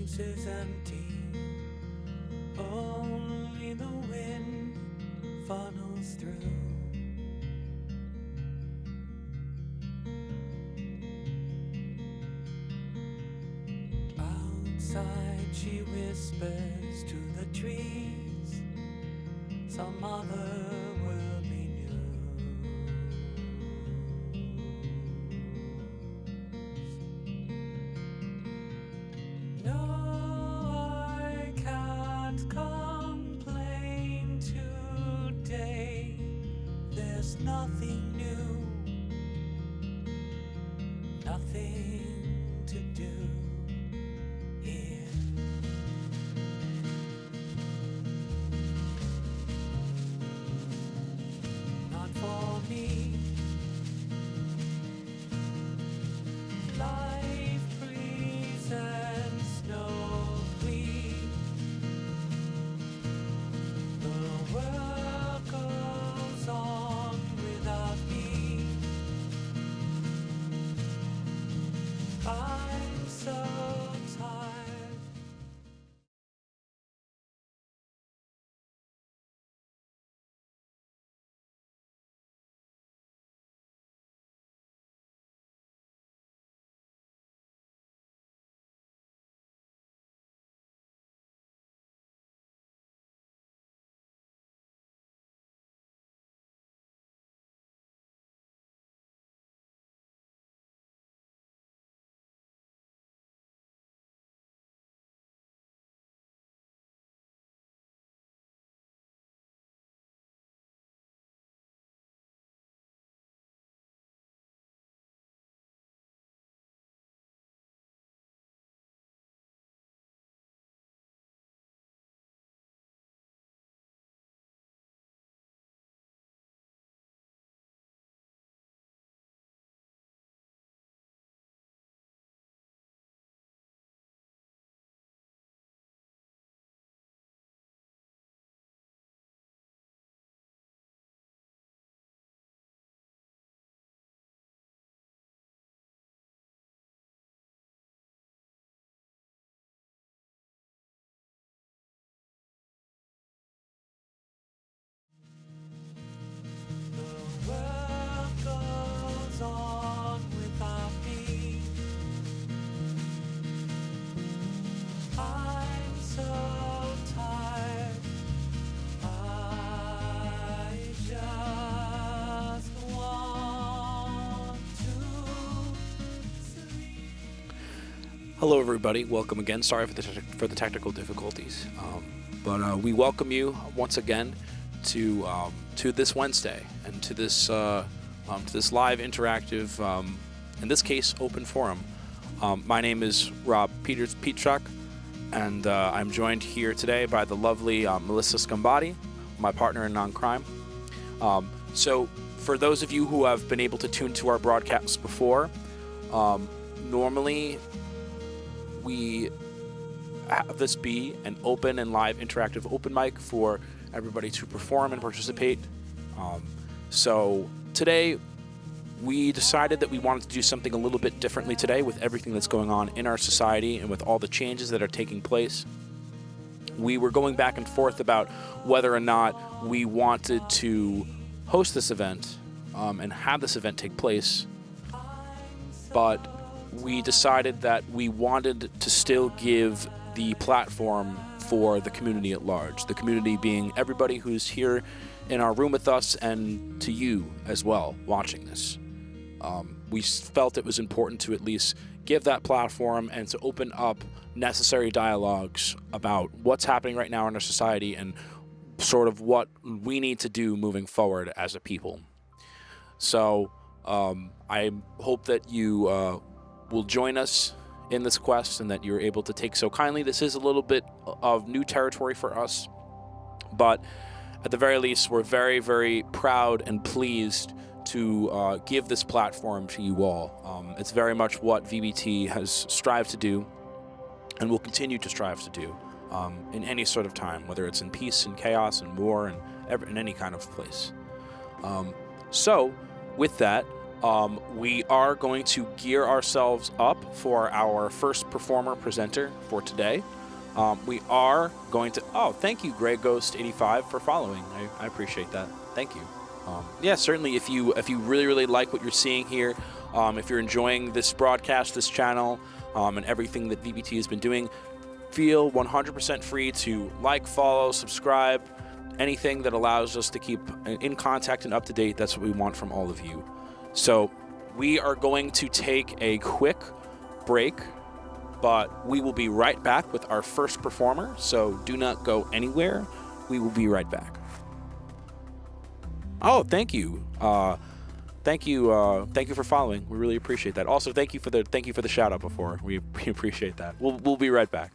silence is empty. Only the wind funnels through. Outside she whispers to the trees some otherworldly news. No, I can't complain today. There's nothing new, nothing to do here. Not for me. Life presents no plea. The world goes on without me. I'm so tired. The world goes on without me. I'm so tired. I just want to sleep. Hello, everybody. Welcome again. Sorry for the technical difficulties, but we welcome you once again to this Wednesday and to this live interactive, in this case, open forum. My name is Rob Pietrzak, and I'm joined here today by the lovely Melissa Scambati, my partner in non-crime. So, for those of you who have been able to tune to our broadcasts before, normally we have this be an open and live interactive open mic for everybody to perform and participate. So today we decided that we wanted to do something a little bit differently today with everything that's going on in our society and with all the changes that are taking place. We were going back and forth about whether or not we wanted to host this event and have this event take place, but we decided that we wanted to still give the platform for the community at large, the community being everybody who's here in our room with us and to you as well watching this. We felt it was important to at least give that platform and to open up necessary dialogues about what's happening right now in our society and sort of what we need to do moving forward as a people. So I hope that you will join us in this quest and that you're able to take so kindly. This is a little bit of new territory for us, but at the very least, we're very, very proud and pleased to give this platform to you all. It's very much what VBT has strived to do and will continue to strive to do in any sort of time, whether it's in peace and chaos and war and in any kind of place. So with that, We are going to gear ourselves up for our first performer presenter for today. We are going to. Oh, thank you, Grey Ghost 85, for following. I appreciate that. Thank you. Yeah, certainly. If you really like what you're seeing here, if you're enjoying this broadcast, this channel, and everything that VBT has been doing, feel 100% free to like, follow, subscribe, anything that allows us to keep in contact and up to date. That's what we want from all of you. So we are going to take a quick break, but we will be right back with our first performer. So do not go anywhere. We will be right back. Oh, thank you. Thank you for following. We really appreciate that. Also, thank you for the shout out before. We appreciate that. We'll be right back.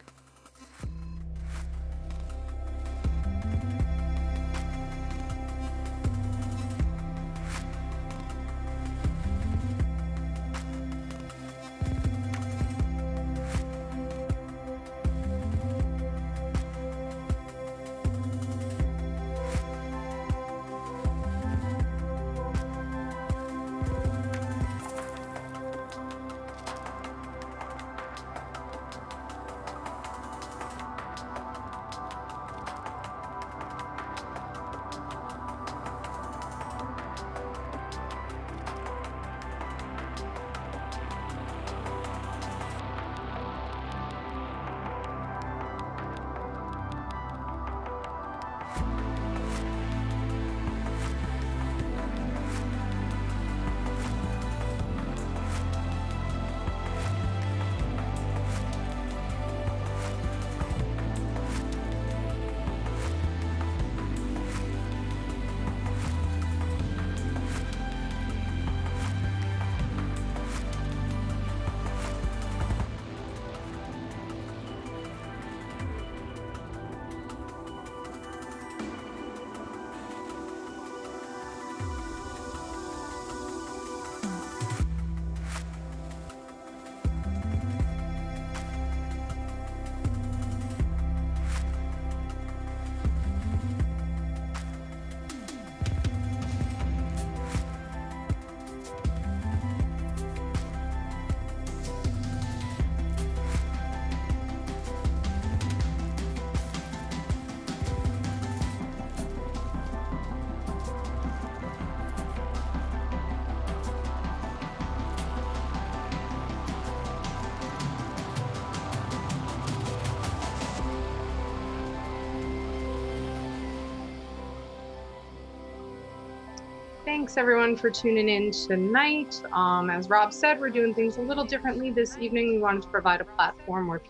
Thanks everyone for tuning in tonight. As Rob said, we're doing things a little differently this evening. We wanted to provide a platform where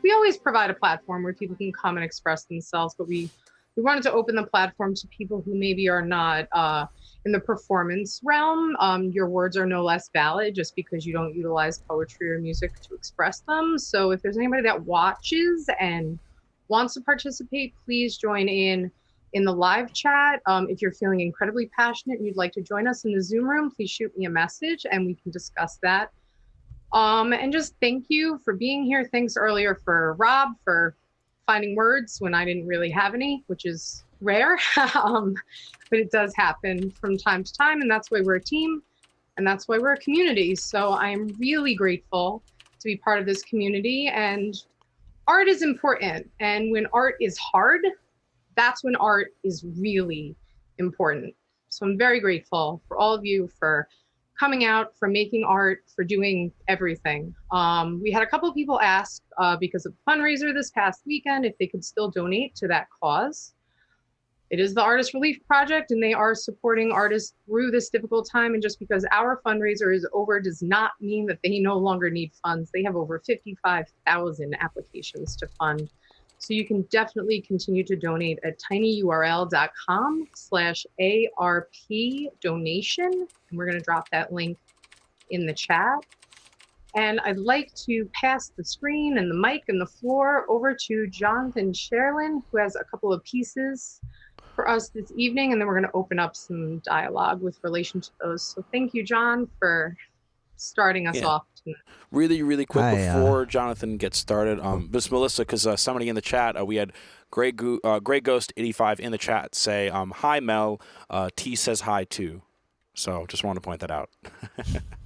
we always provide a platform where people can come and express themselves, but we wanted to open the platform to people who maybe are not in the performance realm. Your words are no less valid just because you don't utilize poetry or music to express them. So if there's anybody that watches and wants to participate, please join in the live chat. If you're feeling incredibly passionate and you'd like to join us in the Zoom room, please shoot me a message and we can discuss that. And just thank you for being here. Thanks earlier for Rob for finding words when I didn't really have any, which is rare, but it does happen from time to time, and that's why we're a team, and that's why we're a community. So I'm really grateful to be part of this community, and art is important. And when art is hard, that's when art is really important. So I'm very grateful for all of you for coming out, for making art, for doing everything. We had a couple of people ask because of the fundraiser this past weekend if they could still donate to that cause. It is the Artist Relief Project, and they are supporting artists through this difficult time. And just because our fundraiser is over does not mean that they no longer need funds. They have over 55,000 applications to fund. So you can definitely continue to donate at tinyurl.com/ARP donation. And we're going to drop that link in the chat. And I'd like to pass the screen and the mic and the floor over to Jonathan Sherlin, who has a couple of pieces for us this evening. And then we're going to open up some dialogue with relation to those. So thank you, John, for starting us off tonight. Really quick before Jonathan gets started, Miss Melissa, because somebody in the chat, we had Grey Ghost 85 in the chat say, hi Mel, T says hi too. So just wanted to point that out.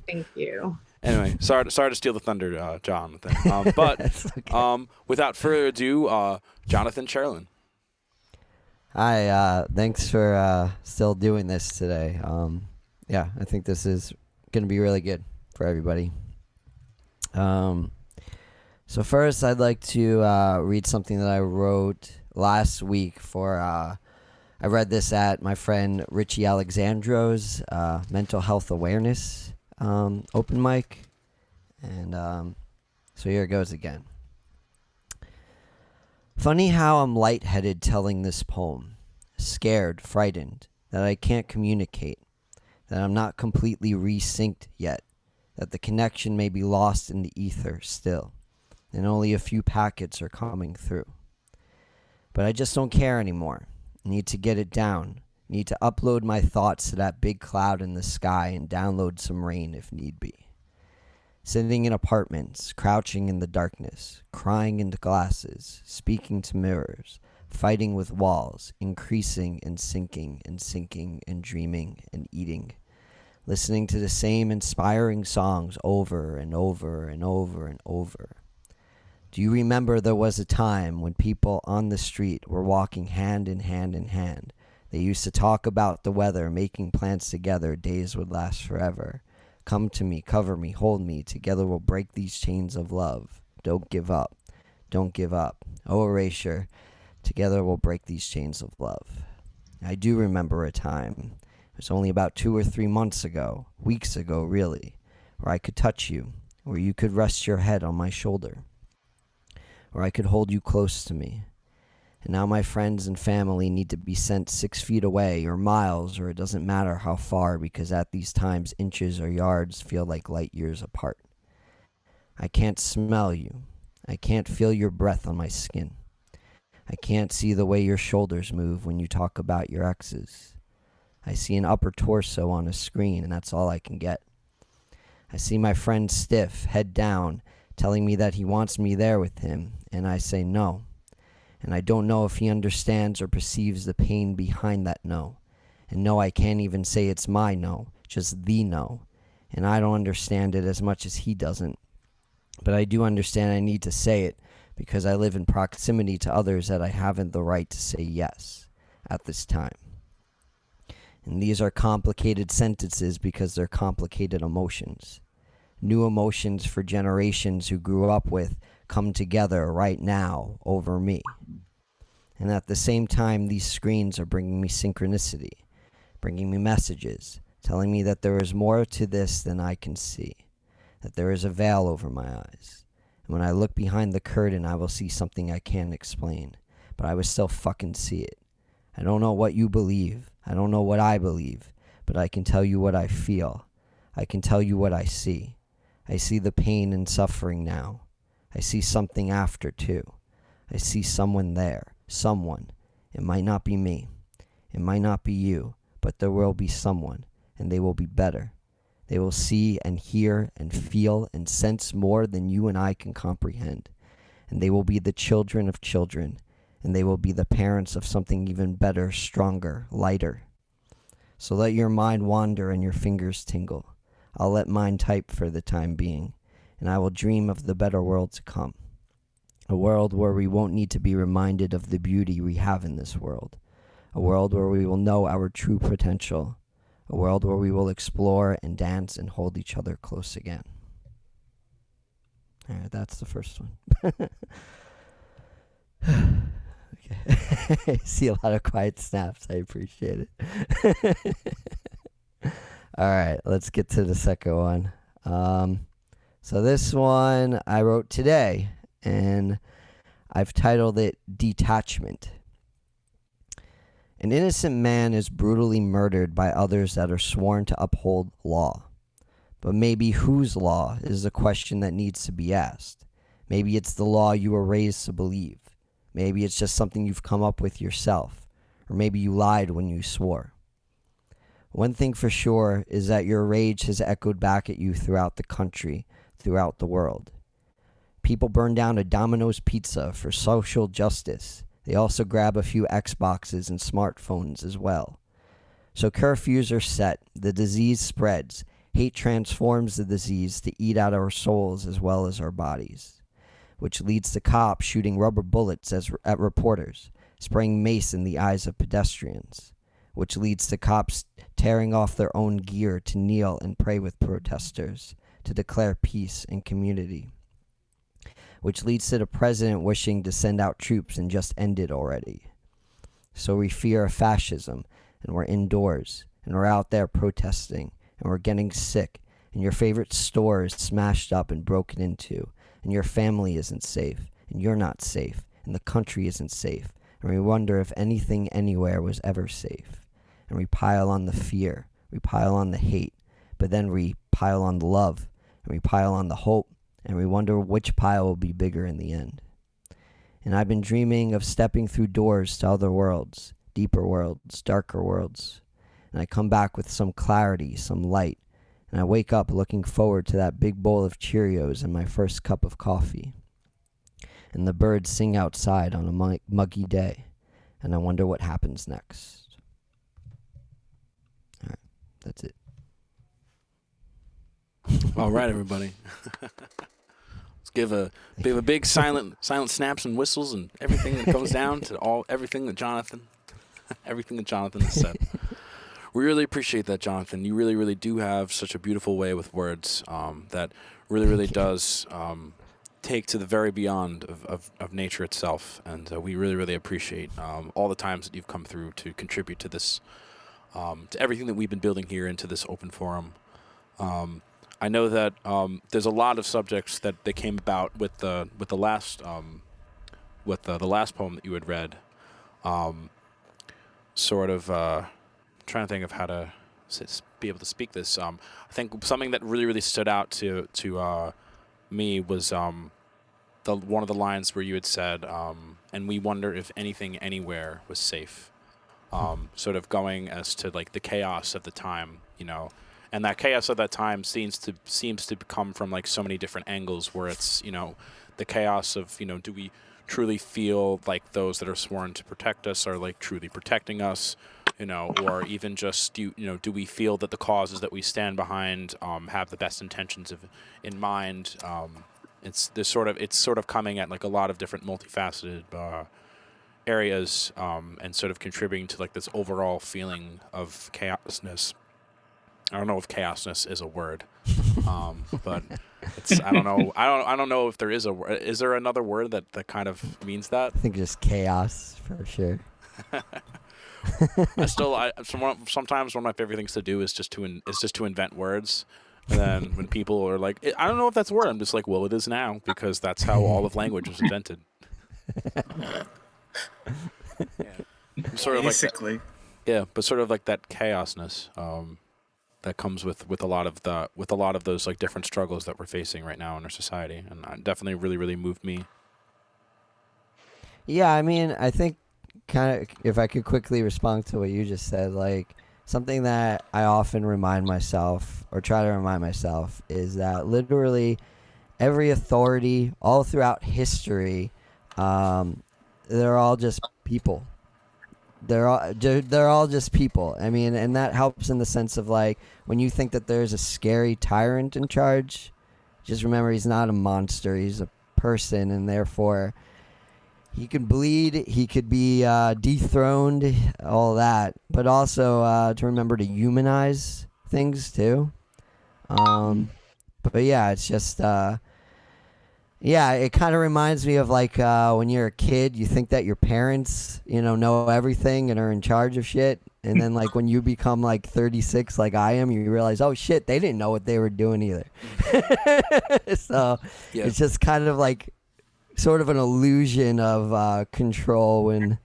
Thank you. Anyway, sorry to steal the thunder, Jonathan. But Okay. without further ado, Jonathan Charlin. Hi, thanks for still doing this today. Yeah, I think this is going to be really good for everybody. So first, I'd like to read something that I wrote last week for. I read this at my friend Richie Alexandro's mental health awareness open mic, and so here it goes again. Funny how I'm lightheaded telling this poem, scared, frightened, that I can't communicate, that I'm not completely resynced yet, that the connection may be lost in the ether still, and only a few packets are coming through. But I just don't care anymore. I need to get it down. I need to upload my thoughts to that big cloud in the sky and download some rain if need be. Sitting in apartments, crouching in the darkness, crying into glasses, speaking to mirrors, fighting with walls, increasing and sinking and dreaming and eating, listening to the same inspiring songs over and over and over and over. Do you remember there was a time when people on the street were walking hand in hand in hand? They used to talk about the weather, making plans together, days would last forever. Come to me, cover me, hold me, together we'll break these chains of love. Don't give up, don't give up. Oh, erasure, together we'll break these chains of love. I do remember a time, it was only about 2 or 3 months ago, weeks ago really, where I could touch you, where you could rest your head on my shoulder, where I could hold you close to me. And now my friends and family need to be sent 6 feet away or miles, or it doesn't matter how far, because at these times inches or yards feel like light years apart. I can't smell you. I can't feel your breath on my skin. I can't see the way your shoulders move when you talk about your exes. I see an upper torso on a screen, and that's all I can get. I see my friend stiff, head down, telling me that he wants me there with him, and I say no. And I don't know if he understands or perceives the pain behind that no. And no, I can't even say it's my no, just the no. And I don't understand it as much as he doesn't. But I do understand I need to say it because I live in proximity to others that I haven't the right to say yes at this time. And these are complicated sentences because they're complicated emotions. New emotions for generations who grew up with come together right now over me. And at the same time, these screens are bringing me synchronicity, bringing me messages, telling me that there is more to this than I can see, that there is a veil over my eyes. And when I look behind the curtain, I will see something I can't explain, but I will still fucking see it. I don't know what you believe. I don't know what I believe, but I can tell you what I feel. I can tell you what I see. I see the pain and suffering now. I see something after, too. I see someone there. Someone. It might not be me. It might not be you. But there will be someone. And they will be better. They will see and hear and feel and sense more than you and I can comprehend. And they will be the children of children. And they will be the parents of something even better, stronger, lighter. So let your mind wander and your fingers tingle. I'll let mine type for the time being. And I will dream of the better world to come. A world where we won't need to be reminded of the beauty we have in this world. A world where we will know our true potential. A world where we will explore and dance and hold each other close again. All right, that's the first one. Okay. I see a lot of quiet snaps. I appreciate it. All right, let's get to the second one. So this one I wrote today, and I've titled it Detachment. An innocent man is brutally murdered by others that are sworn to uphold law. But maybe whose law is the question that needs to be asked. Maybe it's the law you were raised to believe. Maybe it's just something you've come up with yourself. Or maybe you lied when you swore. One thing for sure is that your rage has echoed back at you throughout the country, throughout the world. People burn down a Domino's pizza for social justice. They also grab a few Xboxes and smartphones as well. So curfews are set, the disease spreads, hate transforms the disease to eat out our souls as well as our bodies, which leads to cops shooting rubber bullets at reporters, spraying mace in the eyes of pedestrians, which leads to cops tearing off their own gear to kneel and pray with protesters to declare peace and community, which leads to the president wishing to send out troops and just end it already. So we fear fascism, and we're indoors, and we're out there protesting, and we're getting sick, and your favorite store is smashed up and broken into, and your family isn't safe, and you're not safe, and the country isn't safe, and we wonder if anything anywhere was ever safe. And we pile on the fear, we pile on the hate, but then we pile on the love, and we pile on the hope, and we wonder which pile will be bigger in the end. And I've been dreaming of stepping through doors to other worlds, deeper worlds, darker worlds. And I come back with some clarity, some light, and I wake up looking forward to that big bowl of Cheerios and my first cup of coffee. And the birds sing outside on a muggy day, and I wonder what happens next. All right, that's it. All right, everybody. Let's give a big silent snaps and whistles and everything that comes down to everything that Jonathan has said. We really appreciate that, Jonathan. You really, really do have such a beautiful way with words that really, really does take to the very beyond of nature itself. And we really, really appreciate all the times that you've come through to contribute to this, to everything that we've been building here into this open forum. I know that there's a lot of subjects that came about with the last poem that you had read. Trying to think of how to be able to speak this. I think something that really, really stood out to me was one of the lines where you had said, "And we wonder if anything anywhere was safe." Sort of going as to like the chaos of the time, you know. And that chaos of that time seems to come from like so many different angles, where it's, you know, the chaos of, you know, do we truly feel like those that are sworn to protect us are like truly protecting us, you know, or even just do we feel that the causes that we stand behind have the best intentions in mind? It's sort of coming at like a lot of different multifaceted areas and sort of contributing to like this overall feeling of chaosness. I don't know if chaosness is a word, but I don't know. I don't know if there is a word. Is there another word that kind of means that? I think just chaos for sure. Sometimes one of my favorite things to do is just to invent words. And then when people are like, I don't know if that's a word, I'm just like, well, it is now, because that's how all of language was invented. Yeah. Sort of basically. Like that, yeah, but sort of like that chaosness. That comes with a lot of those like different struggles that we're facing right now in our society, and it definitely really, really moved me. Yeah, I mean, I think kind of if I could quickly respond to what you just said, like something that I often remind myself or try to remind myself is that literally every authority all throughout history, they're all just people. They're all just people. I mean, and that helps in the sense of like when you think that there's a scary tyrant in charge, just remember he's not a monster. He's a person, and therefore he could bleed. He could be dethroned, all that. But also to remember to humanize things too. But yeah, it's just. Yeah, it kind of reminds me of like when you're a kid, you think that your parents, know everything and are in charge of shit. And then like when you become like 36 like I am, you realize, oh shit, they didn't know what they were doing either. So yeah. It's just kind of like sort of an illusion of control when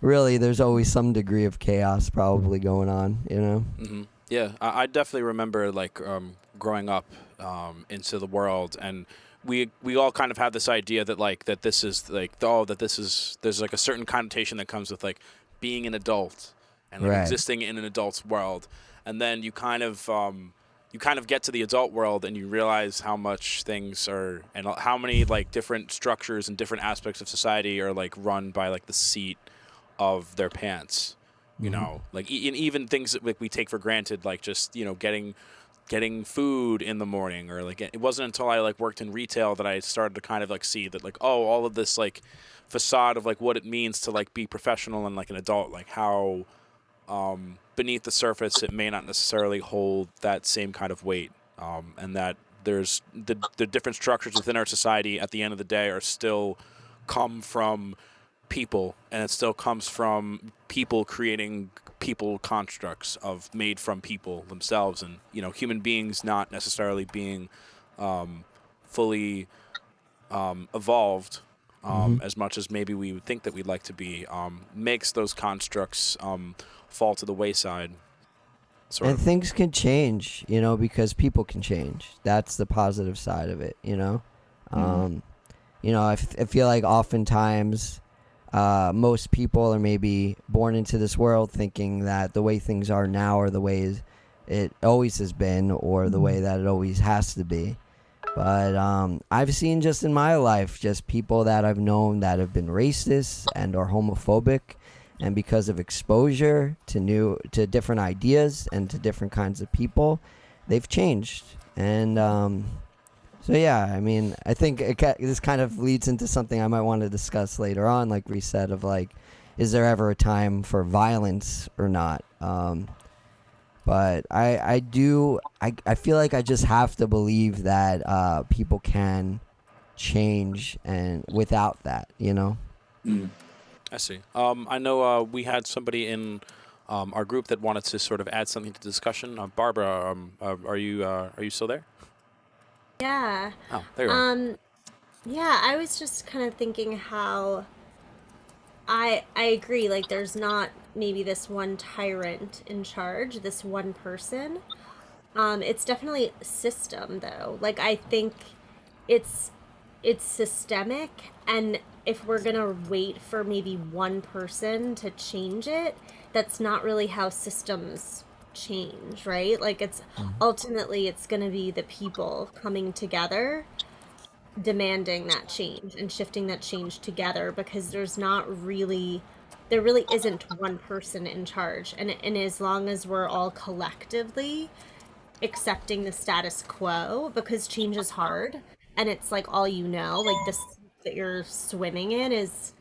really there's always some degree of chaos probably going on, Mm-hmm. Yeah, I definitely remember like growing up into the world, and we all kind of have this idea that like that this is like there's like a certain connotation that comes with like being an adult and like existing in an adult's world, and then you kind of get to the adult world and you realize how much things are and how many like different structures and different aspects of society are like run by like the seat of their pants, You know, like even things that like we take for granted, like just getting food in the morning, or like it wasn't until I like worked in retail that I started to kind of like see that like, oh, all of this like facade of like what it means to like be professional and like an adult, like how beneath the surface it may not necessarily hold that same kind of weight, and that there's the different structures within our society at the end of the day are still come from people, and it still comes from people creating people constructs of made from people themselves, and human beings not necessarily being fully evolved as much as maybe we would think that we'd like to be, makes those constructs fall to the wayside. And things can change, because people can change. That's the positive side of it, I feel like oftentimes most people are maybe born into this world thinking that the way things are now are the way it always has been, or the way that it always has to be. But I've seen just in my life just people that I've known that have been racist and or homophobic, and because of exposure to different ideas and to different kinds of people, they've changed. And so yeah, I mean, I think this kind of leads into something I might want to discuss later on, like we said, of like, is there ever a time for violence or not? But I feel like I just have to believe that people can change and without that, I see. I know we had somebody in our group that wanted to sort of add something to the discussion. Barbara, are you still there? Yeah. Oh, there you are. Yeah, I was just kind of thinking how I agree, like there's not maybe this one tyrant in charge, this one person. It's definitely a system though. Like I think it's it's systemic, and if we're gonna wait for maybe one person to change it, that's not really how systems change, right? Like it's ultimately it's gonna be the people coming together demanding that change and shifting that change together, because there really isn't one person in charge, and as long as we're all collectively accepting the status quo, because change is hard and it's like all like this that you're swimming in is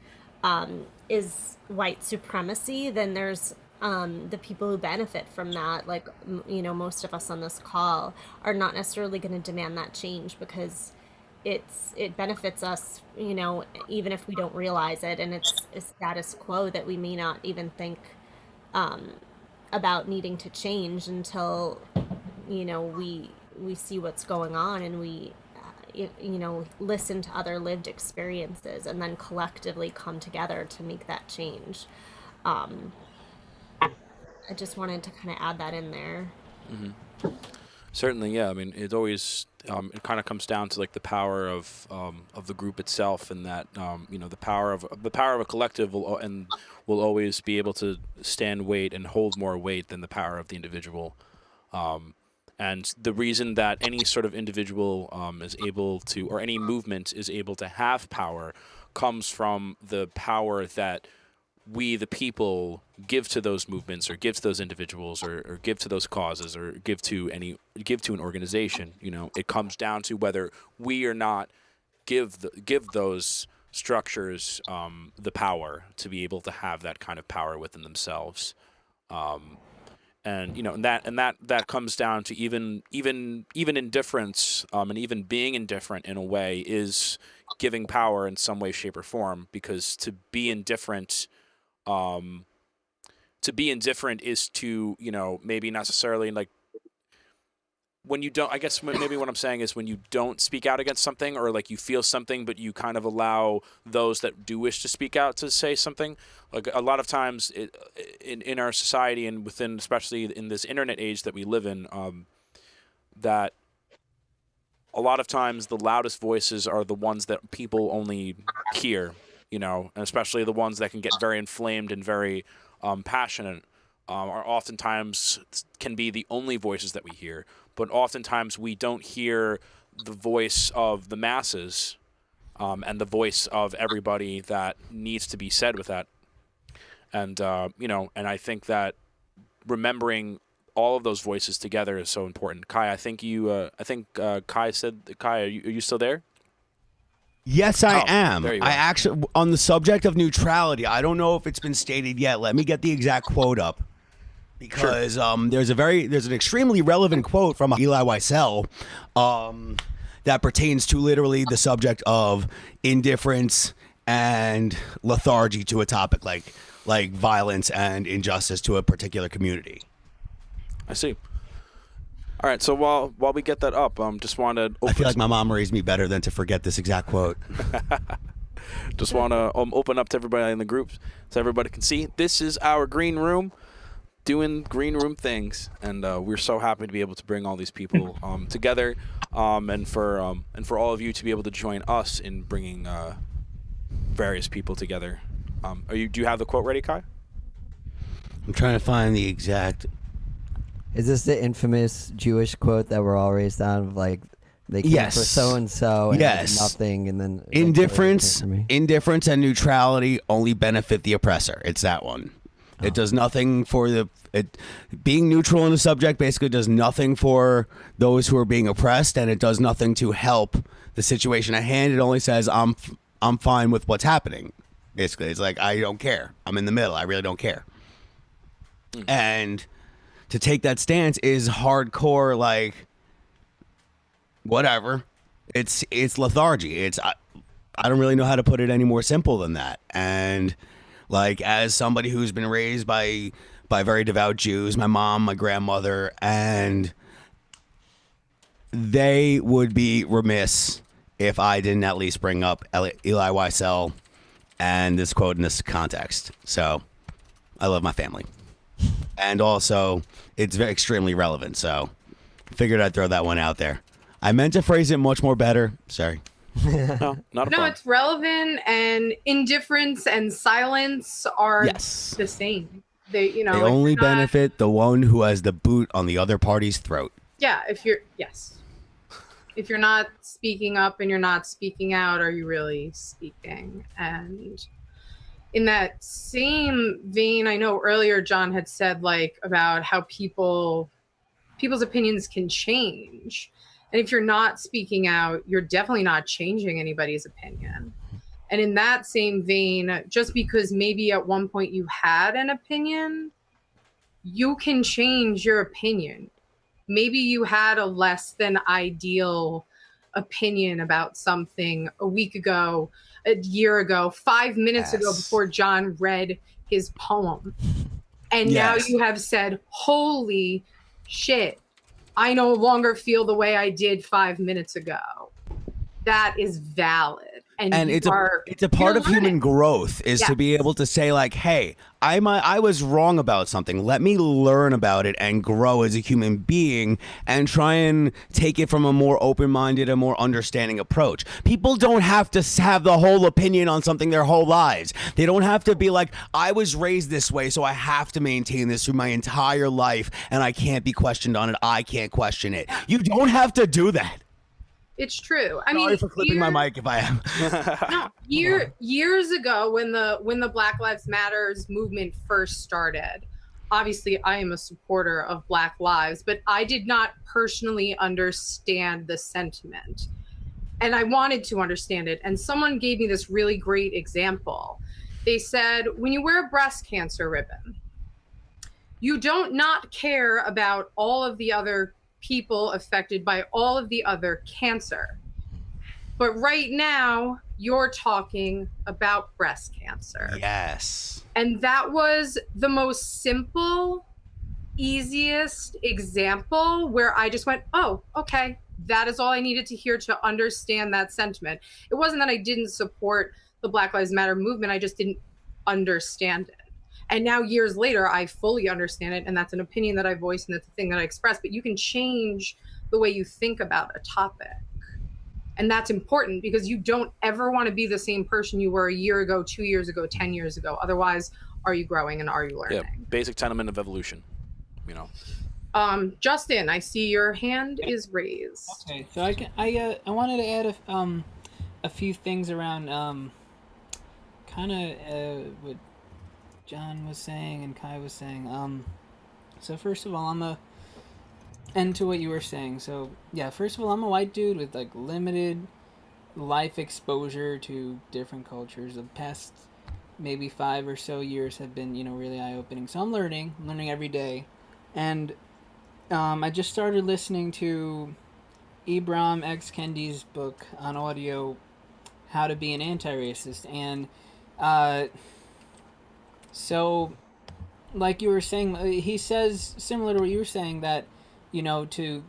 white supremacy, then there's the people who benefit from that, like most of us on this call are not necessarily going to demand that change, because it benefits us, even if we don't realize it, and it's a status quo that we may not even think about needing to change until we see what's going on, and we listen to other lived experiences, and then collectively come together to make that change. I just wanted to kind of add that in there. Certainly, yeah. I mean, it always it kind of comes down to like the power of the group itself, and that the power of a collective will always be able to stand weight and hold more weight than the power of the individual. And the reason that any sort of individual is able to, or any movement is able to have power, comes from the power that we, the people, give to those movements, or give to those individuals, or give to those causes, or give to an organization. It comes down to whether we or not give those structures the power to be able to have that kind of power within themselves. And that comes down to even indifference, and even being indifferent in a way is giving power in some way, shape, or form. Because to be indifferent is to maybe not necessarily like when you don't. I guess maybe what I'm saying is when you don't speak out against something, or like you feel something but you kind of allow those that do wish to speak out to say something. Like a lot of times in our society, and within, especially in this internet age that we live in, that a lot of times the loudest voices are the ones that people only hear, and especially the ones that can get very inflamed and very passionate, are oftentimes can be the only voices that we hear. But oftentimes we don't hear the voice of the masses, and the voice of everybody that needs to be said with that. And and I think that remembering all of those voices together is so important. Kai, I think Kai said, Kai, are you still there? Yes, I Oh, am. there you I are. actually, on the subject of neutrality, I don't know if it's been stated yet. Let me get the exact quote up, because there's an extremely relevant quote from Eli Wiesel that pertains to literally the subject of indifference and lethargy to a topic like violence and injustice to a particular community. I see. All right, so while we get that up, just want to I feel like my mom raised me better than to forget this exact quote. Just want to open up to everybody in the group so everybody can see. This is our green room, doing green room things, and we're so happy to be able to bring all these people together, and for all of you to be able to join us in bringing various people together. Do you have the quote ready, Kai? I'm trying to find the exact. Is this the infamous Jewish quote that we're all raised on of like they came Yes. for so and so and Yes. nothing and then Indifference Indifference and neutrality only benefit the oppressor. It's that one. It does nothing for being neutral in the subject basically does nothing for those who are being oppressed, and it does nothing to help the situation at hand. It only says I'm fine with what's happening. Basically, it's like I don't care. I'm in the middle. I really don't care. And to take that stance is hardcore, like whatever. It's lethargy. I don't really know how to put it any more simple than that. And like, as somebody who's been raised by very devout Jews, my mom, my grandmother, and they would be remiss if I didn't at least bring up Eli Wiesel and this quote in this context. So I love my family. And also, it's extremely relevant, so figured I'd throw that one out there. I meant to phrase it much more better. Sorry. No, not a No, problem. it's relevant, and indifference and silence are Yes. the same. They, They if only you're not- benefit the one who has the boot on the other party's throat. Yeah, if you're not speaking up and you're not speaking out, are you really speaking? And in that same vein, I know earlier John had said like about how people's opinions can change. And if you're not speaking out, you're definitely not changing anybody's opinion. And in that same vein, just because maybe at one point you had an opinion, you can change your opinion. Maybe you had a less than ideal opinion about something a week ago, a year ago, 5 minutes ago, Yes. before John read his poem. And now Yes. you have said, holy shit, I no longer feel the way I did 5 minutes ago. That is valid. And it's a part you're of human learning. growth is to Yes. be able to say like, hey, I was wrong about something. Let me learn about it and grow as a human being and try and take it from a more open-minded, a more understanding approach. People don't have to have the whole opinion on something their whole lives. They don't have to be like, I was raised this way, so I have to maintain this through my entire life and I can't be questioned on it. I can't question it. You don't have to do that. It's true. I Sorry mean, for clipping my mic if I am. No, years ago when the Black Lives Matters movement first started, obviously I am a supporter of Black lives, but I did not personally understand the sentiment. And I wanted to understand it. And someone gave me this really great example. They said, when you wear a breast cancer ribbon, you don't not care about all of the other people affected by all of the other cancer. But right now, you're talking about breast cancer. Yes. And that was the most simple, easiest example where I just went, oh, okay, that is all I needed to hear to understand that sentiment. It wasn't that I didn't support the Black Lives Matter movement, I just didn't understand it. And now years later, I fully understand it. And that's an opinion that I voice and that's a thing that I express. But you can change the way you think about a topic. And that's important because you don't ever want to be the same person you were a year ago, 2 years ago, 10 years ago. Otherwise, are you growing and are you learning? Yeah, basic tenement of evolution, you know. Justin, I see your hand is raised. Okay, so I wanted to add a few things around what John was saying and Kai was saying. So first of all, and to what you were saying. So yeah, first of all, I'm a white dude with like limited life exposure to different cultures. The past maybe 5 or so years have been, really eye opening. So I'm learning every day, and I just started listening to Ibram X Kendi's book on audio, How to Be an Anti-Racist, and uh, so like you were saying, he says similar to what you were saying that to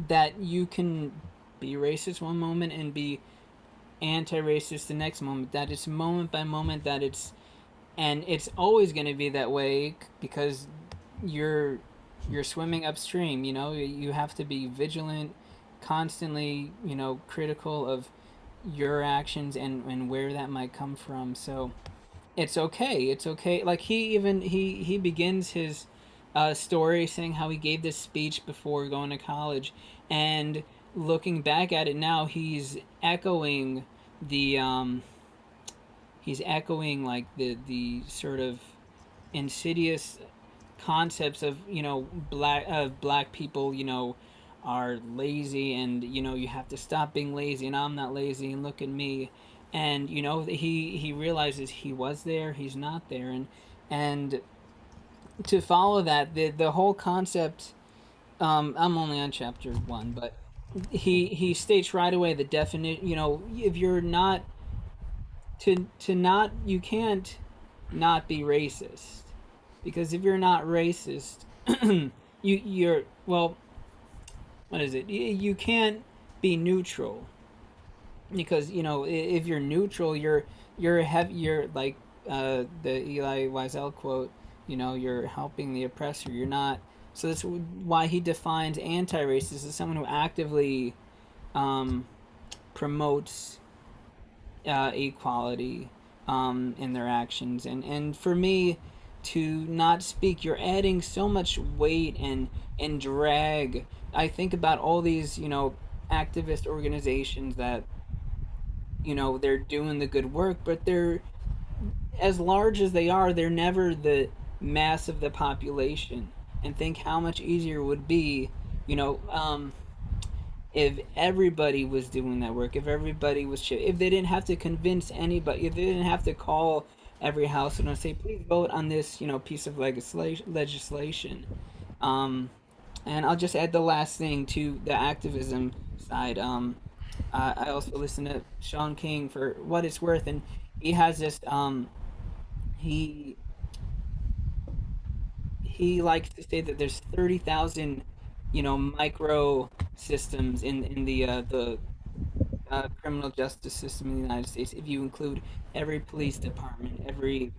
that you can be racist one moment and be anti-racist the next moment. That it's moment by moment. And it's always going to be that way because you're you're swimming upstream. You have to be vigilant, constantly. Critical of your actions and where that might come from. So it's okay. It's okay. Like he begins his story saying how he gave this speech before going to college, and looking back at it now, the he's echoing like the sort of insidious concepts of black people are lazy, and you have to stop being lazy, and I'm not lazy, and look at me. And he realizes he was there, he's not there. And to follow that, the whole concept, I'm only on chapter 1, but he states right away the definition. If you're not to not you can't not be racist, because if you're not racist, you're, well, what is it? You can't be neutral, because if you're neutral, you're like the Eli Wiesel quote. You're helping the oppressor. You're not. So that's why he defines anti-racist as someone who actively um, promotes equality in their actions. And for me, to not speak, you're adding so much weight and drag. I think about all these activist organizations that they're doing the good work, but they're, as large as they are, they're never the mass of the population. And think how much easier it would be, you know um, if everybody was doing that work, if everybody was if they didn't have to convince anybody, if they didn't have to call every household and say, please vote on this piece of legislation. um, and I'll just add the last thing to the activism side. I also listen to Sean King for what it's worth, and he has this. He he likes to say that there's 30,000, micro systems in the criminal justice system in the United States. If you include every police department, every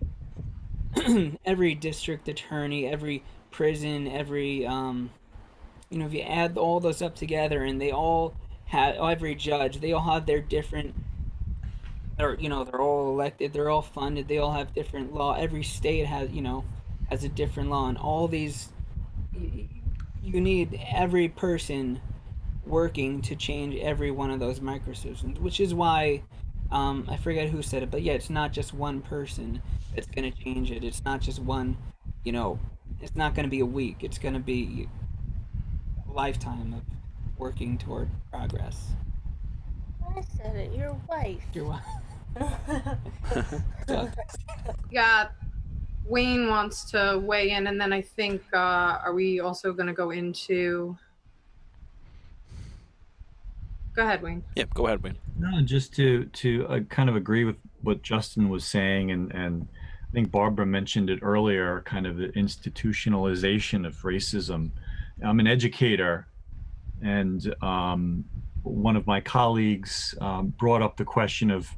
every district attorney, every prison, every if you add all those up together, and they all have, every judge, they all have their different, they're all elected, they're all funded, they all have different law. Every state has a different law, and all these, you need every person working to change every one of those microsystems, which is why I forget who said it, but yeah, it's not just one person that's going to change it. It's not just one, you know, it's not going to be a week. It's going to be a lifetime of working toward progress. I said it. Your wife. You're welcome. Yeah, Wayne wants to weigh in, and then I think, are we also going to go into... Go ahead, Wayne. Yeah, go ahead, Wayne. No, just to kind of agree with what Justin was saying, and I think Barbara mentioned it earlier, kind of the institutionalization of racism. I'm an educator, and one of my colleagues brought up the question of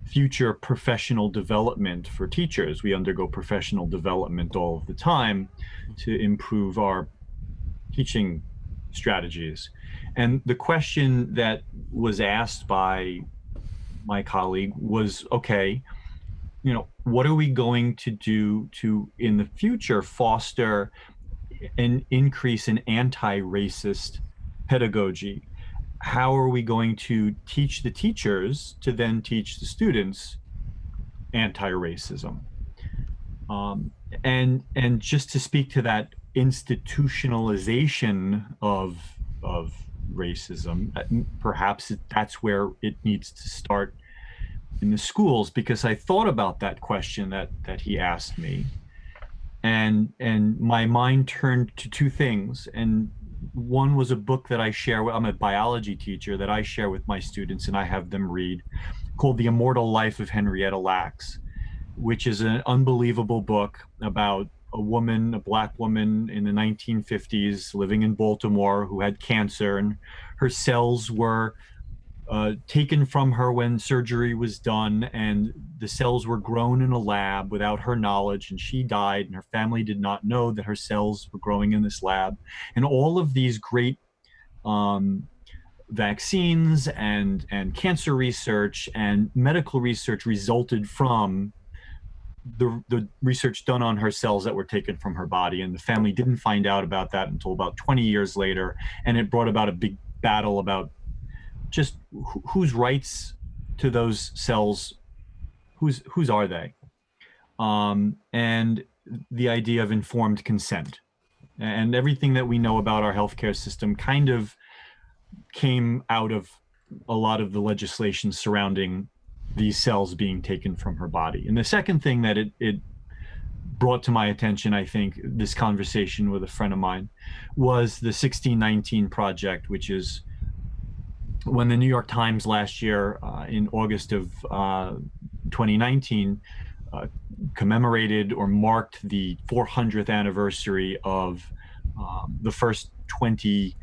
future professional development for teachers. We undergo professional development all of the time to improve our teaching strategies. And the question that was asked by my colleague was, okay, what are we going to do to, in the future, foster an increase in anti-racist pedagogy? How are we going to teach the teachers to then teach the students anti-racism? And just to speak to that institutionalization of racism, perhaps that's where it needs to start in the schools, because I thought about that question that he asked me, and my mind turned to two things. And one was a book that I share with, I'm a biology teacher, that I share with my students and I have them read, called The Immortal Life of Henrietta Lacks, which is an unbelievable book about a woman, a black woman in the 1950s living in Baltimore who had cancer, and her cells were taken from her when surgery was done, and the cells were grown in a lab without her knowledge, and she died, and her family did not know that her cells were growing in this lab. And all of these great vaccines and cancer research and medical research resulted from the research done on her cells that were taken from her body. And the family didn't find out about that until about 20 years later, and it brought about a big battle about just whose rights to those cells, whose are they, and the idea of informed consent. And everything that we know about our healthcare system kind of came out of a lot of the legislation surrounding these cells being taken from her body. And the second thing that it brought to my attention, I think, this conversation with a friend of mine, was the 1619 Project, which is when the New York Times last year, in August of 2019, commemorated or marked the 400th anniversary of the first 20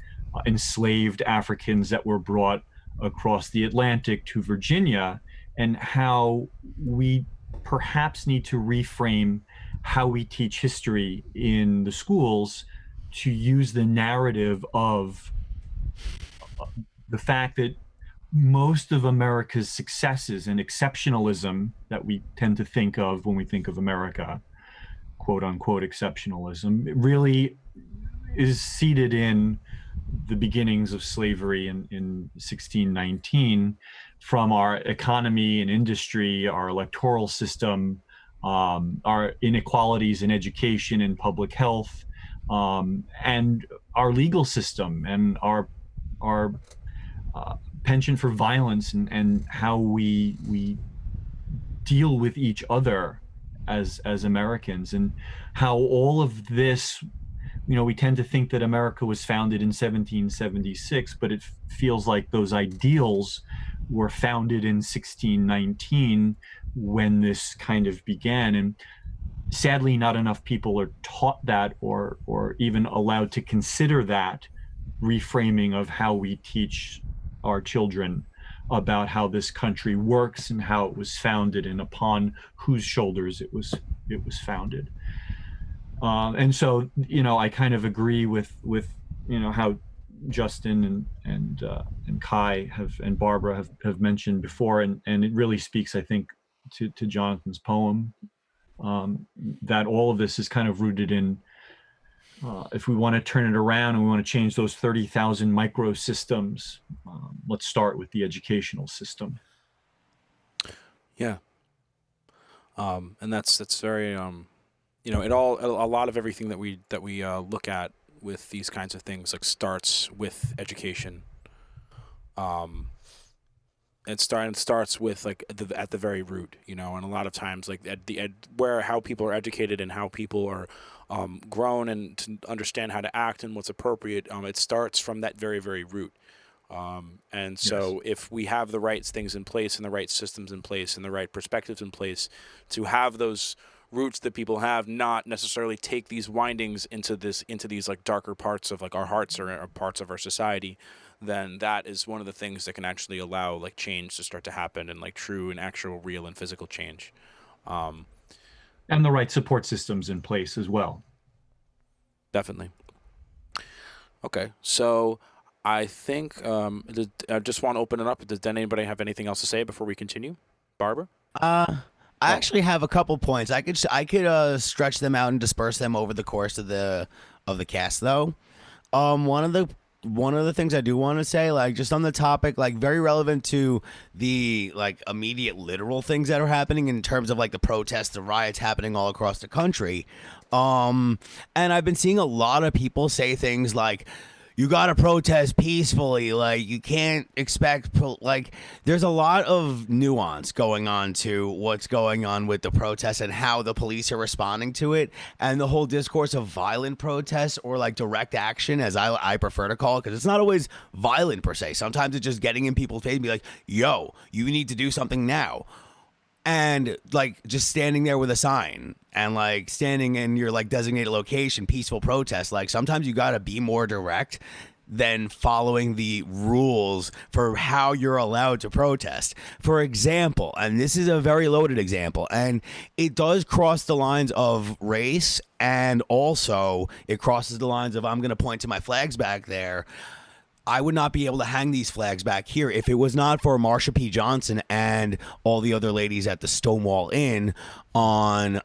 enslaved Africans that were brought across the Atlantic to Virginia, and how we perhaps need to reframe how we teach history in the schools to use the narrative of the fact that most of America's successes and exceptionalism that we tend to think of when we think of America, quote unquote exceptionalism, it really is seated in the beginnings of slavery in 1619, from our economy and industry, our electoral system, our inequalities in education and public health, and our legal system, and our penchant for violence, and how we deal with each other as Americans, and how all of this, we tend to think that America was founded in 1776, but it feels like those ideals were founded in 1619 when this kind of began. And sadly, not enough people are taught that, or even allowed to consider that reframing of how we teach our children about how this country works and how it was founded and upon whose shoulders it was founded. And so, I kind of agree with how Justin and Kai and Barbara have mentioned before, and it really speaks, I think, to Jonathan's poem, that all of this is kind of rooted in, if we want to turn it around and we want to change those 30,000 microsystems, let's start with the educational system. Yeah. And that's very, a lot of everything that we look at with these kinds of things, like, starts with education. It starts with, like, at the very root, and a lot of times, like, how people are educated and how people are grown and to understand how to act and what's appropriate, it starts from that very, very root. And so if we have the right things in place and the right systems in place and the right perspectives in place to have those roots that people have, not necessarily take these windings into these like darker parts of, like, our hearts or parts of our society, then that is one of the things that can actually allow, like, change to start to happen, and, like, true and actual real and physical change. And the right support systems in place as well. Definitely. Okay, so I think I just want to open it up. Does anybody have anything else to say before we continue? Barbara? I actually have a couple points. I could stretch them out and disperse them over the course of the cast, though. One of the one of the things I do want to say, like just on the topic, like very relevant to the like immediate literal things that are happening in terms of like the protests, the riots happening all across the country. And I've been seeing a lot of people say things like, you got to protest peacefully. Like, you can't expect, like, there's a lot of nuance going on to what's going on with the protests and how the police are responding to it. And the whole discourse of violent protests or like direct action, as I prefer to call it, because it's not always violent per se. Sometimes it's just getting in people's face and be like, yo, you need to do something now. And like just standing there with a sign and like standing in your like designated location, peaceful protest. Like sometimes you got to be more direct than following the rules for how you're allowed to protest. For example, and this is a very loaded example, and it does cross the lines of race, and also it crosses the lines of, I'm going to point to my flags back there. I would not be able to hang these flags back here if it was not for Marsha P. Johnson and all the other ladies at the Stonewall Inn on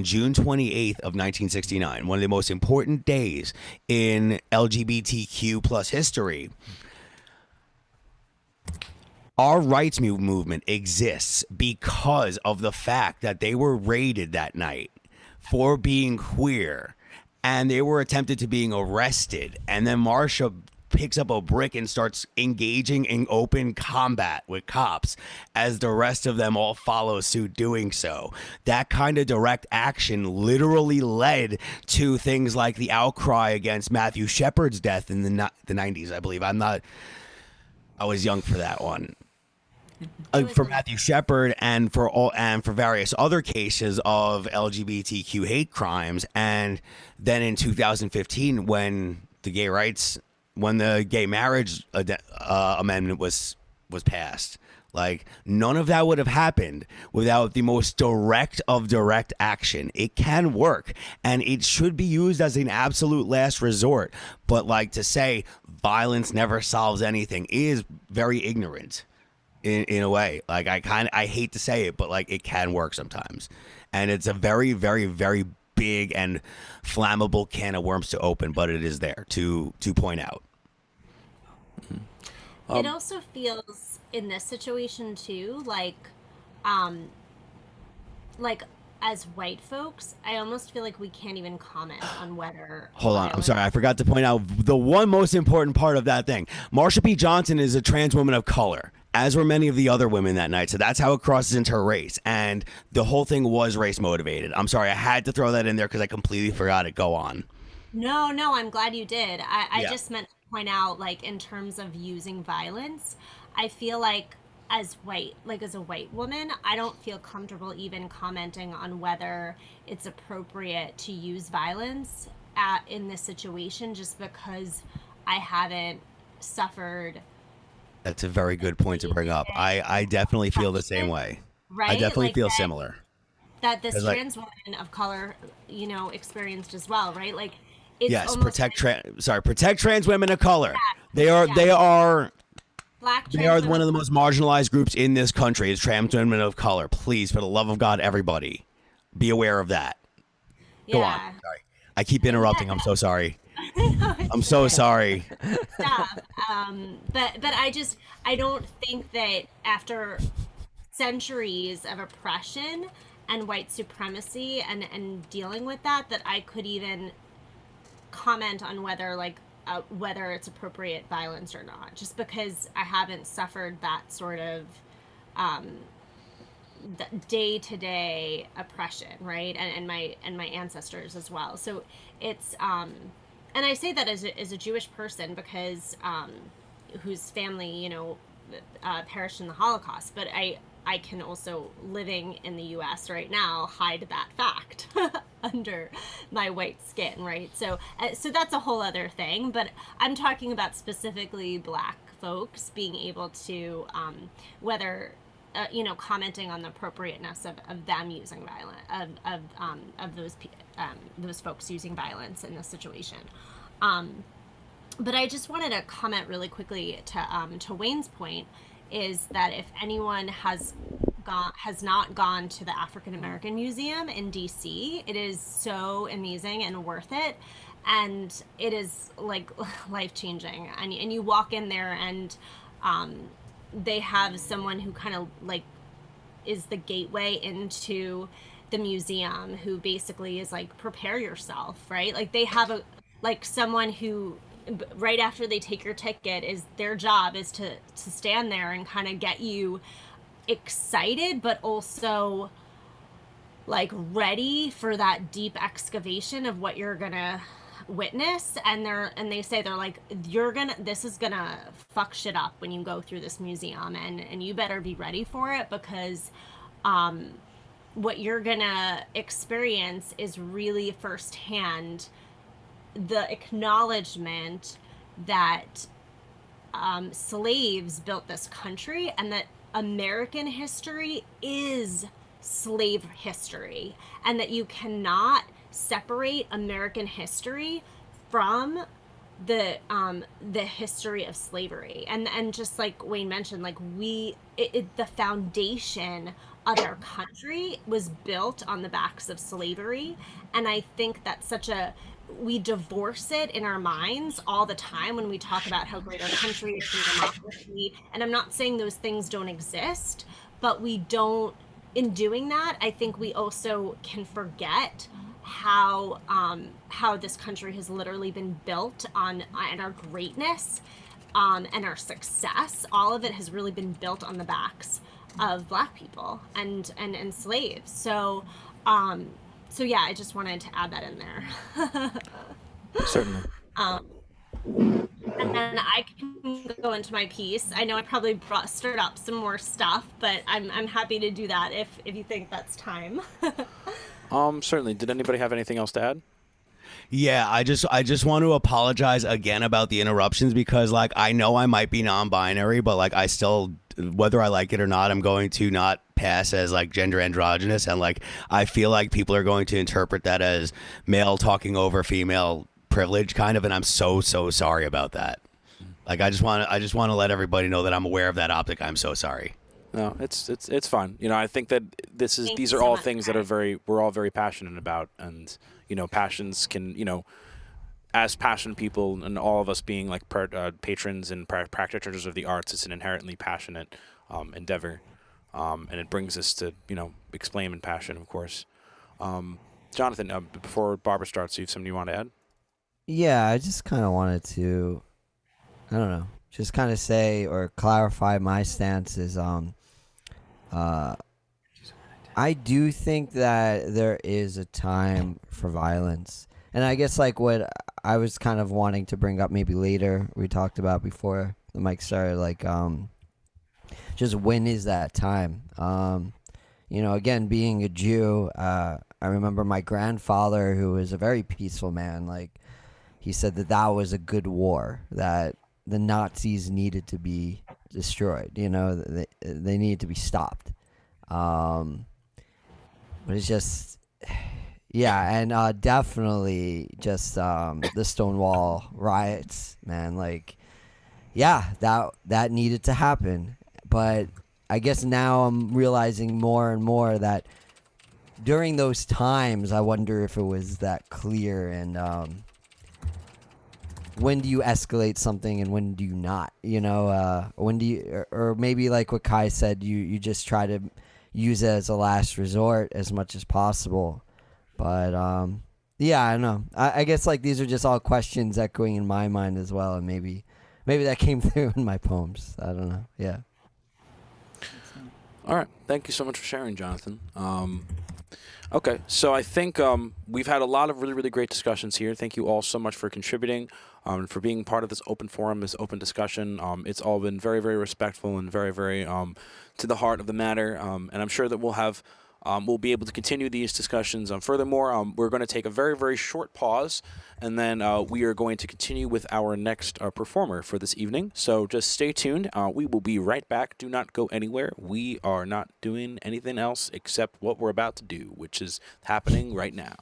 June 28th of 1969, one of the most important days in LGBTQ plus history. Our rights movement exists because of the fact that they were raided that night for being queer, and they were attempted to being arrested, and then Marsha picks up a brick and starts engaging in open combat with cops as the rest of them all follow suit doing so. That kind of direct action literally led to things like the outcry against Matthew Shepard's death in the 90s, I believe. I was young for that one. For Matthew Shepard and for various other cases of LGBTQ hate crimes. And then in 2015, when the gay marriage amendment was passed, like none of that would have happened without the most direct of direct action. It can work, and it should be used as an absolute last resort. But like to say violence never solves anything is very ignorant in a way. Like I hate to say it, but like it can work sometimes, and it's a very, very, very big and flammable can of worms to open, but it is there to point out. It also feels in this situation too, like as white folks, I almost feel like we can't even comment on whether. Hold on, I'm sorry, I forgot to point out the one most important part of that thing. Marsha P. Johnson is a trans woman of color, as were many of the other women that night. So that's how it crosses into her race, and the whole thing was race motivated. I'm sorry, I had to throw that in there because I completely forgot it. Go on. No, I'm glad you did. I Yeah. just meant to point out, like, in terms of using violence, I feel like as a white woman, I don't feel comfortable even commenting on whether it's appropriate to use violence in this situation, just because I haven't suffered. That's a very good point to bring up. I definitely feel the same way. Right? I definitely Like feel that, similar. that this 'Cause, like, trans woman of color, experienced as well, right? Like, it's yes, almost protect trans women of color. They are black they trans are women. one of the most marginalized groups in this country. Is trans women of color. Please, for the love of God, everybody, be aware of that. Go on. Yeah. Sorry, I keep interrupting. I'm so sorry. No, it's I'm so okay. sorry. Stuff. But I don't think that after centuries of oppression and white supremacy and dealing with that I could even comment on whether it's appropriate violence or not, just because I haven't suffered that sort of day-to-day oppression, right? And my ancestors as well. So it's and I say that as a Jewish person because whose family perished in the Holocaust, but I can also, living in the US right now, hide that fact under my white skin, right? So that's a whole other thing, but I'm talking about specifically Black folks being able to whether commenting on the appropriateness of them using violence, of those folks using violence in this situation. But I just wanted to comment really quickly to Wayne's point, is that if anyone has not gone to the African American Museum in DC, it is so amazing and worth it. and it is like life changing. And you walk in there, and they have someone who kind of like is the gateway into the museum, who basically is like, prepare yourself, right? Like they have a like someone who right after they take your ticket, is their job is to stand there and kind of get you excited, but also like ready for that deep excavation of what you're gonna witness. And they say, they're like, this is gonna fuck shit up when you go through this museum, and you better be ready for it, because what you're gonna experience is really firsthand the acknowledgement that slaves built this country, and that American history is slave history, and that you cannot separate American history from the history of slavery. And just like Wayne mentioned, like the foundation of our country was built on the backs of slavery. And I think that's we divorce it in our minds all the time when we talk about how great our country is and democracy. And I'm not saying those things don't exist, but we don't, in doing that, I think we also can forget how this country has literally been built on, and our greatness and our success. All of it has really been built on the backs of Black people and slaves. So yeah, I just wanted to add that in there. Certainly. And then I can go into my piece. I know I probably stirred up some more stuff, but I'm happy to do that if you think that's time. Certainly. Did anybody have anything else to add? Yeah, I just want to apologize again about the interruptions, because like I know I might be non-binary, but like I still, whether I like it or not, I'm going to not pass as like gender androgynous, and like I feel like people are going to interpret that as male talking over female privilege kind of, and I'm so sorry about that. Like I just want to let everybody know that I'm aware of that optic. I'm so sorry. No, it's fine. You know, I think that these are all things that we're all very passionate about, and you know, passions can, you know, as passionate people, and all of us being like patrons and practitioners of the arts, it's an inherently passionate endeavor, and it brings us to, you know, explain in passion, of course. Jonathan, before Barbara starts, you have something you want to add? Yeah, I just kind of wanted to, I don't know, just kind of say or clarify my stance is, I do think that there is a time for violence. And I guess like what I was kind of wanting to bring up maybe later, we talked about before the mic started, like just when is that time? You know, again, being a Jew, I remember my grandfather, who was a very peaceful man, like he said that was a good war, that the Nazis needed to be destroyed, you know, they needed to be stopped. But it's just, yeah, and definitely just the Stonewall riots, man. Like, yeah, that needed to happen. But I guess now I'm realizing more and more that during those times, I wonder if it was that clear, and when do you escalate something and when do you not? You know, when do you, or maybe like what Kai said, you just try to use it as a last resort as much as possible. But yeah, I don't know. I guess like these are just all questions echoing in my mind as well, and maybe that came through in my poems. I don't know. Yeah. All right. Thank you so much for sharing, Jonathan. Okay, so I think we've had a lot of really, really great discussions here. Thank you all so much for contributing, for being part of this open forum, this open discussion. It's all been very, very respectful and very, very to the heart of the matter. And I'm sure that we'll be able to continue these discussions. Furthermore, we're going to take a very, very short pause, and then we are going to continue with our next performer for this evening. So just stay tuned. We will be right back. Do not go anywhere. We are not doing anything else except what we're about to do, which is happening right now.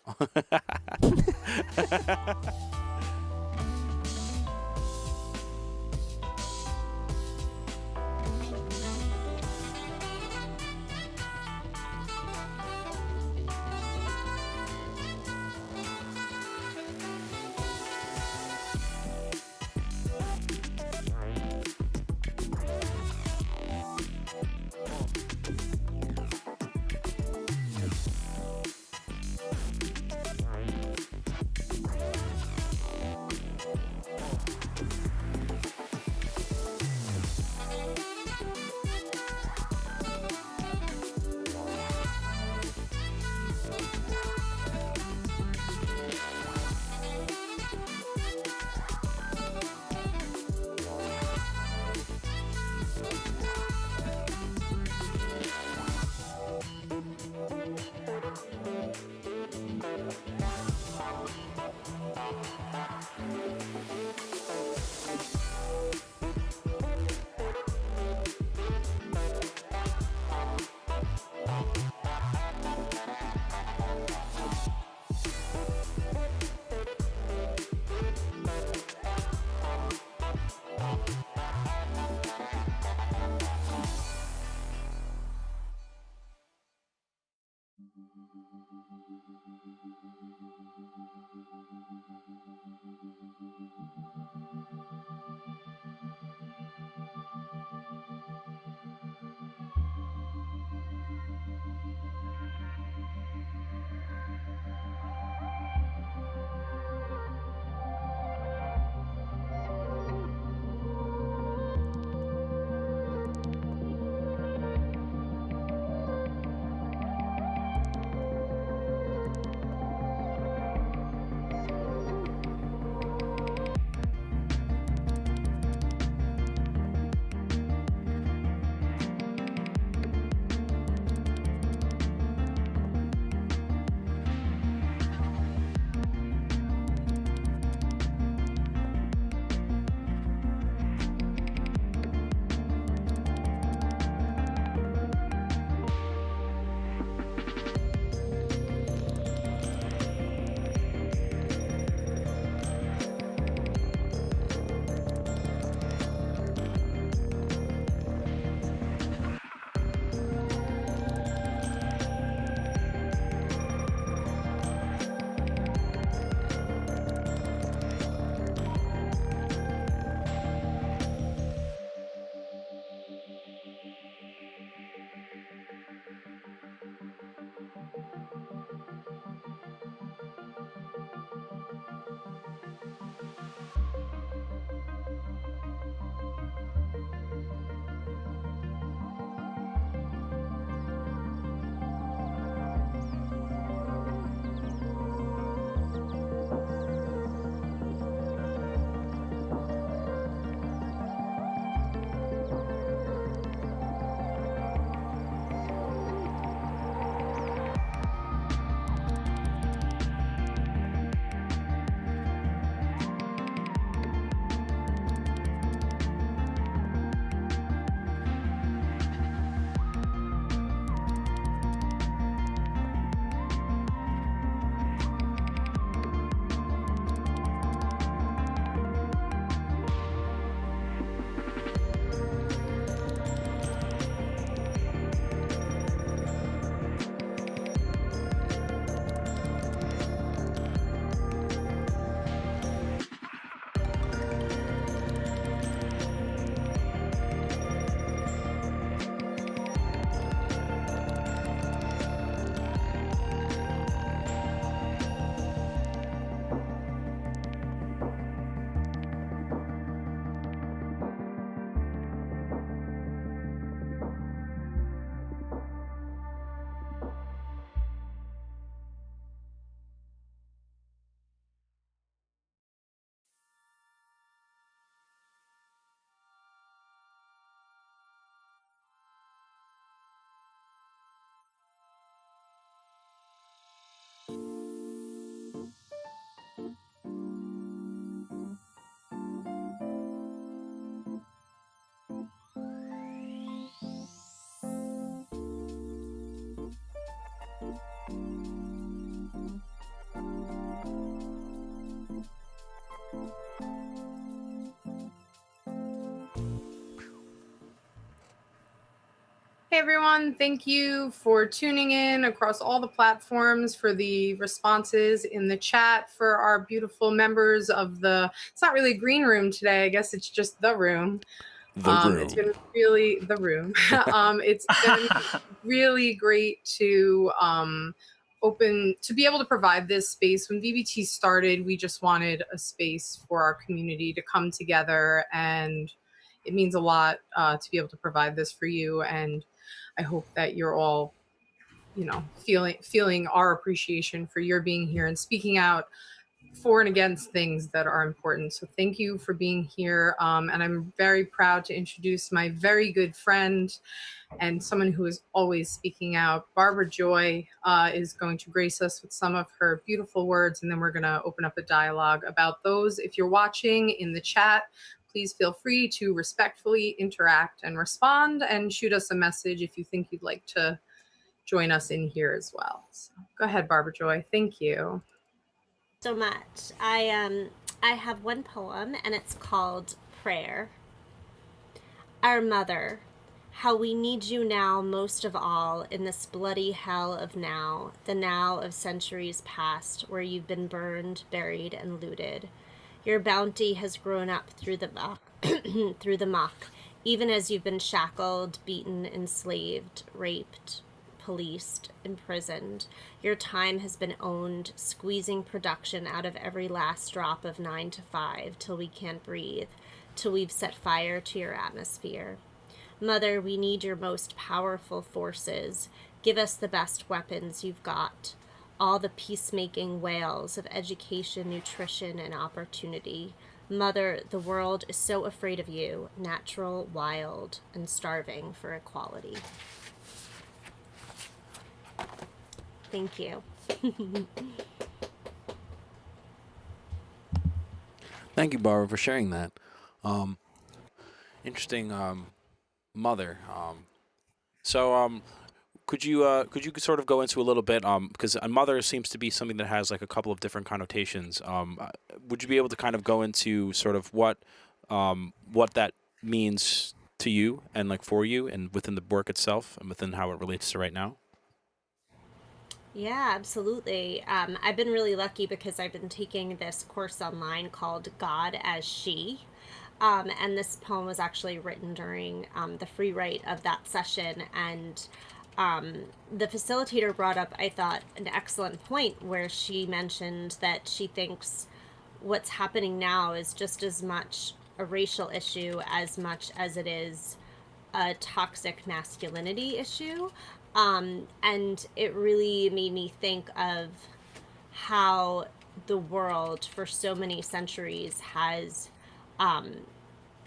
Hey everyone, thank you for tuning in across all the platforms, for the responses in the chat, for our beautiful members of it's not really green room today, I guess it's just the room. It's been really the room. It's been really great to be able to provide this space. When VBT started, we just wanted a space for our community to come together, and it means a lot to be able to provide this for you. And I hope that you're all, feeling our appreciation for your being here and speaking out for and against things that are important. So thank you for being here. And I'm very proud to introduce my very good friend and someone who is always speaking out. Barbara Joy is going to grace us with some of her beautiful words, and then we're going to open up a dialogue about those. If you're watching in the chat, please feel free to respectfully interact and respond, and shoot us a message if you think you'd like to join us in here as well. So go ahead, Barbara Joy. Thank you so much. I have one poem, and it's called Prayer. Our Mother, how we need you now most of all in this bloody hell of now, the now of centuries past, where you've been burned, buried, and looted. Your bounty has grown up through the muck, through the muck, even as you've been shackled, beaten, enslaved, raped, policed, imprisoned. Your time has been owned, squeezing production out of every last drop of 9 to 5 till we can't breathe, till we've set fire to your atmosphere. Mother, we need your most powerful forces. Give us the best weapons you've got. All the peacemaking wails of education, nutrition, and opportunity. Mother, the world is so afraid of you, natural, wild, and starving for equality. Thank you. Thank you, Barbara, for sharing that. Interesting, mother. Could you sort of go into a little bit, because a mother seems to be something that has like a couple of different connotations. Would you be able to kind of go into sort of what that means to you and like for you and within the work itself and within how it relates to right now? Yeah, absolutely. I've been really lucky because I've been taking this course online called God as She. And this poem was actually written during the free write of that session. And the facilitator brought up, I thought, an excellent point where she mentioned that she thinks what's happening now is just as much a racial issue as much as it is a toxic masculinity issue. And it really made me think of how the world for so many centuries has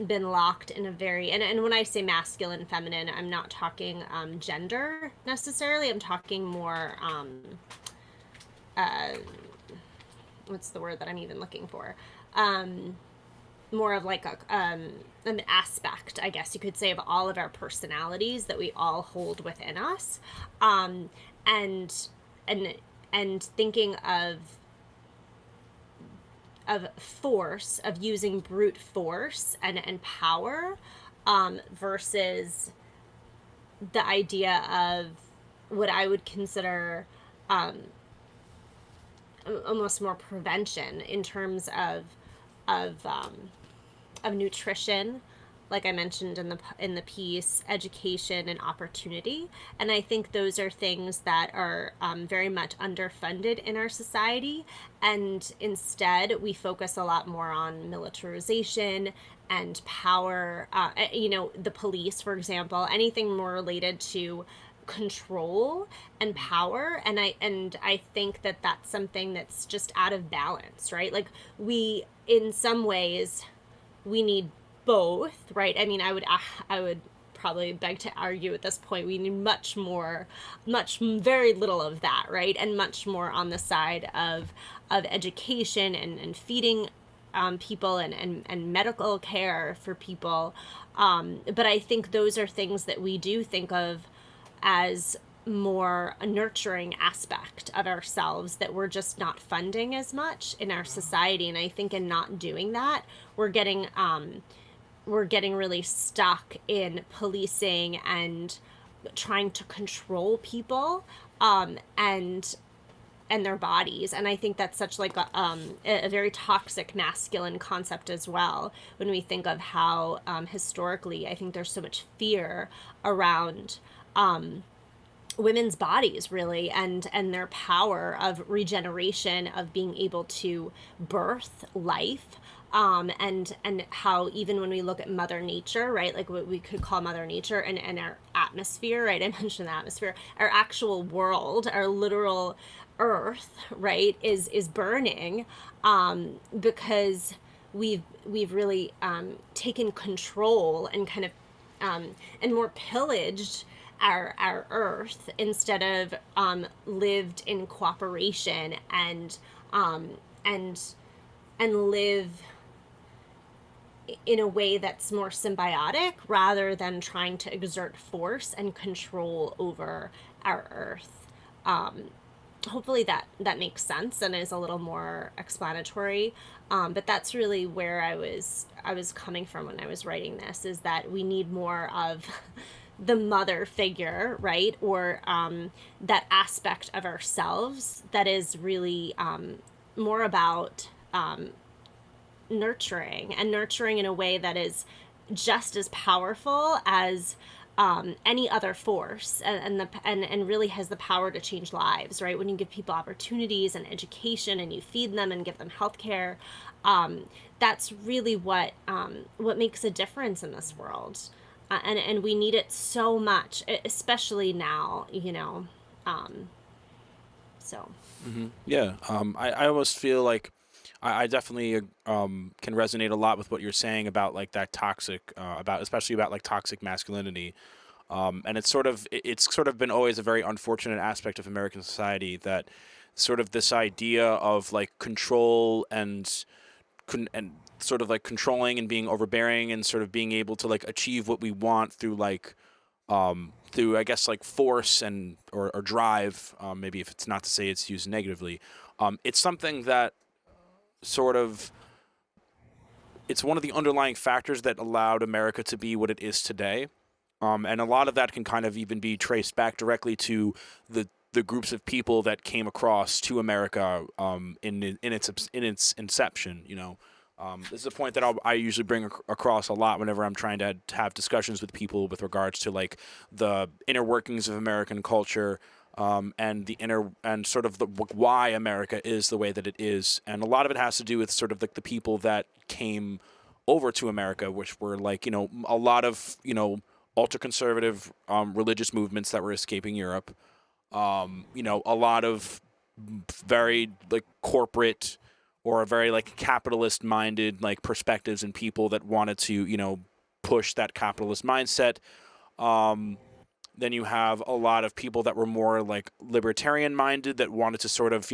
been locked in a very, and when I say masculine, feminine, I'm not talking gender necessarily. I'm talking more, what's the word that I'm even looking for? More of like an aspect, I guess you could say, of all of our personalities that we all hold within us, and thinking of force, of using brute force and power, versus the idea of what I would consider almost more prevention in terms of nutrition, like I mentioned in the piece, education and opportunity. And I think those are things that are very much underfunded in our society. And instead, we focus a lot more on militarization and power. The police, for example, anything more related to control and power. And I think that that's something that's just out of balance, right? Like, we, in some ways, we need both, right? I mean, I would probably beg to argue at this point we need very little of that, right? And much more on the side of education and feeding people and medical care for people. But I think those are things that we do think of as more a nurturing aspect of ourselves that we're just not funding as much in our society. And I think in not doing that, we're getting really stuck in policing and trying to control people, and their bodies. And I think that's such like a very toxic masculine concept as well, when we think of how historically I think there's so much fear around women's bodies, really, and their power of regeneration, of being able to birth life. And how even when we look at Mother Nature, right, like what we could call Mother Nature, and our atmosphere, right, I mentioned the atmosphere, our actual world, our literal earth, right, is burning, because we've really taken control and kind of and more pillaged our earth, instead of lived in cooperation um, and and live in a way that's more symbiotic, rather than trying to exert force and control over our earth. Hopefully that makes sense and is a little more explanatory. But that's really where I was coming from when I was writing this, is that we need more of the mother figure, right? Or that aspect of ourselves that is really more about nurturing in a way that is just as powerful as any other force, and really has the power to change lives, right? When you give people opportunities and education, and you feed them and give them healthcare, that's really what makes a difference in this world, and we need it so much, especially now, so. Yeah, I almost feel like I definitely can resonate a lot with what you're saying about like that toxic, about especially about like toxic masculinity. And it's sort of been always a very unfortunate aspect of American society, that sort of this idea of like control and sort of like controlling and being overbearing, and sort of being able to like achieve what we want through like through, I guess, like force and or drive, maybe, if it's not to say it's used negatively. It's something that sort of it's one of the underlying factors that allowed America to be what it is today. And a lot of that can kind of even be traced back directly to the groups of people that came across to America in its inception. This is a point that I usually bring across a lot whenever I'm trying to have discussions with people with regards to like the inner workings of American culture, and the inner and sort of the why America is the way that it is. And a lot of it has to do with sort of like the people that came over to America, which were like, a lot of, ultra conservative religious movements that were escaping Europe. A lot of very like corporate or very like capitalist minded like perspectives and people that wanted to, push that capitalist mindset. Then you have a lot of people that were more like libertarian minded, that wanted to sort of,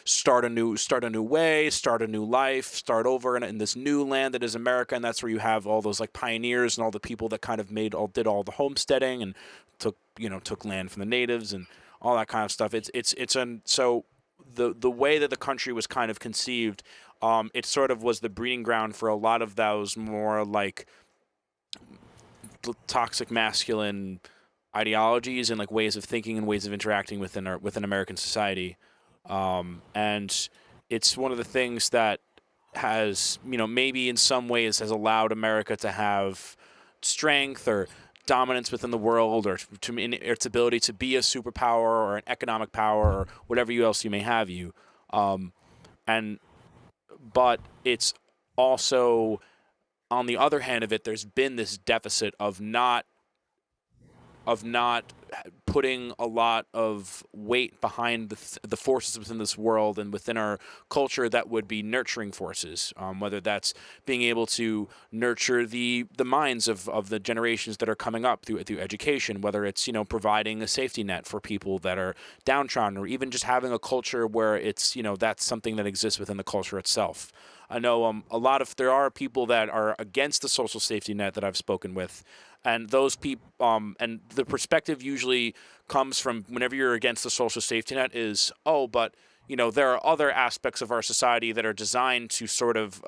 start a new way, start a new life, start over in this new land that is America. And that's where you have all those like pioneers and all the people that kind of did all the homesteading and took land from the natives and all that kind of stuff. So the way that the country was kind of conceived, it sort of was the breeding ground for a lot of those more like toxic masculine ideologies and like ways of thinking and ways of interacting within American society. And it's one of the things that has, maybe in some ways has allowed America to have strength or dominance within the world, or in its ability to be a superpower or an economic power or whatever else you may have but it's also, on the other hand of it, there's been this deficit of not putting a lot of weight behind the forces within this world and within our culture that would be nurturing forces, whether that's being able to nurture the minds of the generations that are coming up through education, whether it's providing a safety net for people that are downtrodden, or even just having a culture where it's that's something that exists within the culture itself. I know there are people that are against the social safety net that I've spoken with, and those people, and the perspective usually comes from, whenever you're against the social safety net, is, oh, but there are other aspects of our society that are designed to sort of,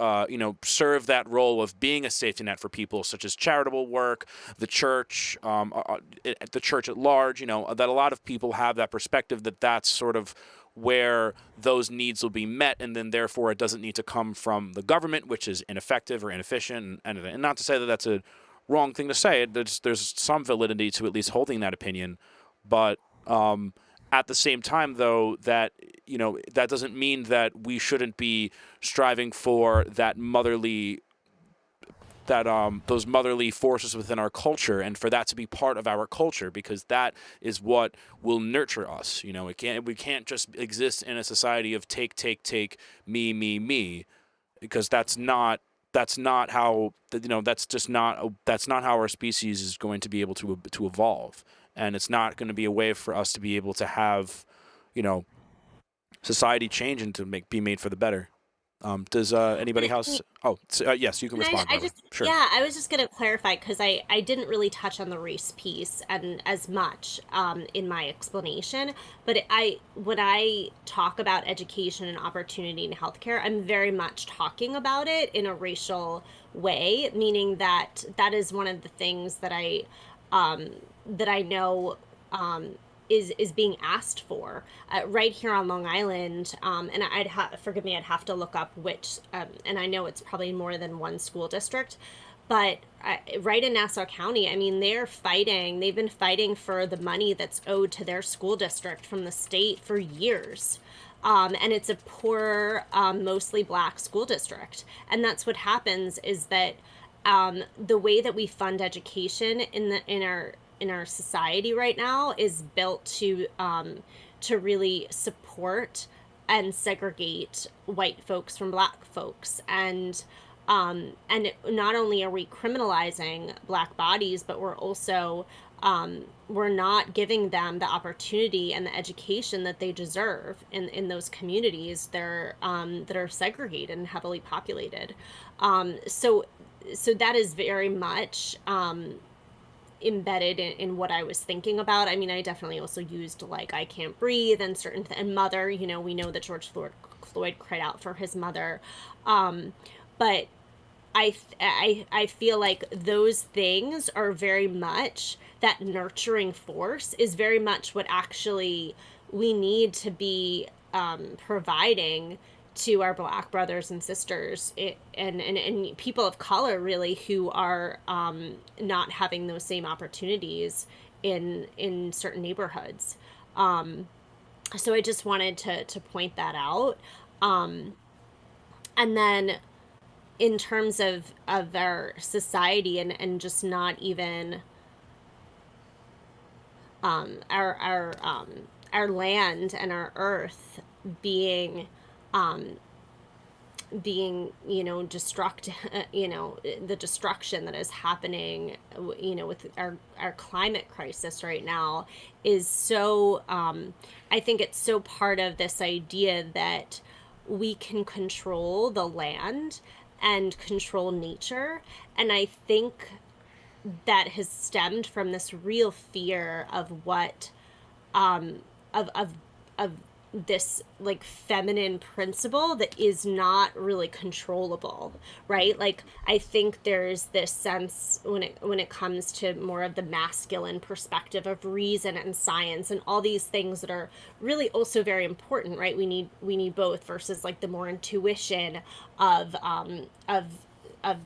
serve that role of being a safety net for people, such as charitable work, the church, the church at large, that a lot of people have that perspective that that's sort of where those needs will be met, and then therefore it doesn't need to come from the government, which is ineffective or inefficient. And not to say that that's a wrong thing to say. There's some validity to at least holding that opinion, but at the same time, though, that that doesn't mean that we shouldn't be striving for that those motherly forces within our culture, and for that to be part of our culture, because that is what will nurture us. We can't just exist in a society of take, me, because that's not how that's not how our species is going to be able to evolve, and it's not going to be a way for us to be able to have society change and to be made for the better. Does anybody else? Oh, yes, you can respond. I Barbara. just, Sure. yeah, I was just going to clarify because I didn't really touch on the race piece and as much in my explanation. But when I talk about education and opportunity in healthcare, I'm very much talking about it in a racial way, meaning that is one of the things that I know is being asked for right here on Long Island. And forgive me, I'd have to look up which, and I know it's probably more than one school district, but right in Nassau County, I mean, they've been fighting for the money that's owed to their school district from the state for years. And it's a poor, mostly black school district. And that's what happens is that the way that we fund education in our society right now is built to really support and segregate white folks from black folks, and not only are we criminalizing black bodies, but we're also we're not giving them the opportunity and the education that they deserve in those communities that are segregated and heavily populated. So that is very much embedded in what I was thinking about. I mean, I definitely also used like I Can't Breathe and and Mother. We know that George Floyd cried out for his mother, but I feel like those things are very much, that nurturing force is very much what actually we need to be providing to our black brothers and sisters, and people of color, really, who are not having those same opportunities in certain neighborhoods. So I just wanted to point that out. And then in terms of our society and just not even our land and our earth being the destruction that is happening, with our climate crisis right now is so, I think it's so part of this idea that we can control the land and control nature. And I think that has stemmed from this real fear of what, of this like feminine principle that is not really controllable, right? Like I think there's this sense when it comes to more of the masculine perspective of reason and science and all these things that are really also very important, right? We need both versus like the more intuition of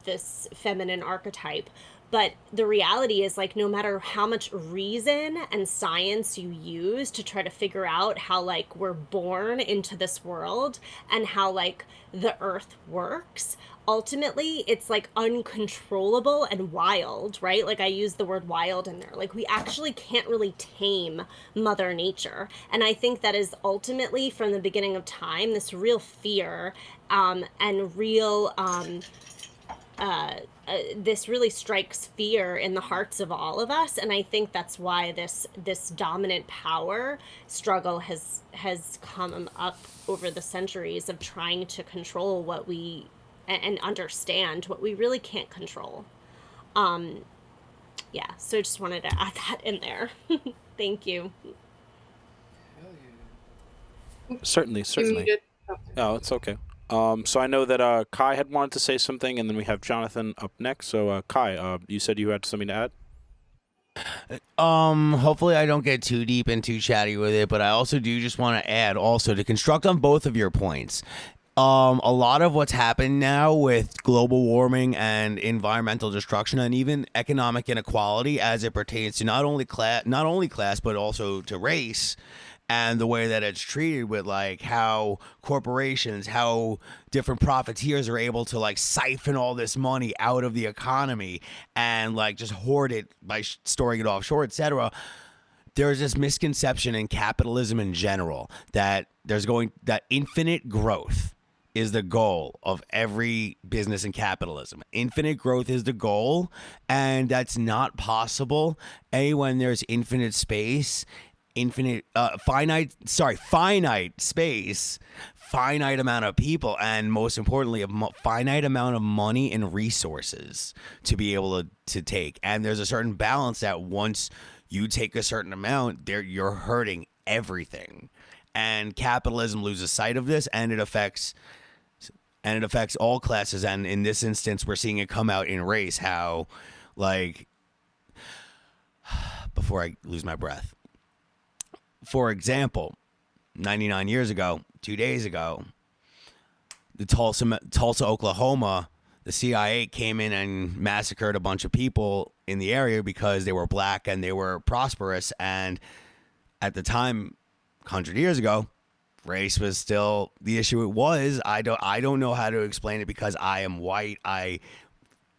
this feminine archetype. But the reality is, like, no matter how much reason and science you use to try to figure out how, like, we're born into this world and how, like, the earth works, ultimately it's, like, uncontrollable and wild, right? Like, I use the word wild in there. Like, we actually can't really tame Mother Nature. And I think that is ultimately, from the beginning of time, this real fear and real... this really strikes fear in the hearts of all of us, and I think that's why this dominant power struggle has come up over the centuries of trying to control what we and understand what we really can't control. Yeah, so I just wanted to add that in there. Thank you. Certainly, You certainly. muted. Oh. Oh, it's okay. So I know that Kai had wanted to say something, and then we have Jonathan up next. So Kai, you said you had something to add. Hopefully I don't get too deep and too chatty with it, but I also do just want to add also to construct on both of your points. A lot of what's happened now with global warming and environmental destruction and even economic inequality as it pertains to not only class, but also to race and the way that it's treated with like how corporations, how different profiteers are able to like siphon all this money out of the economy and like just hoard it by storing it offshore, etc. There's this misconception in capitalism in general that that infinite growth is the goal of every business in capitalism. Infinite growth is the goal, and that's not possible. When there's infinite space, finite space, finite amount of people, and most importantly, finite amount of money and resources to be able to take. And there's a certain balance that once you take a certain amount, you're hurting everything. And capitalism loses sight of this, and it affects all classes. And in this instance, we're seeing it come out in race. How, like, before I lose my breath. For example, 99 years ago, 2 days ago, the Tulsa, Oklahoma, the CIA came in and massacred a bunch of people in the area because they were black and they were prosperous. And at the time, 100 years ago, race was still the issue. It was. I don't know how to explain it because I am white. I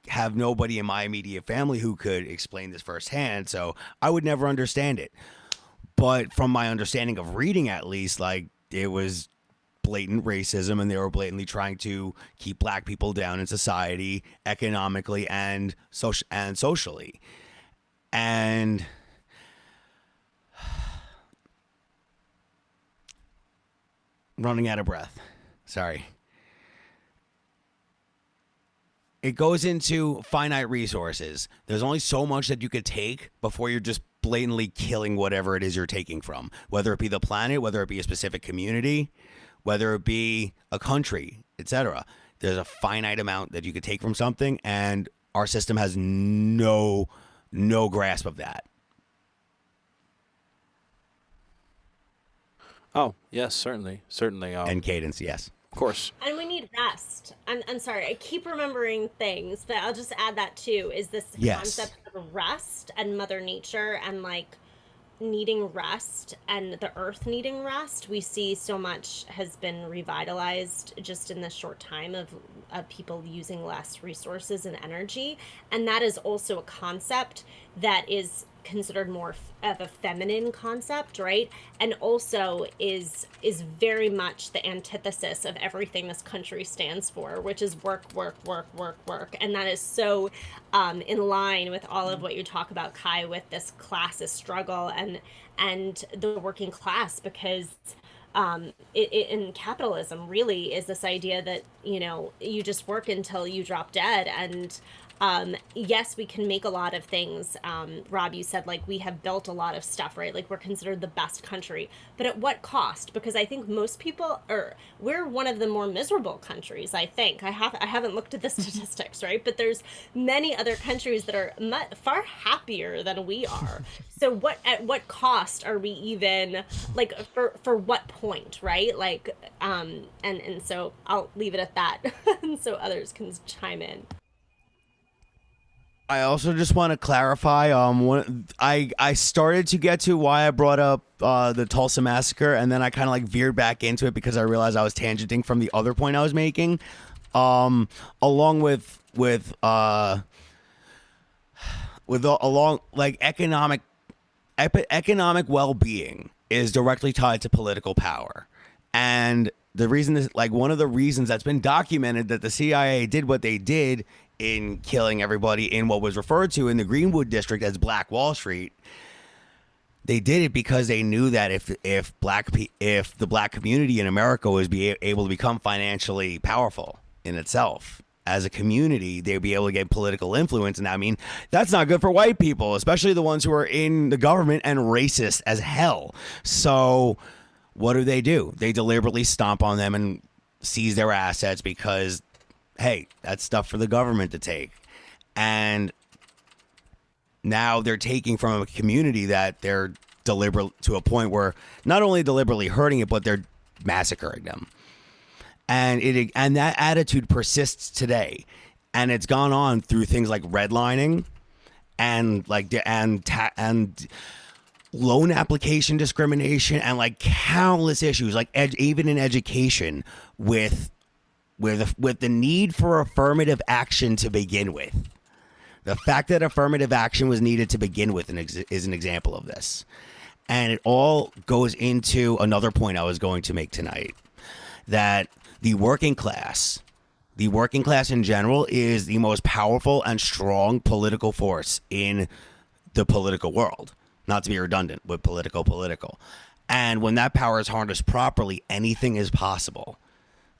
have nobody in my immediate family who could explain this firsthand, so I would never understand it. But from my understanding of reading, at least, like, it was blatant racism, and they were blatantly trying to keep black people down in society, economically and socially. And running out of breath. Sorry. It goes into finite resources. There's only so much that you could take before you're just blatantly killing whatever it is you're taking from, whether it be the planet, whether it be a specific community, whether it be a country, etc. There's a finite amount that you could take from something, and our system has no grasp of that. Oh, yes, certainly. And cadence, yes. Of course. And we need rest. I'm sorry, I keep remembering things, but I'll just add that too, is this concept of rest and Mother Nature and like needing rest and the earth needing rest. We see so much has been revitalized just in this short time of people using less resources and energy. And that is also a concept that is considered more of a feminine concept, right? And also is very much the antithesis of everything this country stands for, which is work. And that is so in line with all of what you talk about, Kai, with this classist struggle and the working class, because in capitalism really is this idea that, you know, you just work until you drop dead. And yes, we can make a lot of things. Rob, you said like we have built a lot of stuff, right? Like we're considered the best country, but at what cost? Because I think most people we're one of the more miserable countries. I think I haven't looked at the statistics, right? But there's many other countries that are far happier than we are. So at what cost are we even like for what point, right? Like and so I'll leave it at that, and so others can chime in. I also just want to clarify. I started to get to why I brought up the Tulsa massacre, and then I kind of like veered back into it because I realized I was tangenting from the other point I was making. Along with economic well-being is directly tied to political power, and the reason is like one of the reasons that's been documented that the CIA did what they did in killing everybody in what was referred to in the Greenwood district as Black Wall Street. They did it because they knew that if the black community in America was able to become financially powerful in itself as a community, they'd be able to get political influence. And I mean, that's not good for white people, especially the ones who are in the government and racist as hell. So what do? They deliberately stomp on them and seize their assets because, hey, that's stuff for the government to take. And now they're taking from a community that they're deliberate to a point where not only deliberately hurting it, but they're massacring them. And that attitude persists today, and it's gone on through things like redlining and loan application discrimination and like countless issues, like even in education with the need for affirmative action to begin with. The fact that affirmative action was needed to begin with is an example of this. And it all goes into another point I was going to make tonight, that the working class in general is the most powerful and strong political force in the political world. Not to be redundant, but political. And when that power is harnessed properly, anything is possible,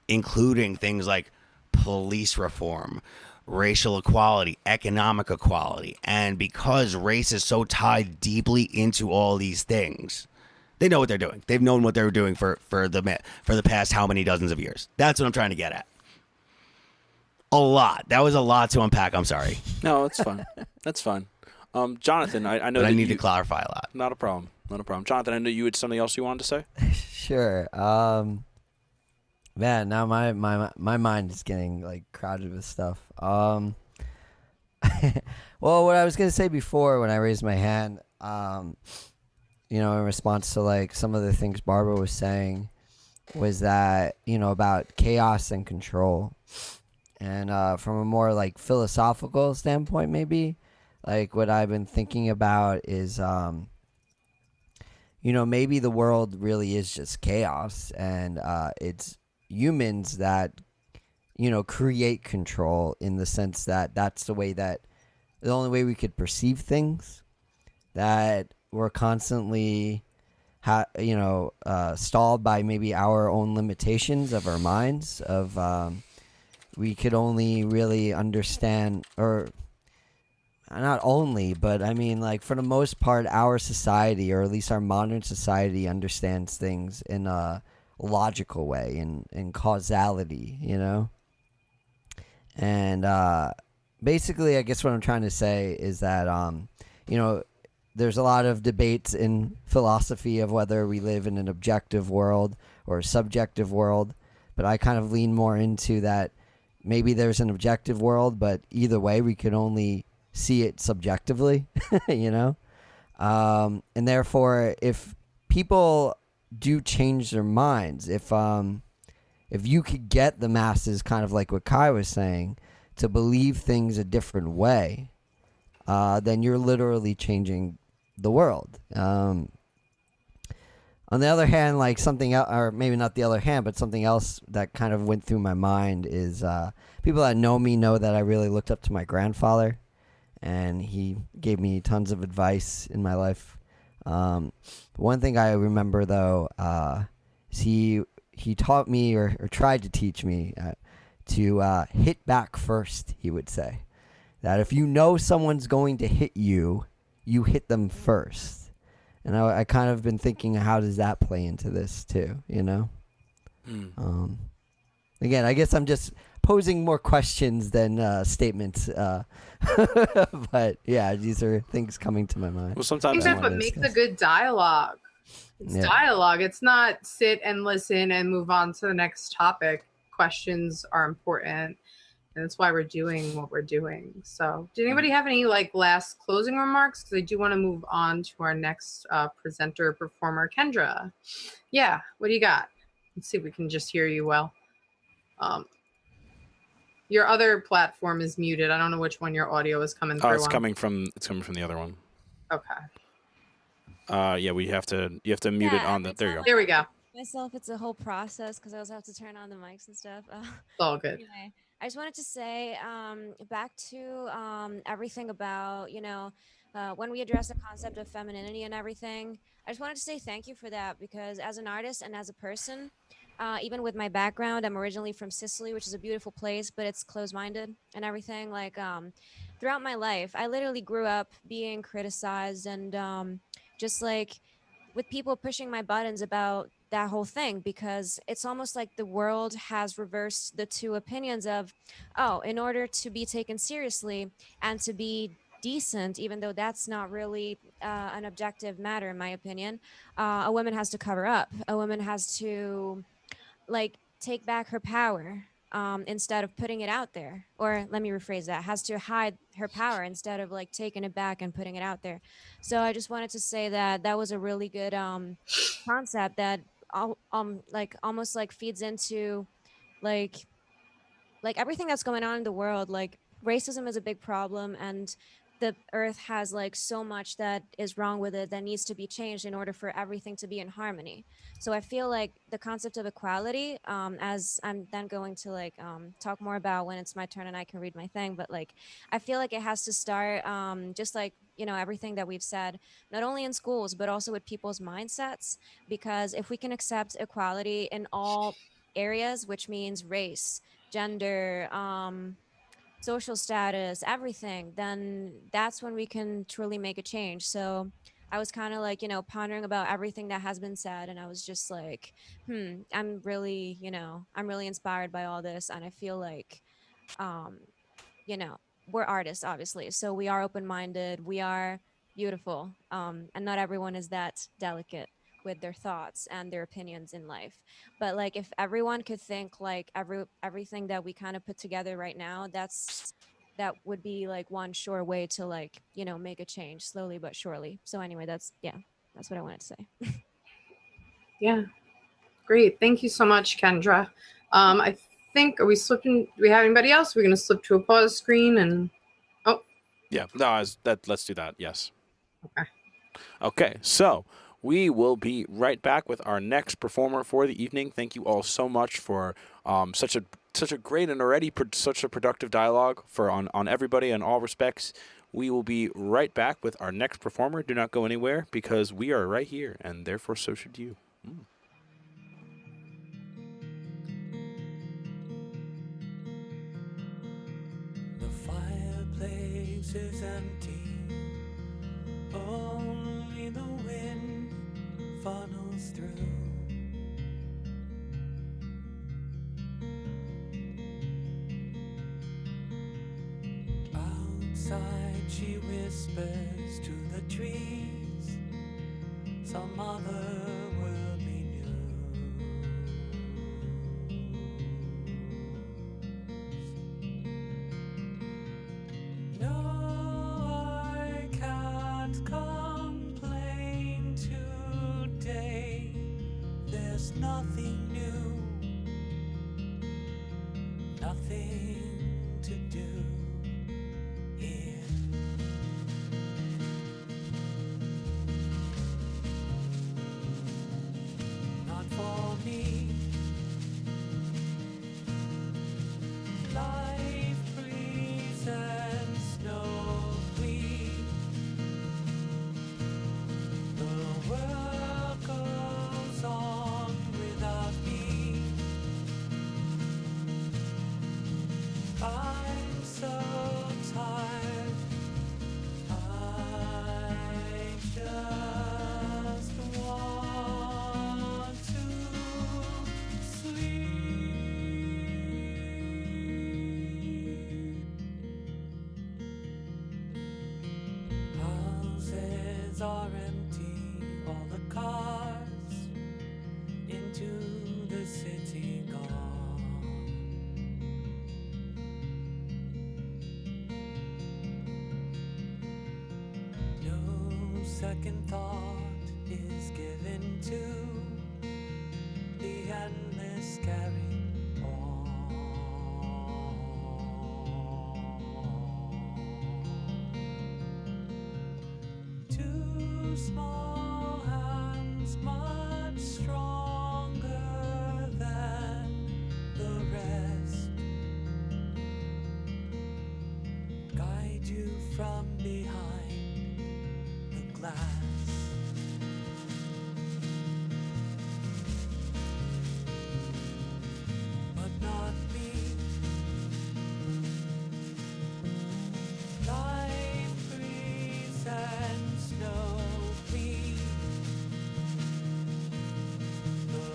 including things like police reform, racial equality, economic equality. And because race is so tied deeply into all these things, they know what they're doing. They've known what they were doing for the past how many dozens of years. That's what I'm trying to get at. A lot. That was a lot to unpack. I'm sorry. No, it's fine. That's fine. Jonathan, I know But that I need to clarify a lot. Not a problem. Jonathan, I know you had something else you wanted to say. Sure. Man, now my mind is getting like crowded with stuff. Well, what I was gonna say before when I raised my hand, in response to like some of the things Barbara was saying, was that about chaos and control, and from a more like philosophical standpoint, maybe like what I've been thinking about is maybe the world really is just chaos, and it's humans that create control, in the sense that that's the only way we could perceive things, that we're constantly stalled by maybe our own limitations of our minds, of we could only really understand, or not only, but I mean, like, for the most part, our society, or at least our modern society, understands things in a logical way, in causality, and basically, I guess what I'm trying to say is that there's a lot of debates in philosophy of whether we live in an objective world or a subjective world, but I kind of lean more into that maybe there's an objective world, but either way we can only see it subjectively, and therefore if people do change their minds, if you could get the masses, kind of like what Kai was saying, to believe things a different way, then you're literally changing the world. On the other hand, like something else, or maybe not the other hand, but something else that kind of went through my mind is people that know me know that I really looked up to my grandfather, and he gave me tons of advice in my life. One thing I remember, though, is he taught me, or tried to teach me, to hit back first, he would say. That if you know someone's going to hit you, you hit them first. And I kind of been thinking, how does that play into this too, Again, I guess I'm just posing more questions than statements. But yeah, these are things coming to my mind. Well, I sometimes think that's what makes a good dialogue. It's dialogue. It's not sit and listen and move on to the next topic. Questions are important, and that's why we're doing what we're doing. So, did anybody have any like last closing remarks? Because I do want to move on to our next presenter performer, Kendra. Yeah, what do you got? Let's see if we can just hear you well. Your other platform is muted. I don't know which one your audio is coming through. It's coming from the other one. Okay. Yeah, you have to mute it on the. There you go. There we go. Myself, it's a whole process because I also have to turn on the mics and stuff. It's all good. Anyway, I just wanted to say back to everything about when we address the concept of femininity and everything. I just wanted to say thank you for that, because as an artist and as a person, even with my background, I'm originally from Sicily, which is a beautiful place, but it's closed-minded and everything. Like throughout my life, I literally grew up being criticized and just like with people pushing my buttons about that whole thing, because it's almost like the world has reversed the two opinions of, oh, in order to be taken seriously and to be decent, even though that's not really an objective matter in my opinion, a woman has to cover up, a woman has to like take back her power, instead of putting it out there. Or let me rephrase that, has to hide her power instead of like taking it back and putting it out there. So I just wanted to say that that was a really good concept that like almost like feeds into like everything that's going on in the world. Like racism is a big problem, and the earth has like so much that is wrong with it that needs to be changed in order for everything to be in harmony. So I feel like the concept of equality, as I'm then going to like talk more about when it's my turn and I can read my thing, but like I feel like it has to start, just like everything that we've said, not only in schools but also with people's mindsets. Because if we can accept equality in all areas, which means race, gender, social status, everything, then that's when we can truly make a change. So I was kind of like, pondering about everything that has been said. And I was just like, I'm really, I'm really inspired by all this. And I feel like, um, you know, we're artists, obviously. So we are open minded, we are beautiful. And not everyone is that delicate with their thoughts and their opinions in life. But like if everyone could think like everything that we kind of put together right now, that would be like one sure way to like, make a change slowly but surely. So anyway, that's what I wanted to say. Yeah, great. Thank you so much, Kendra. I think, are we slipping? Do we have anybody else? We're going to slip to a pause screen and, oh, Yeah, no, let's do that. Yes. okay. Okay, so we will be right back with our next performer for the evening. Thank you all so much for such a great and already such a productive dialogue on everybody in all respects. We will be right back with our next performer. Do not go anywhere because we are right here, and therefore so should you. The fireplace is empty. Only the wind funnels through. Outside she whispers to the trees some other worldly news. No, I can't complain today. There's nothing new, nothing to do here. Not for me. Life presents no plea. The world goes on without me. I'm so tired. I just want to sleep. Houses are empty, all the cars into the city gone. No second thought is given to the endless carrying on. Two small hands, much stronger than the rest, guide you from behind the glass. But not me. Life presents no plea. The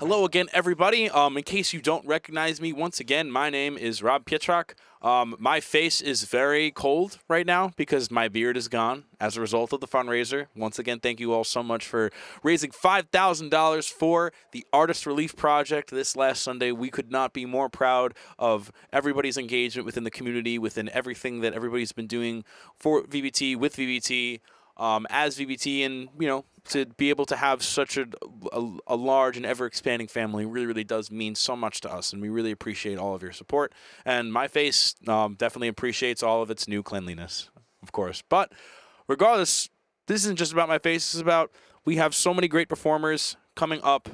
Hello again, everybody. In case you don't recognize me, once again, my name is Rob Pietrak. My face is very cold right now because my beard is gone as a result of the fundraiser. Once again, thank you all so much for raising $5,000 for the Artist Relief Project this last Sunday. We could not be more proud of everybody's engagement within the community, within everything that everybody's been doing for VBT, with VBT, as VBT, and, you know, to be able to have such a large and ever-expanding family really, really does mean so much to us, and we really appreciate all of your support. And my face definitely appreciates all of its new cleanliness, of course. But regardless, this isn't just about my face. This is about we have so many great performers coming up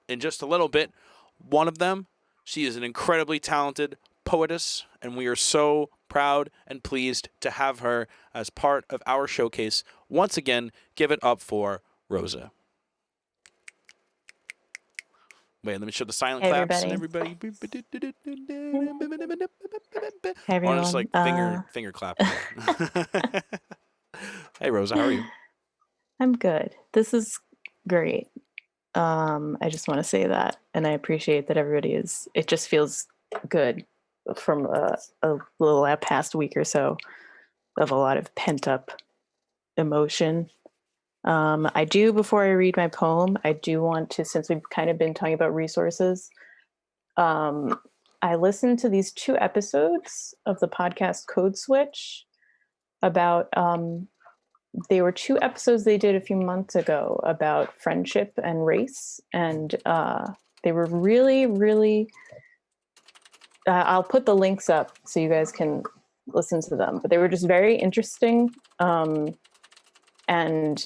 in just a little bit. One of them, she is an incredibly talented poetess, and we are so proud and pleased to have her as part of our showcase. Once again, give it up for Rosa. Wait, let me show the silent Hey, claps everybody. and everybody. Hey, I want to just everyone. like finger clap. Hey Rosa, how are you? I'm good. This is great. I just want to say that, and I appreciate that everybody is. It just feels good from a little past week or so of a lot of pent up emotion. I do, before I read my poem, I do want to, since we've kind of been talking about resources, I listened to these 2 episodes of the podcast Code Switch about, they were 2 episodes they did a few months ago about friendship and race. And they were really, really, I'll put the links up so you guys can listen to them, but they were just very interesting. And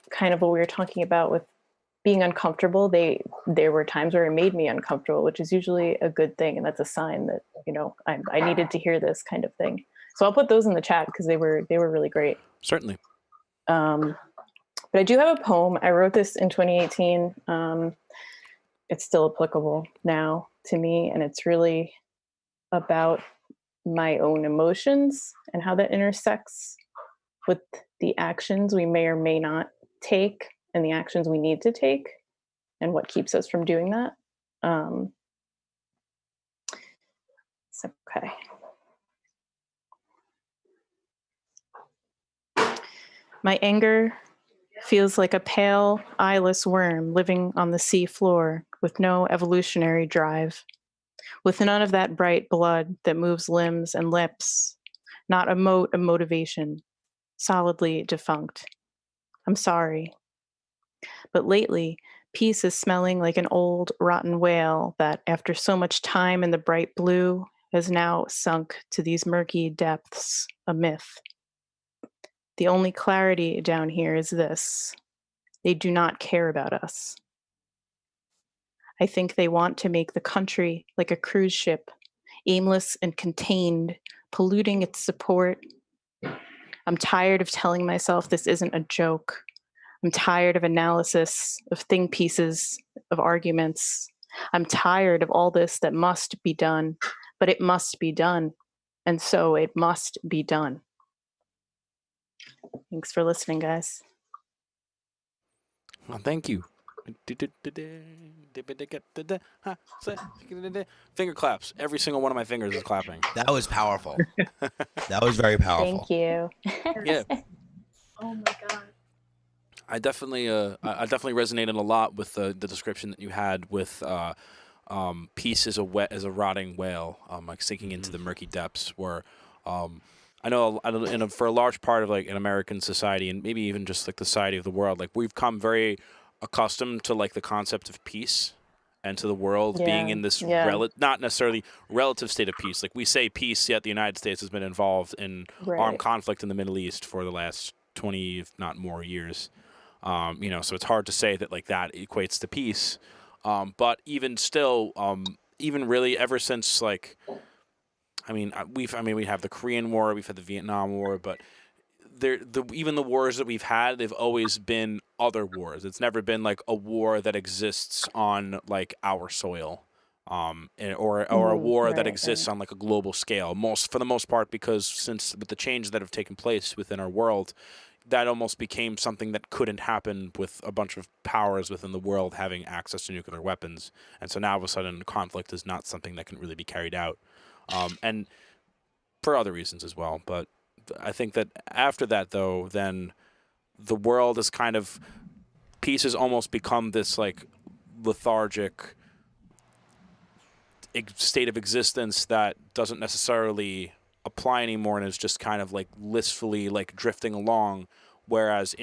kind of what we were talking about with being uncomfortable, there were times where it made me uncomfortable, which is usually a good thing, and that's a sign that, you know, I needed to hear this kind of thing. So I'll put those in the chat because they were really great. Certainly. But I do have a poem. I wrote this in 2018. It's still applicable now to me, and it's really about my own emotions and how that intersects with the actions we may or may not take and the actions we need to take and what keeps us from doing that. It's okay. My anger feels like a pale, eyeless worm living on the sea floor with no evolutionary drive, with none of that bright blood that moves limbs and lips, not a mote of motivation, solidly defunct. I'm sorry. But lately, peace is smelling like an old, rotten whale that, after so much time in the bright blue, has now sunk to these murky depths, a myth. The only clarity down here is this: they do not care about us. I think they want to make the country like a cruise ship, aimless and contained, polluting its support. I'm tired of telling myself this isn't a joke. I'm tired of analysis, of think pieces, of arguments. I'm tired of all this that must be done, but it must be done, and so it must be done. Thanks for listening, guys. Well, thank you. Finger claps. Every single one of my fingers is clapping. That was powerful. That was very powerful. Thank you. Yeah. Oh my God. I definitely resonated a lot with the description that you had with peace as a rotting whale, like sinking into the murky depths. Where I know, for a large part of like an American society, and maybe even just like the society of the world, like we've come very accustomed to like the concept of peace and to the world being in this not necessarily relative state of peace. Like we say peace, yet the United States has been involved in armed conflict in the Middle East for the last 20, if not more, years. You know, so it's hard to say that like that equates to peace. But even still, even really ever since like, we have the Korean War, we've had the Vietnam War, but even the wars that we've had, they've always been other wars. It's never been like a war that exists on like our soil, or a war that exists on like a global scale. For the most part, because since with the changes that have taken place within our world, that almost became something that couldn't happen with a bunch of powers within the world having access to nuclear weapons. And so now all of a sudden conflict is not something that can really be carried out. And for other reasons as well. But I think that after that, though, then the world is kind of, peace has almost become this like lethargic state of existence that doesn't necessarily apply anymore and is just kind of like blissfully like drifting along. Whereas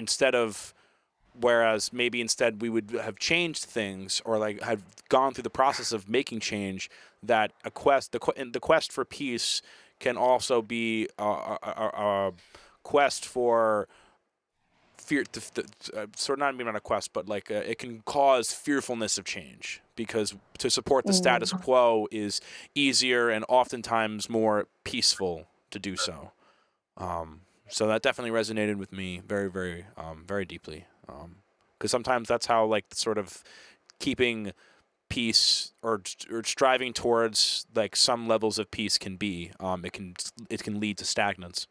maybe instead we would have changed things or like have gone through the process of making change, that the quest for peace can also be a quest for fear, sort of not even a quest, but like it can cause fearfulness of change, because to support the status quo is easier and oftentimes more peaceful to do so. So that definitely resonated with me very, very, very deeply. Because sometimes that's how like sort of keeping peace or striving towards like some levels of peace can be. It can lead to stagnance.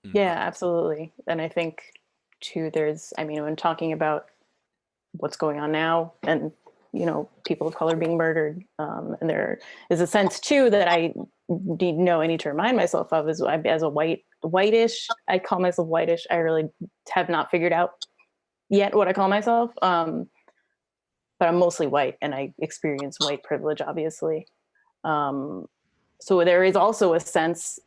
Yeah, absolutely. And I think too, when talking about what's going on now and, people of color being murdered, and there is a sense too that I need to remind myself of as a whitish, I call myself whitish. I really have not figured out yet what I call myself. But I'm mostly white and I experience white privilege, obviously. So there is also a sense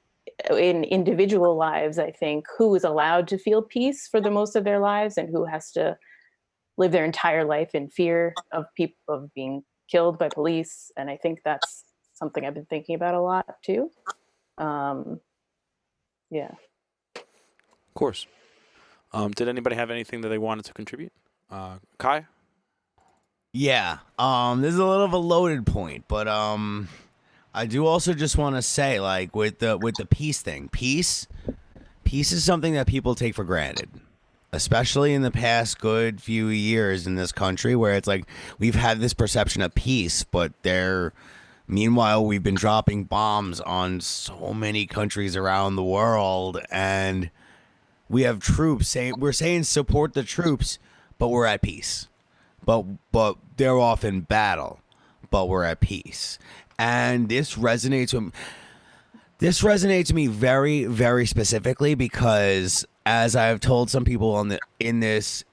in individual lives, I think, who is allowed to feel peace for the most of their lives and who has to live their entire life in fear of being killed by police. And I think that's something I've been thinking about a lot too. Yeah. Of course. Did anybody have anything that they wanted to contribute? Kai? Yeah. This is a little of a loaded point, but I do also just want to say, like, with the peace thing, peace is something that people take for granted, especially in the past good few years in this country, where it's like we've had this perception of peace, but meanwhile we've been dropping bombs on so many countries around the world, and we have troops we're saying support the troops, but we're at peace. But they're off in battle, but we're at peace. And this resonates with me very, very specifically, because as I've told some people in this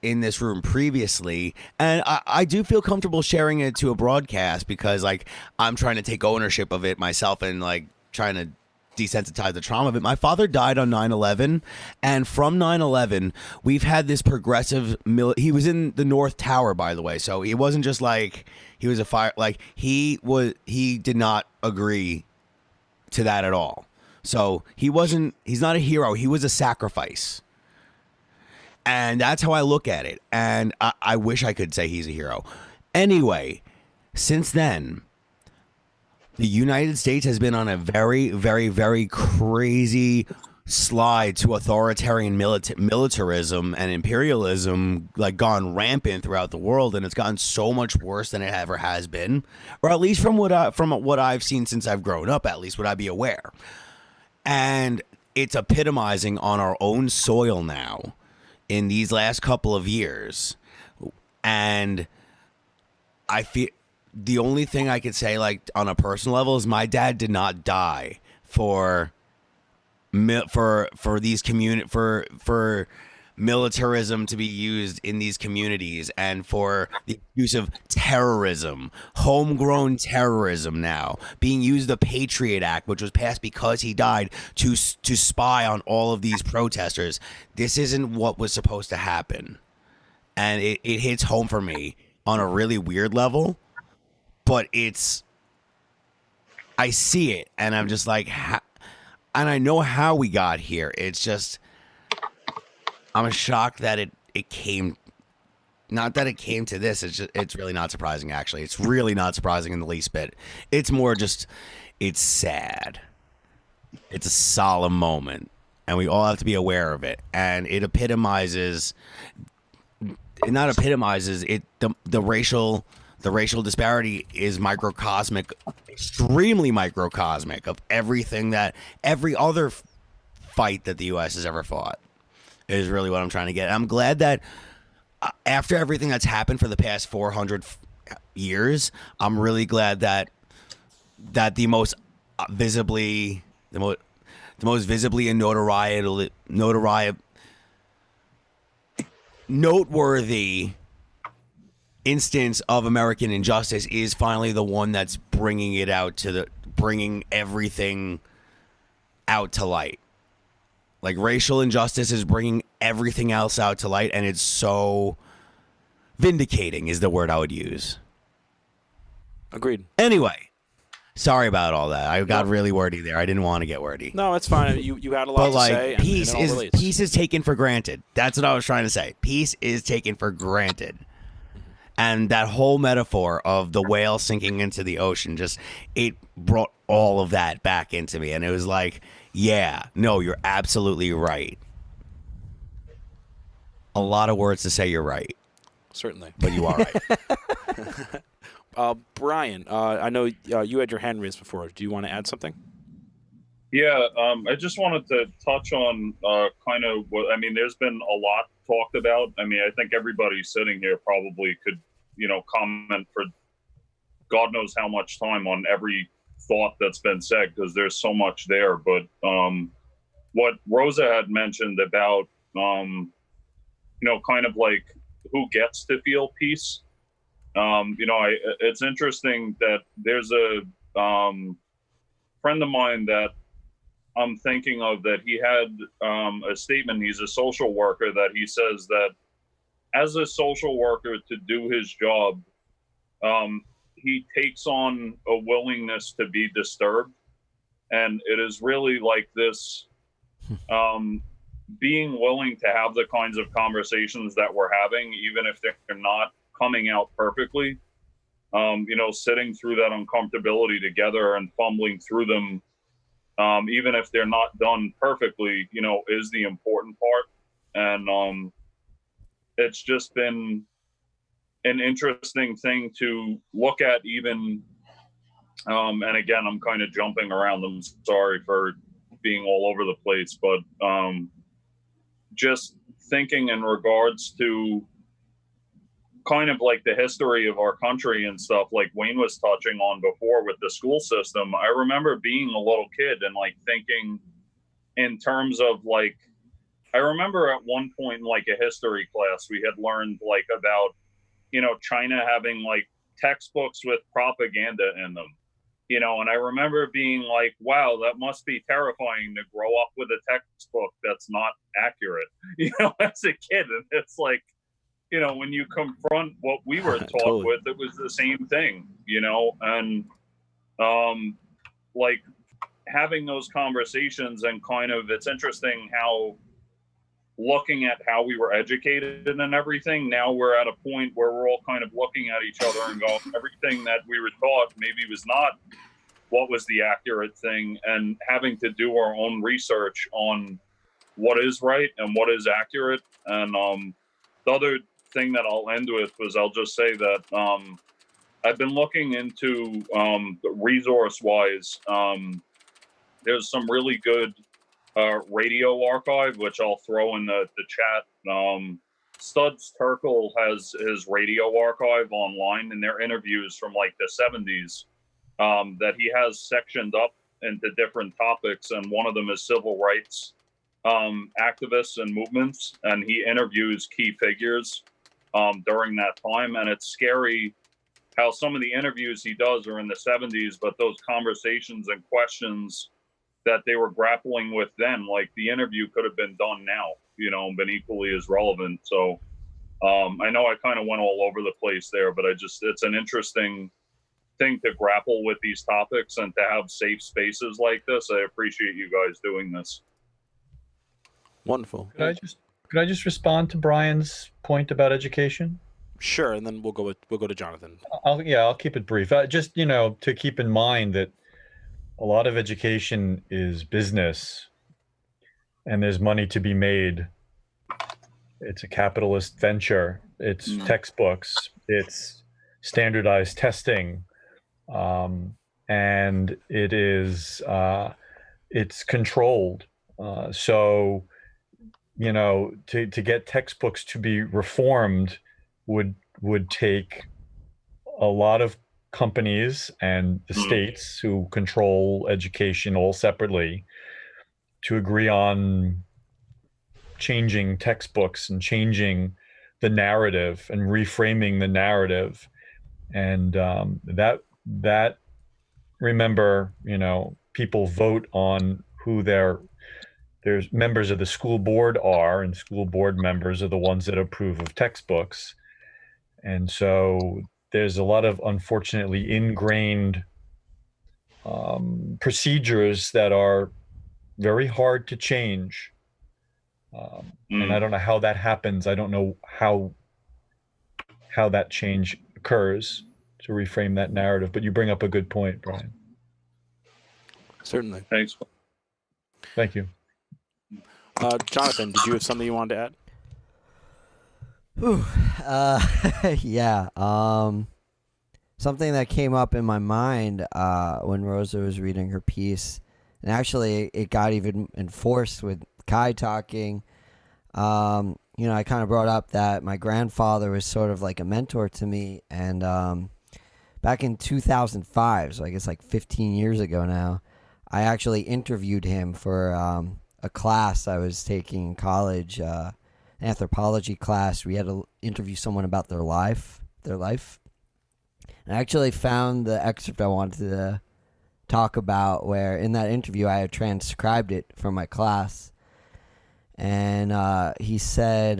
room previously, and I do feel comfortable sharing it to a broadcast, because like I'm trying to take ownership of it myself and like trying to desensitize the trauma of it. My father died on 9/11, and from 9/11 we've had this progressive he was in the North Tower, by the way, so it wasn't just like he was a fire, like he did not agree to that at all. So he's not a hero, he was a sacrifice. And that's how I look at it, and I wish I could say he's a hero. Anyway, since then the United States has been on a very, very, very crazy slide to authoritarian militarism and imperialism, like gone rampant throughout the world, and it's gotten so much worse than it ever has been, or at least from what I've seen since I've grown up. At least would I be aware, and it's epitomizing on our own soil now in these last couple of years, and I feel. The only thing I could say, like on a personal level, is my dad did not die for these for militarism to be used in these communities, and for the use of terrorism, homegrown terrorism now being used. The Patriot Act, which was passed because he died, to spy on all of these protesters. This isn't what was supposed to happen, and it hits home for me on a really weird level. But I see it, and I'm just like, and I know how we got here. It's just, I'm shocked that it came, not that it came to this. It's really not surprising, actually. It's really not surprising in the least bit. It's more just, it's sad. It's a solemn moment, and we all have to be aware of it. And it epitomizes, the racial disparity is microcosmic, extremely microcosmic, of everything that every other fight that the U.S. has ever fought. Is really what I'm trying to get. I'm glad that after everything that's happened for the past 400 years, I'm really glad that the most visibly and noteworthy instance of American injustice is finally the one that's bringing everything out to light. Like, racial injustice is bringing everything else out to light, and it's so vindicating is the word I would use. Agreed. Anyway, sorry about all that. I got really wordy there. I didn't want to get wordy. No, it's fine. You had a lot to say. Peace and it all relates. peace is taken for granted. That's what I was trying to say. Peace is taken for granted. And that whole metaphor of the whale sinking into the ocean, it brought all of that back into me. And it was like, yeah, no, you're absolutely right. A lot of words to say you're right. Certainly. But you are right. Brian, I know you had your hand raised before. Do you want to add something? Yeah, I just wanted to touch on kind of what, I mean, there's been a lot talked about. I mean, I think everybody sitting here probably could, comment for God knows how much time on every thought that's been said, because there's so much there. But what Rosa had mentioned about, kind of like who gets to feel peace. It's interesting that there's a friend of mine that I'm thinking of that he had a statement. He's a social worker that he says that as a social worker to do his job, he takes on a willingness to be disturbed. And it is really like this being willing to have the kinds of conversations that we're having, even if they're not coming out perfectly, sitting through that uncomfortability together and fumbling through them, even if they're not done perfectly, is the important part. And it's just been an interesting thing to look at even, and again, I'm kind of jumping around. I'm sorry for being all over the place, but just thinking in regards to kind of like the history of our country and stuff, like Wayne was touching on before with the school system. I remember being a little kid and like thinking in terms of like, I remember at one point in like a history class, we had learned like about, China having like textbooks with propaganda in them, and I remember being like, wow, that must be terrifying to grow up with a textbook that's not accurate, as a kid. And it's like, when you confront what we were taught Totally. with, it was the same thing, and like having those conversations and kind of, it's interesting how looking at how we were educated and everything, now we're at a point where we're all kind of looking at each other and going, everything that we were taught maybe was not what was the accurate thing, and having to do our own research on what is right and what is accurate. And the other thing that I'll end with was I'll just say that I've been looking into resource-wise. There's some really good radio archive, which I'll throw in the chat. Studs Terkel has his radio archive online, and their interviews from like the 70s that he has sectioned up into different topics, and one of them is civil rights activists and movements, and he interviews key figures during that time. And it's scary how some of the interviews he does are in the 70s, but those conversations and questions that they were grappling with then, like the interview could have been done now, and been equally as relevant. So I know I kind of went all over the place there, but it's an interesting thing to grapple with these topics and to have safe spaces like this. I appreciate you guys doing this. Wonderful. Could I just respond to Brian's point about education? Sure, and then we'll go to Jonathan. I'll keep it brief. Just to keep in mind that a lot of education is business, and there's money to be made. It's a capitalist venture. It's textbooks. It's standardized testing, and it is it's controlled. So, to get textbooks to be reformed would take a lot of companies and the states who control education all separately to agree on changing textbooks and changing the narrative and reframing the narrative. And that remember, people vote on who there's members of the school board are, and school board members are the ones that approve of textbooks. And so there's a lot of unfortunately ingrained procedures that are very hard to change. And I don't know how that happens. I don't know how that change occurs to reframe that narrative. But you bring up a good point, Brian. Certainly. Thanks. Thank you. Jonathan, did you have something you wanted to add? Yeah. Something that came up in my mind when Rosa was reading her piece, and actually it got even enforced with Kai talking. I kind of brought up that my grandfather was sort of like a mentor to me, and back in 2005, so I guess like 15 years ago now, I actually interviewed him for a class I was taking in college, an anthropology class. We had to interview someone about their life. And I actually found the excerpt I wanted to talk about, where in that interview I had transcribed it from my class. And he said,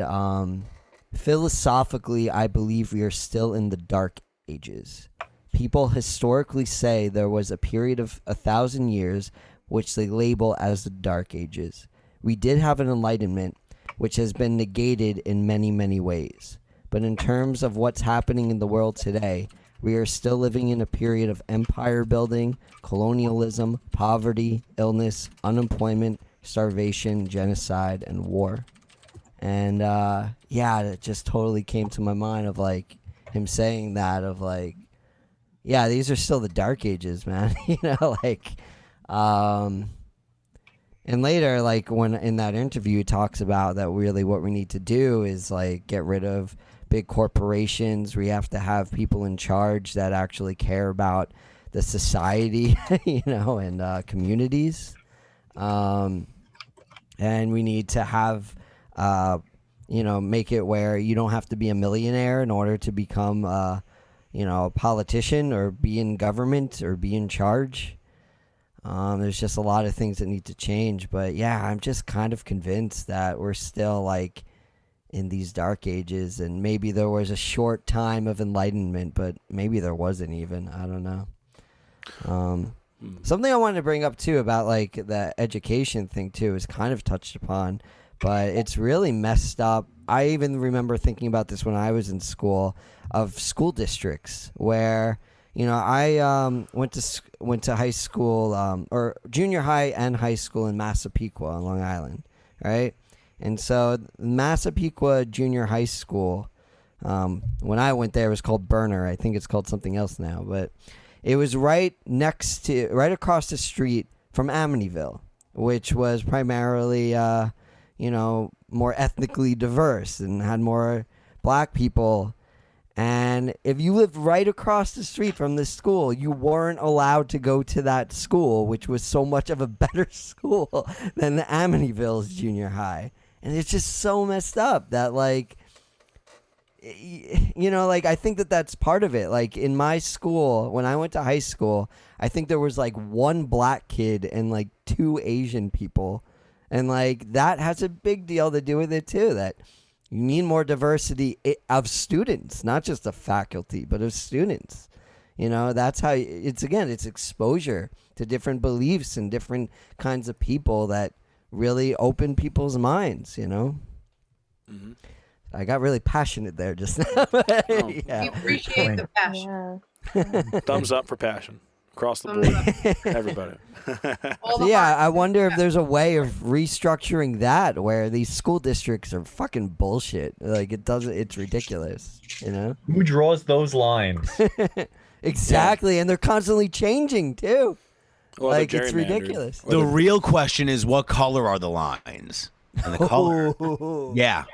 philosophically, I believe we are still in the dark ages. People historically say there was a period of 1,000 years which they label as the dark ages. We did have an enlightenment, which has been negated in many, many ways. But in terms of what's happening in the world today, we are still living in a period of empire building, colonialism, poverty, illness, unemployment, starvation, genocide, and war. And it just totally came to my mind of like him saying that, of like, yeah, these are still the dark ages, man. And later, like when in that interview, he talks about that really what we need to do is like get rid of big corporations. We have to have people in charge that actually care about the society, and communities. And we need to have, make it where you don't have to be a millionaire in order to become, a politician or be in government or be in charge. There's just a lot of things that need to change. But yeah, I'm just kind of convinced that we're still like in these dark ages, and maybe there was a short time of enlightenment, but maybe there wasn't even. I don't know. Something I wanted to bring up too about like the education thing too is kind of touched upon, but it's really messed up. I even remember thinking about this when I was in school, of school districts where, I went to high school, or junior high and high school in Massapequa on Long Island, right? And so Massapequa Junior High School, when I went there, it was called Burner. I think it's called something else now, but it was right across the street from Amityville, which was primarily, more ethnically diverse and had more black people. And if you lived right across the street from this school, you weren't allowed to go to that school, which was so much of a better school than the Amityville's junior high. And it's just so messed up that, like, I think that that's part of it. Like, in my school, when I went to high school, I think there was, like, one black kid and, like, 2 Asian people. And, like, that has a big deal to do with it, too, that you need more diversity of students, not just of faculty, but of students. That's how it's exposure to different beliefs and different kinds of people that really open people's minds, Mm-hmm. I got really passionate there just now. We appreciate the passion. Yeah. Thumbs up for passion across the board, everybody. All So the I hard- wonder if there's a way of restructuring that where these school districts are fucking bullshit. Like it's ridiculous, Who draws those lines? Exactly, and they're constantly changing too. Or Like, the it's gerrymandered. ridiculous. Or The real question is, what color are the lines? And the color. Yeah.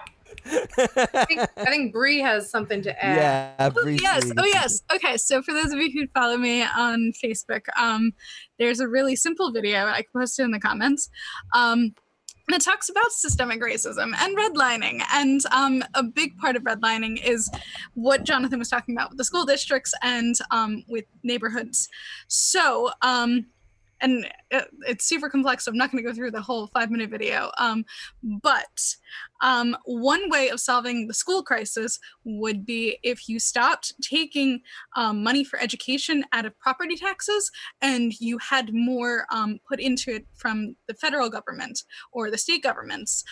I think Bree has something to add. Yeah, Oh, Bree's yes. really Oh, good. yes. Okay. So for those of you who follow me on Facebook, there's a really simple video I can post it in the comments. And it talks about systemic racism and redlining. And a big part of redlining is what Jonathan was talking about with the school districts and with neighborhoods. So, and it's super complex, so I'm not going to go through the whole 5-minute video. But one way of solving the school crisis would be if you stopped taking money for education out of property taxes and you had more put into it from the federal government or the state governments,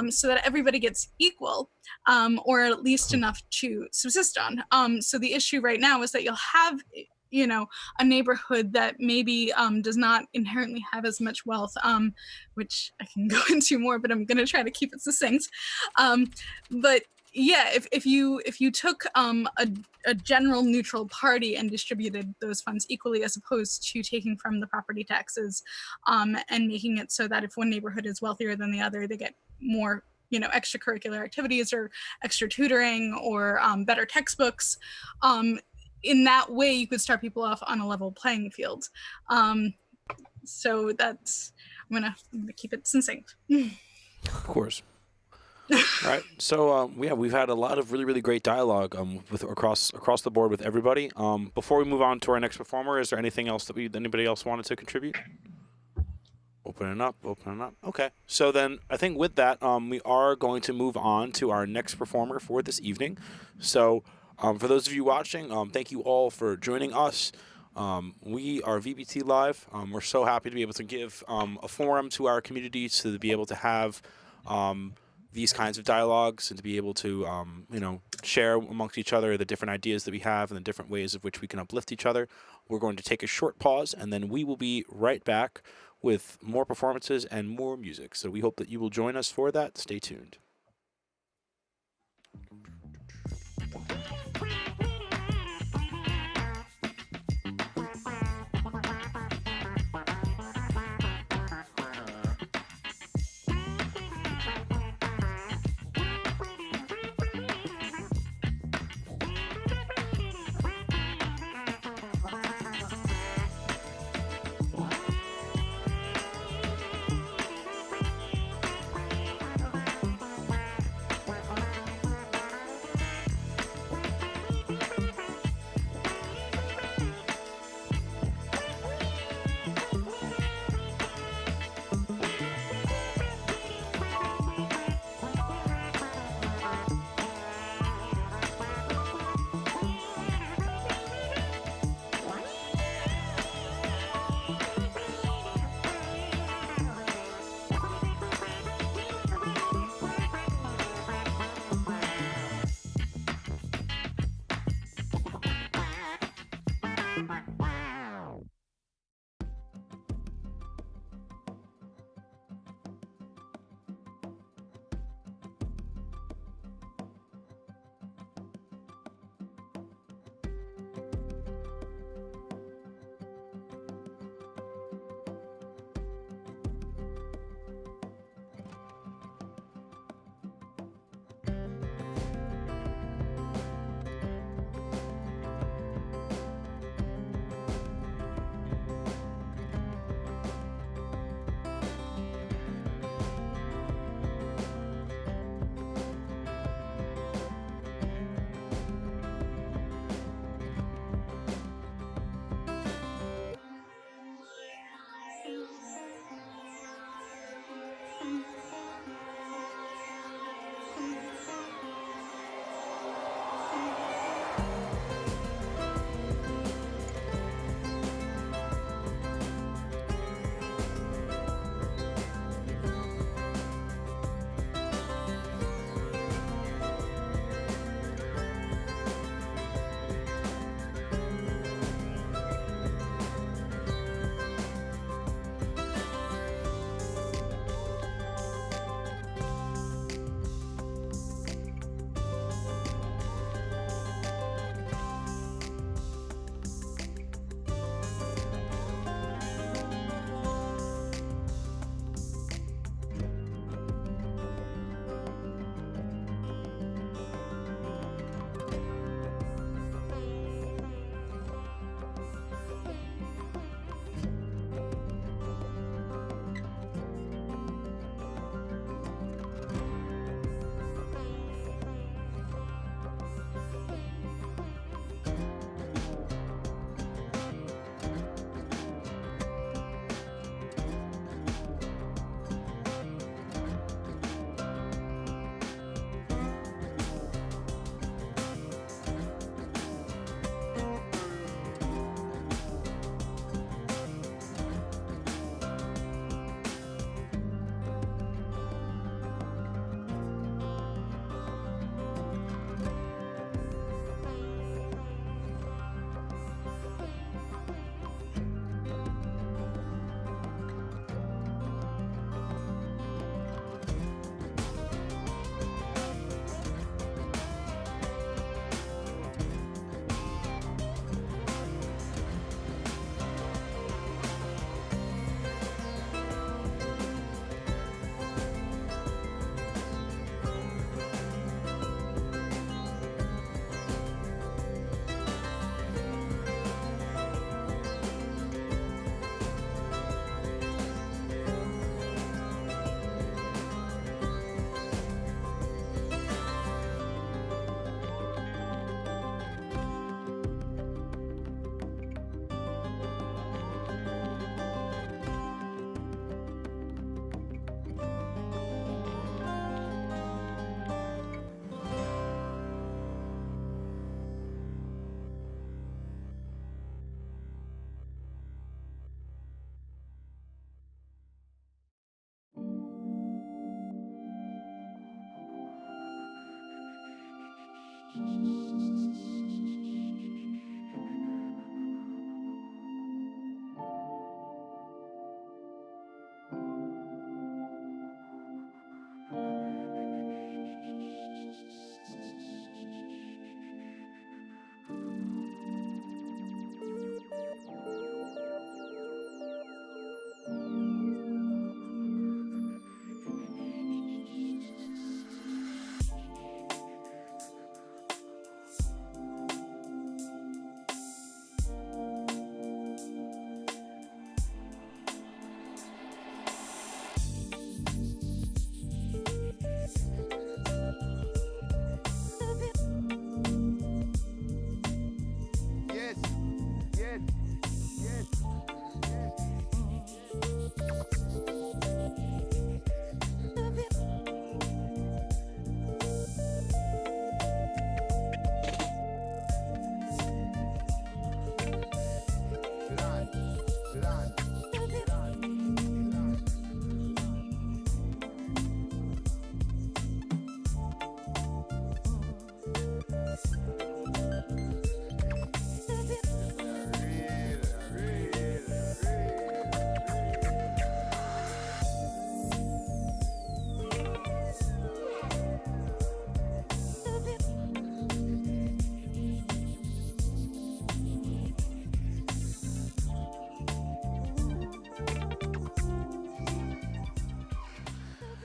so that everybody gets equal, or at least enough to subsist on. So the issue right now is that you'll have a neighborhood that maybe does not inherently have as much wealth, which I can go into more, but I'm going to try to keep it succinct. But yeah, if you took a general neutral party and distributed those funds equally, as opposed to taking from the property taxes, and making it so that if one neighborhood is wealthier than the other, they get more extracurricular activities or extra tutoring or better textbooks. In that way, you could start people off on a level playing field. So that's, I'm gonna keep it succinct. Of course. All right. So we've had a lot of really, really great dialogue with across the board with everybody. Before we move on to our next performer, is there anything else that anybody else wanted to contribute? Opening up. Okay. So then I think with that, we are going to move on to our next performer for this evening. So for those of you watching, thank you all for joining us. We are VBT Live. We're so happy to be able to give a forum to our community to be able to have these kinds of dialogues and to be able to share amongst each other the different ideas that we have and the different ways of which we can uplift each other. We're going to take a short pause, and then we will be right back with more performances and more music. So we hope that you will join us for that. Stay tuned.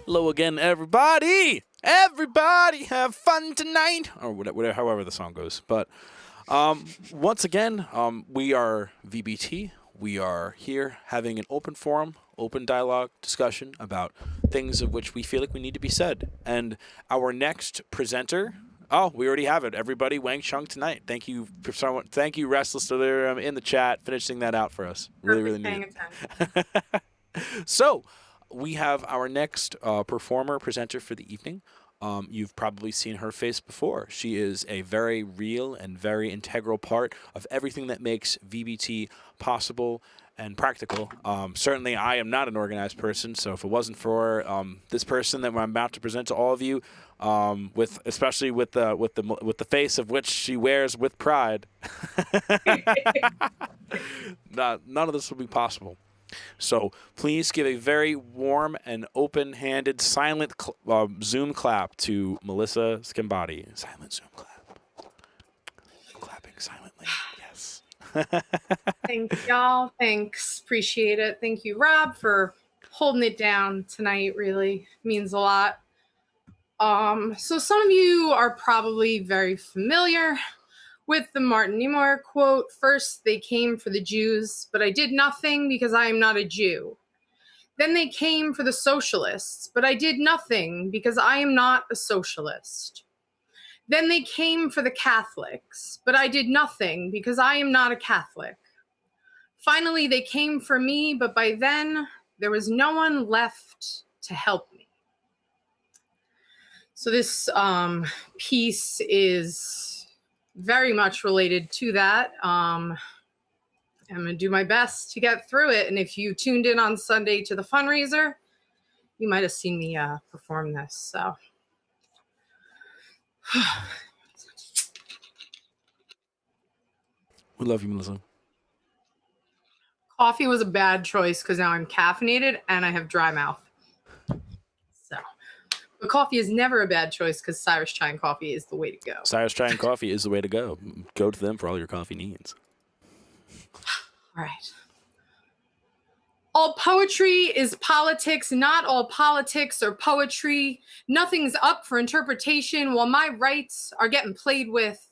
Hello again, everybody. Everybody have fun tonight, or whatever, however the song goes. But once again, we are VBT. We are here having an open forum, open dialogue discussion about things of which we feel like we need to be said. And our next presenter, oh, we already have it. Everybody, Wang Chung tonight. Thank you for someone. Thank you, Restless, there in the chat, finishing that out for us. Really, really neat. So, we have our next performer, presenter for the evening. You've probably seen her face before. She is a very real and very integral part of everything that makes VBT possible and practical. Certainly, I am not an organized person, so if it wasn't for this person that I'm about to present to all of you, especially with the face of which she wears with pride, none of this would be possible. So please give a very warm and open-handed, silent Zoom clap to Melissa Schimbati. Silent Zoom clap. Clapping silently. Yes. Thanks, y'all. Thanks. Appreciate it. Thank you, Rob, for holding it down tonight. Really means a lot. So some of you are probably very familiar with the Martin Niemöller quote, "First they came for the Jews, but I did nothing because I am not a Jew. Then they came for the socialists, but I did nothing because I am not a socialist. Then they came for the Catholics, but I did nothing because I am not a Catholic. Finally, they came for me, but by then there was no one left to help me." So this piece is very much related to that. I'm going to do my best to get through it. And if you tuned in on Sunday to the fundraiser, you might have seen me perform this. So We love you, Melissa. coffee was a bad choice because now I'm caffeinated and I have dry mouth. But coffee is never a bad choice because Cyrus Chai and Coffee is the way to go. Cyrus Chai and Coffee is the way to go. Go to them for all your coffee needs. All right. All poetry is politics. Not all politics are poetry. Nothing's up for interpretation while my rights are getting played with.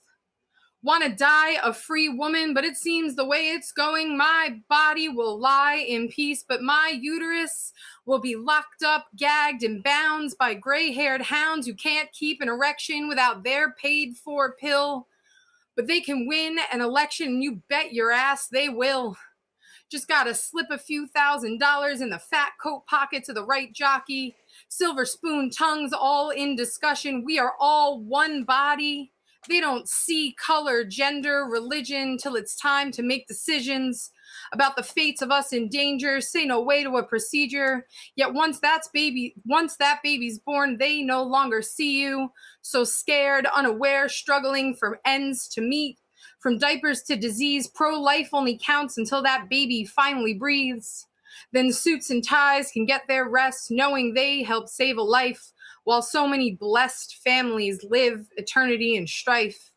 Want to die a free woman, but it seems the way it's going, my body will lie in peace, but my uterus will be locked up, gagged, and bound by gray-haired hounds who can't keep an erection without their paid-for pill. But they can win an election, and you bet your ass they will. Just gotta slip a few $1,000s in the fat coat pockets of the right jockey. Silver spoon tongues all in discussion. We are all one body. They don't see color, gender, religion till it's time to make decisions about the fates of us in danger. Say no way to a procedure. Yet once that baby's born, they no longer see you. So scared, unaware, struggling from ends to meet. From diapers to disease, pro-life only counts until that baby finally breathes. Then suits and ties can get their rest, knowing they help save a life, while so many blessed families live eternity in strife.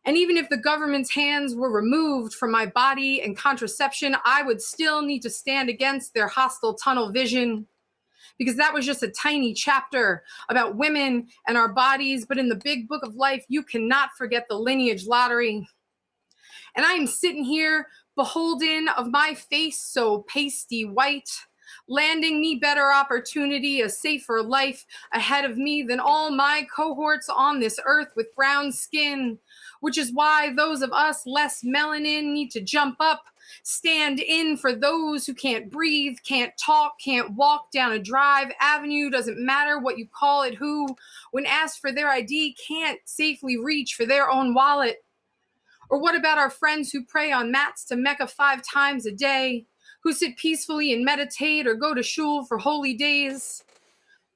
And even if the government's hands were removed from my body and contraception, I would still need to stand against their hostile tunnel vision, because that was just a tiny chapter about women and our bodies. But in the big book of life, you cannot forget the lineage lottery. And I am sitting here beholden of my face so pasty white, landing me better opportunity, a safer life ahead of me than all my cohorts on this earth with brown skin, which is why those of us less melanin need to jump up, stand in for those who can't breathe, can't talk, can't walk down a drive avenue, doesn't matter what you call it, who, when asked for their ID, can't safely reach for their own wallet. Or what about our friends who pray on mats to Mecca 5 times a day, who sit peacefully and meditate or go to shul for holy days?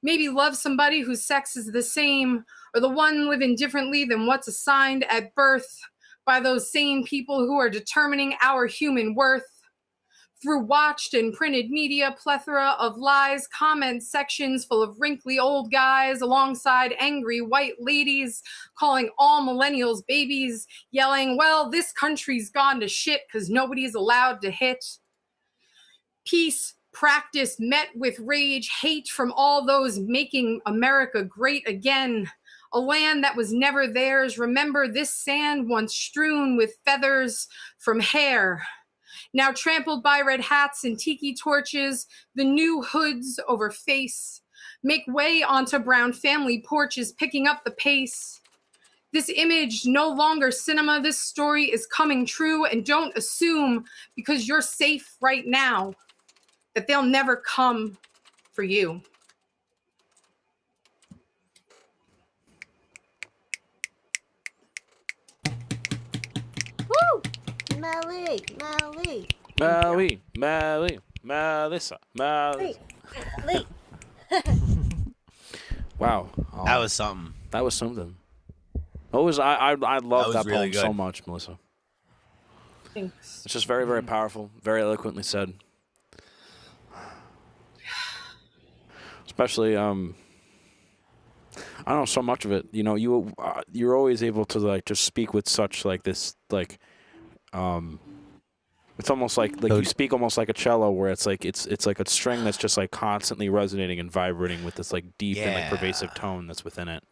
Maybe love somebody whose sex is the same, or the one living differently than what's assigned at birth by those same people who are determining our human worth. Through watched and printed media, plethora of lies, comment sections full of wrinkly old guys alongside angry white ladies calling all millennials babies, yelling, well, this country's gone to shit because nobody's allowed to hit. Peace practice met with rage, hate from all those making America great again. A land that was never theirs. Remember this sand once strewn with feathers from hair, now trampled by red hats and tiki torches, the new hoods over face make way onto brown family porches, picking up the pace. This image no longer cinema, this story is coming true, and don't assume because you're safe right now that they'll never come for you. Woo! Melissa. Lee. Wow. That was something. That was something. I love that really poem so good. much, Melissa. Thanks. It's just very, very powerful, very eloquently said. Especially, I don't know, so much of it. You know, you're always able to like just speak with such like this like, it's almost like you speak almost like a cello, where it's like it's like a string that's just like constantly resonating and vibrating with this like deep and like pervasive tone that's within it.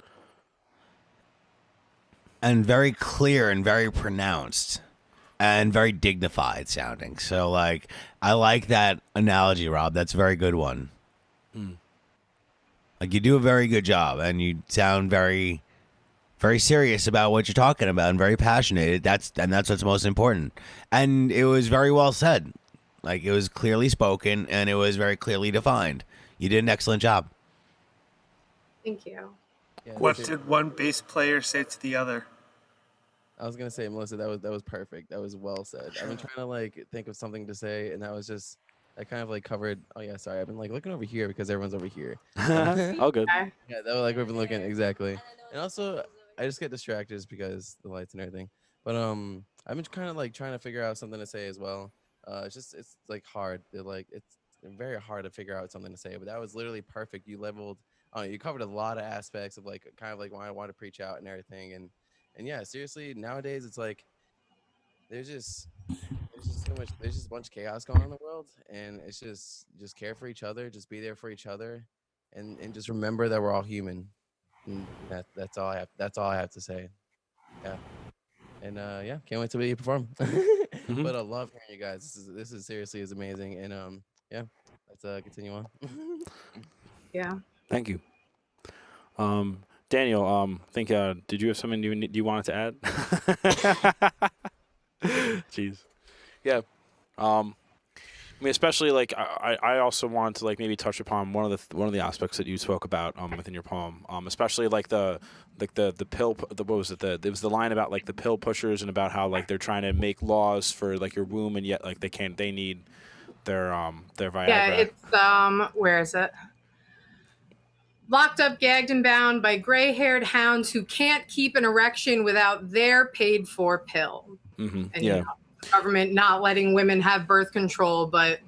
And very clear and very pronounced and very dignified sounding. So like I like that analogy, Rob. That's a very good one. Like you do a very good job and you sound very, very serious about what you're talking about and very passionate. That's what's most important. And it was very well said. Like it was clearly spoken and it was very clearly defined. You did an excellent job. Thank you. Yeah, What did one bass player say to the other? I was gonna say, Melissa, that was perfect. That was well said. I've been trying to like think of something to say, and that was just I kind of like covered. Oh yeah, sorry. I've been like looking over here because everyone's over here. Oh, good. Yeah, that was like we've been looking exactly. And also, I just get distracted just because the lights and everything. But I've been kind of like trying to figure out something to say as well. It's like hard. It's very hard to figure out something to say. But that was literally perfect. You leveled. You covered a lot of aspects of like kind of like why I want to preach out and everything. And yeah, seriously, nowadays it's like there's just so much. There's just a bunch of chaos going on in the world, and it's just care for each other, just be there for each other, and just remember that we're all human. And that's all I have. That's all I have to say. Yeah, and yeah, can't wait till we perform. But I love hearing you guys. This is seriously is amazing, and yeah, let's continue on. Yeah. Thank you. Daniel, did you have something you wanted to add? I mean, especially like I also want to like maybe touch upon one of the aspects that you spoke about within your poem, especially like the pill what was it there was the line about like the pill pushers and about how like they're trying to make laws for like your womb and yet like they need their Viagra. Yeah, it's where is it? Locked up, gagged, and bound by gray-haired hounds who can't keep an erection without their paid-for pill. Mm-hmm. And you know, the government not letting women have birth control, but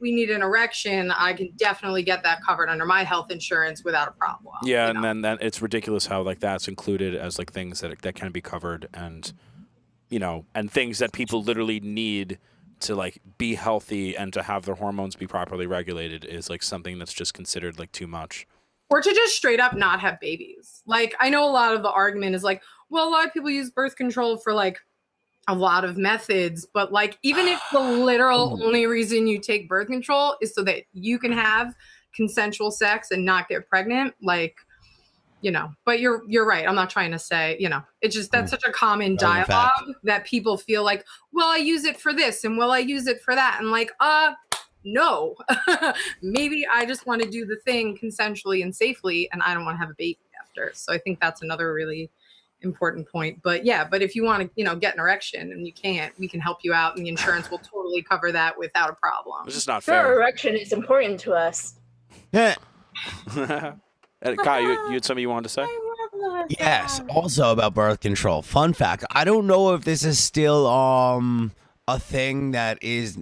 we need an erection. I can definitely get that covered under my health insurance without a problem. Yeah, and then it's ridiculous how like that's included as like things that can be covered, and you know, and things that people literally need to like be healthy and to have their hormones be properly regulated is like something that's just considered like too much. Or to just straight up not have babies. Like, I know a lot of the argument is like, well, a lot of people use birth control for like a lot of methods, but like, even if the literal only reason you take birth control is so that you can have consensual sex and not get pregnant, like, you know, but you're right. I'm not trying to say, you know, it's just that's such a common dialogue that people feel like, well, I use it for this and well, I use it for that. And like, no, maybe I just want to do the thing consensually and safely, and I don't want to have a baby after. So I think that's another really important point. But yeah, but if you want to, you know, get an erection and you can't, we can help you out, and the insurance will totally cover that without a problem. It's just not Your fair. erection is important to us. Yeah. Kai, you had something you wanted to say? Yes. Also about birth control. Fun fact: I don't know if this is still a thing that is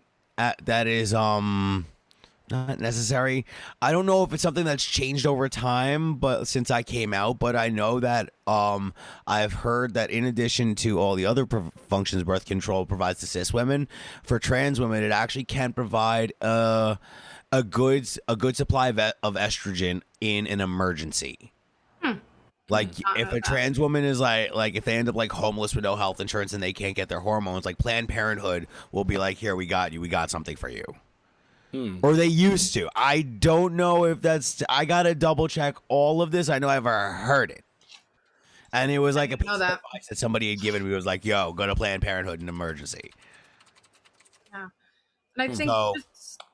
not necessary. I don't know if it's something that's changed over time, but since I came out, but I know that I've heard that in addition to all the other functions birth control provides to cis women, for trans women it actually can provide a good supply of estrogen in an emergency. Like if a trans woman is like if they end up like homeless with no health insurance and they can't get their hormones, like Planned Parenthood will be like, here, we got you, we got something for you. Or they used to. I don't know if that's, I gotta double check all of this. I know I've heard it. And it was like a piece of advice that somebody had given me. It was like, yo, go to Planned Parenthood in emergency. Yeah. And I think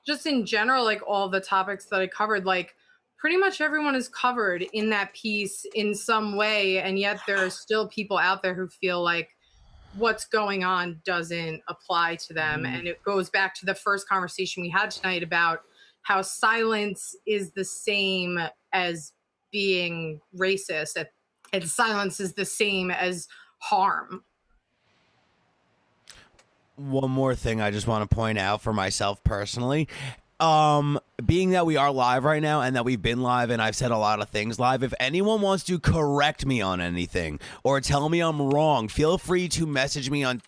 just in general, like all the topics that I covered, like pretty much everyone is covered in that piece in some way. And yet there are still people out there who feel like what's going on doesn't apply to them. And it goes back to the first conversation we had tonight about how silence is the same as being racist, and silence is the same as harm. One more thing I just want to point out for myself personally. Being that we are live right now and that we've been live and I've said a lot of things live, if anyone wants to correct me on anything or tell me I'm wrong, feel free to message me on,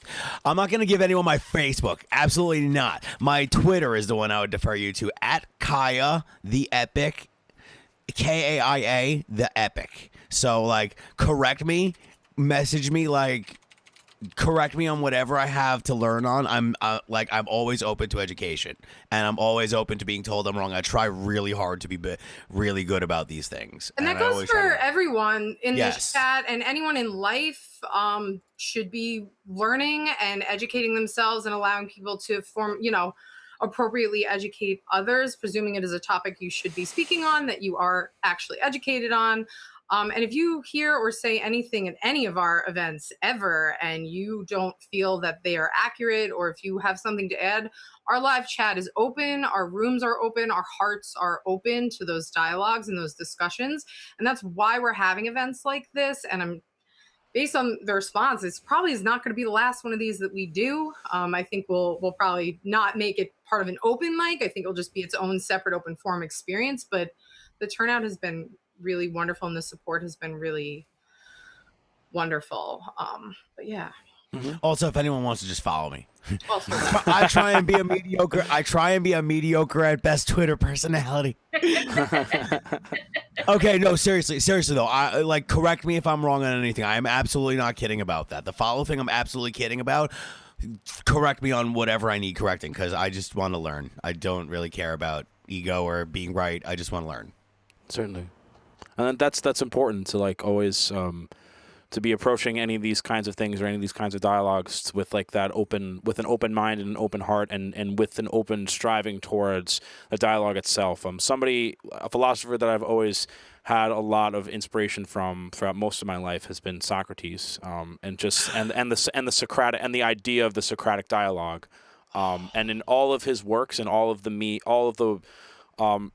I'm not going to give anyone my Facebook. Absolutely not. My Twitter is the one I would defer you to, at Kaya the Epic, Kaia the Epic. So like correct me, message me, like correct me on whatever I have to learn on. I'm always open to education, and I'm always open to being told I'm wrong. I try really hard to be really good about these things. And that goes for everyone in this chat, and anyone in life should be learning and educating themselves and allowing people to appropriately educate others, presuming it is a topic you should be speaking on, that you are actually educated on. And if you hear or say anything at any of our events ever and you don't feel that they are accurate, or if you have something to add, our live chat is open, our rooms are open, our hearts are open to those dialogues and those discussions. And that's why we're having events like this. And I'm based on the response, it's probably is not going to be the last one of these that we do. I think we'll probably not make it part of an open mic. I think it'll just be its own separate open forum experience. But the turnout has been really wonderful, and the support has been really wonderful. But yeah. Also, if anyone wants to just follow me, I try and be a mediocre at best Twitter personality. Okay, no, seriously though, I like correct me if I'm wrong on anything. I am absolutely not kidding about that. The follow thing, I'm absolutely kidding about. Correct me on whatever I need correcting, because I just want to learn. I don't really care about ego or being right. I just want to learn. Certainly. And that's important to like always to be approaching any of these kinds of things or any of these kinds of dialogues with like that with an open mind and an open heart, and with an open striving towards the dialogue itself. A philosopher that I've always had a lot of inspiration from throughout most of my life has been Socrates, and the Socratic and the idea of the Socratic dialogue, and in all of his works and all of the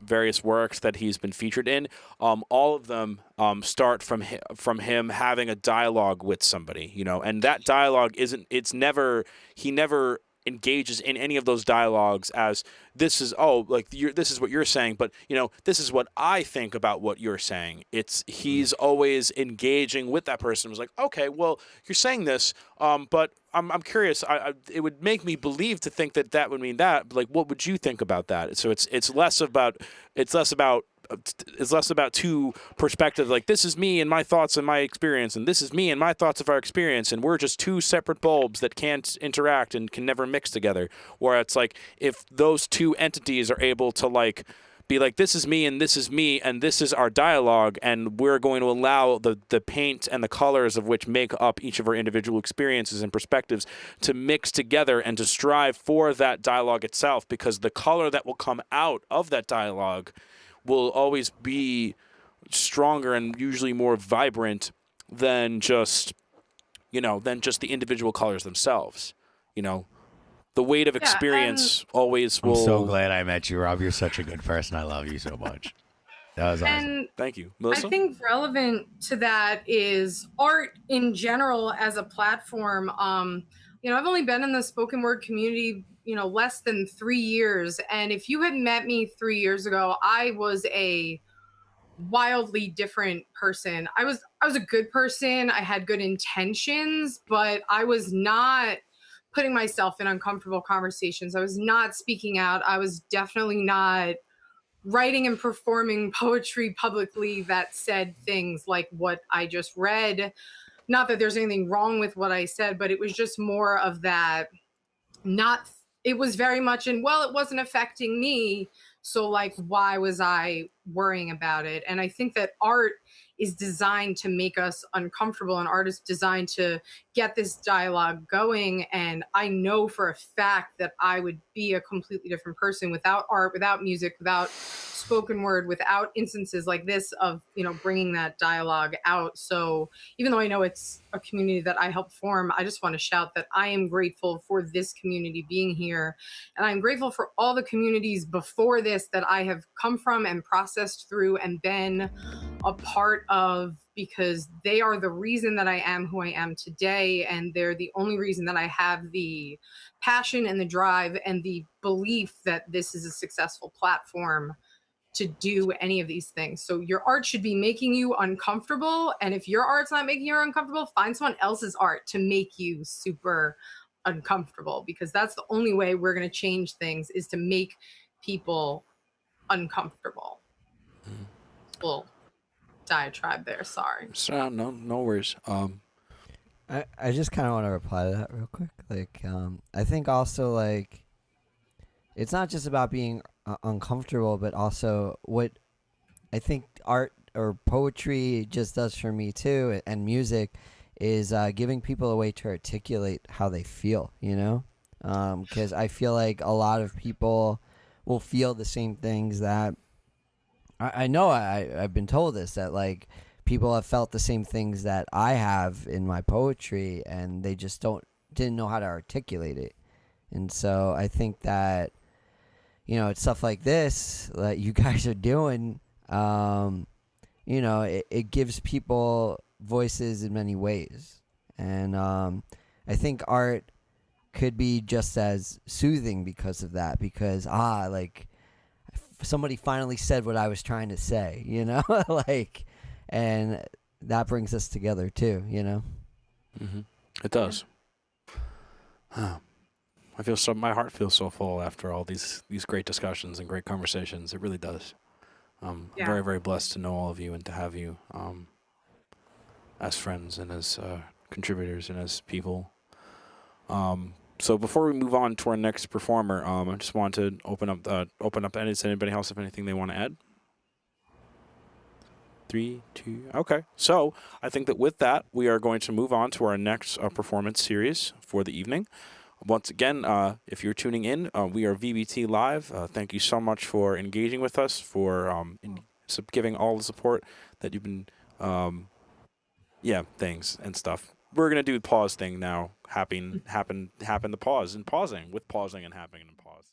various works that he's been featured in, all of them start from him having a dialogue with somebody, and that dialogue he never engages in any of those dialogues as this is this is what you're saying, but this is what I think about what you're saying. He's always engaging with that person. It was like, okay, well, you're saying this, but I'm curious. It would make me believe to think that would mean that. But like, what would you think about that? So it's less about two perspectives. Like, this is me and my thoughts and my experience, and this is me and my thoughts of our experience, and we're just two separate bulbs that can't interact and can never mix together. Where it's like, if those two entities are able to like be like, this is me and this is our dialogue, and we're going to allow the paint and the colors of which make up each of our individual experiences and perspectives to mix together and to strive for that dialogue itself, because the color that will come out of that dialogue will always be stronger and usually more vibrant than just the individual colors themselves. The weight of experience always will. I'm so glad I met you, Rob. You're such a good person. I love you so much. That was awesome. And thank you, Melissa. I think relevant to that is art in general as a platform. I've only been in the spoken word community, less than 3 years. And if you had met me 3 years ago, I was a wildly different person. I was a good person. I had good intentions, but I was not putting myself in uncomfortable conversations. I was not speaking out. I was definitely not writing and performing poetry publicly that said things like what I just read. Not that there's anything wrong with what I said, but it was just more of that. It was very much it wasn't affecting me. So like, why was I worrying about it? And I think that art is designed to make us uncomfortable, and art is designed to get this dialogue going. And I know for a fact that I would be a completely different person without art, without music, without spoken word, without instances like this of, bringing that dialogue out. So even though I know it's a community that I helped form, I just want to shout that I am grateful for this community being here. And I'm grateful for all the communities before this that I have come from and processed through and been a part of, because they are the reason that I am who I am today. And they're the only reason that I have the passion and the drive and the belief that this is a successful platform to do any of these things. So your art should be making you uncomfortable. And if your art's not making you uncomfortable, find someone else's art to make you super uncomfortable, because that's the only way we're going to change things, is to make people uncomfortable. Well, diatribe there, sorry. So, no worries. I just kind of want to reply to that real quick. Like, I think also, like, it's not just about being uncomfortable, but also what I think art or poetry just does for me too, and music, is giving people a way to articulate how they feel, because I feel like a lot of people will feel the same things that I know I've been told this, that like people have felt the same things that I have in my poetry, and they just didn't know how to articulate it. And so I think that, it's stuff like this that you guys are doing, it gives people voices in many ways. And I think art could be just as soothing because of that, because, like, somebody finally said what I was trying to say, like, and that brings us together too, Mm-hmm. It does. My heart feels so full after all these great discussions and great conversations. It really does. I'm very, very blessed to know all of you and to have you as friends and as contributors and as people. So before we move on to our next performer, I just want to open up and does anybody else have anything they want to add? 3, 2. Okay. So I think that with that, we are going to move on to our next performance series for the evening. Once again, if you're tuning in, we are VBT Live. Thank you so much for engaging with us, for giving all the support that you've been, things and stuff. We're going to do the pause thing now. Happen the pause and pausing with pausing and happening and pause.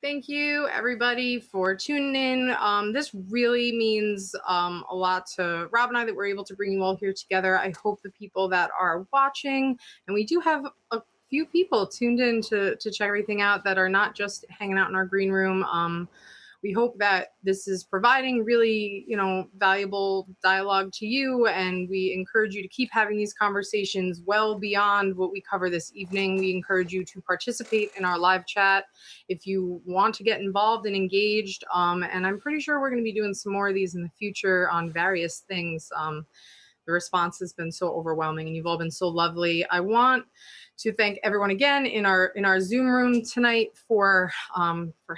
Thank you, everybody, for tuning in. This really means a lot to Rob and I that we're able to bring you all here together. I hope the people that are watching, and we do have a few people tuned in to check everything out that are not just hanging out in our green room. We hope that this is providing really, valuable dialogue to you, and we encourage you to keep having these conversations well beyond what we cover this evening. We encourage you to participate in our live chat if you want to get involved and engaged. And I'm pretty sure we're going to be doing some more of these in the future on various things. The response has been so overwhelming, and you've all been so lovely. I want to thank everyone again in our Zoom room tonight for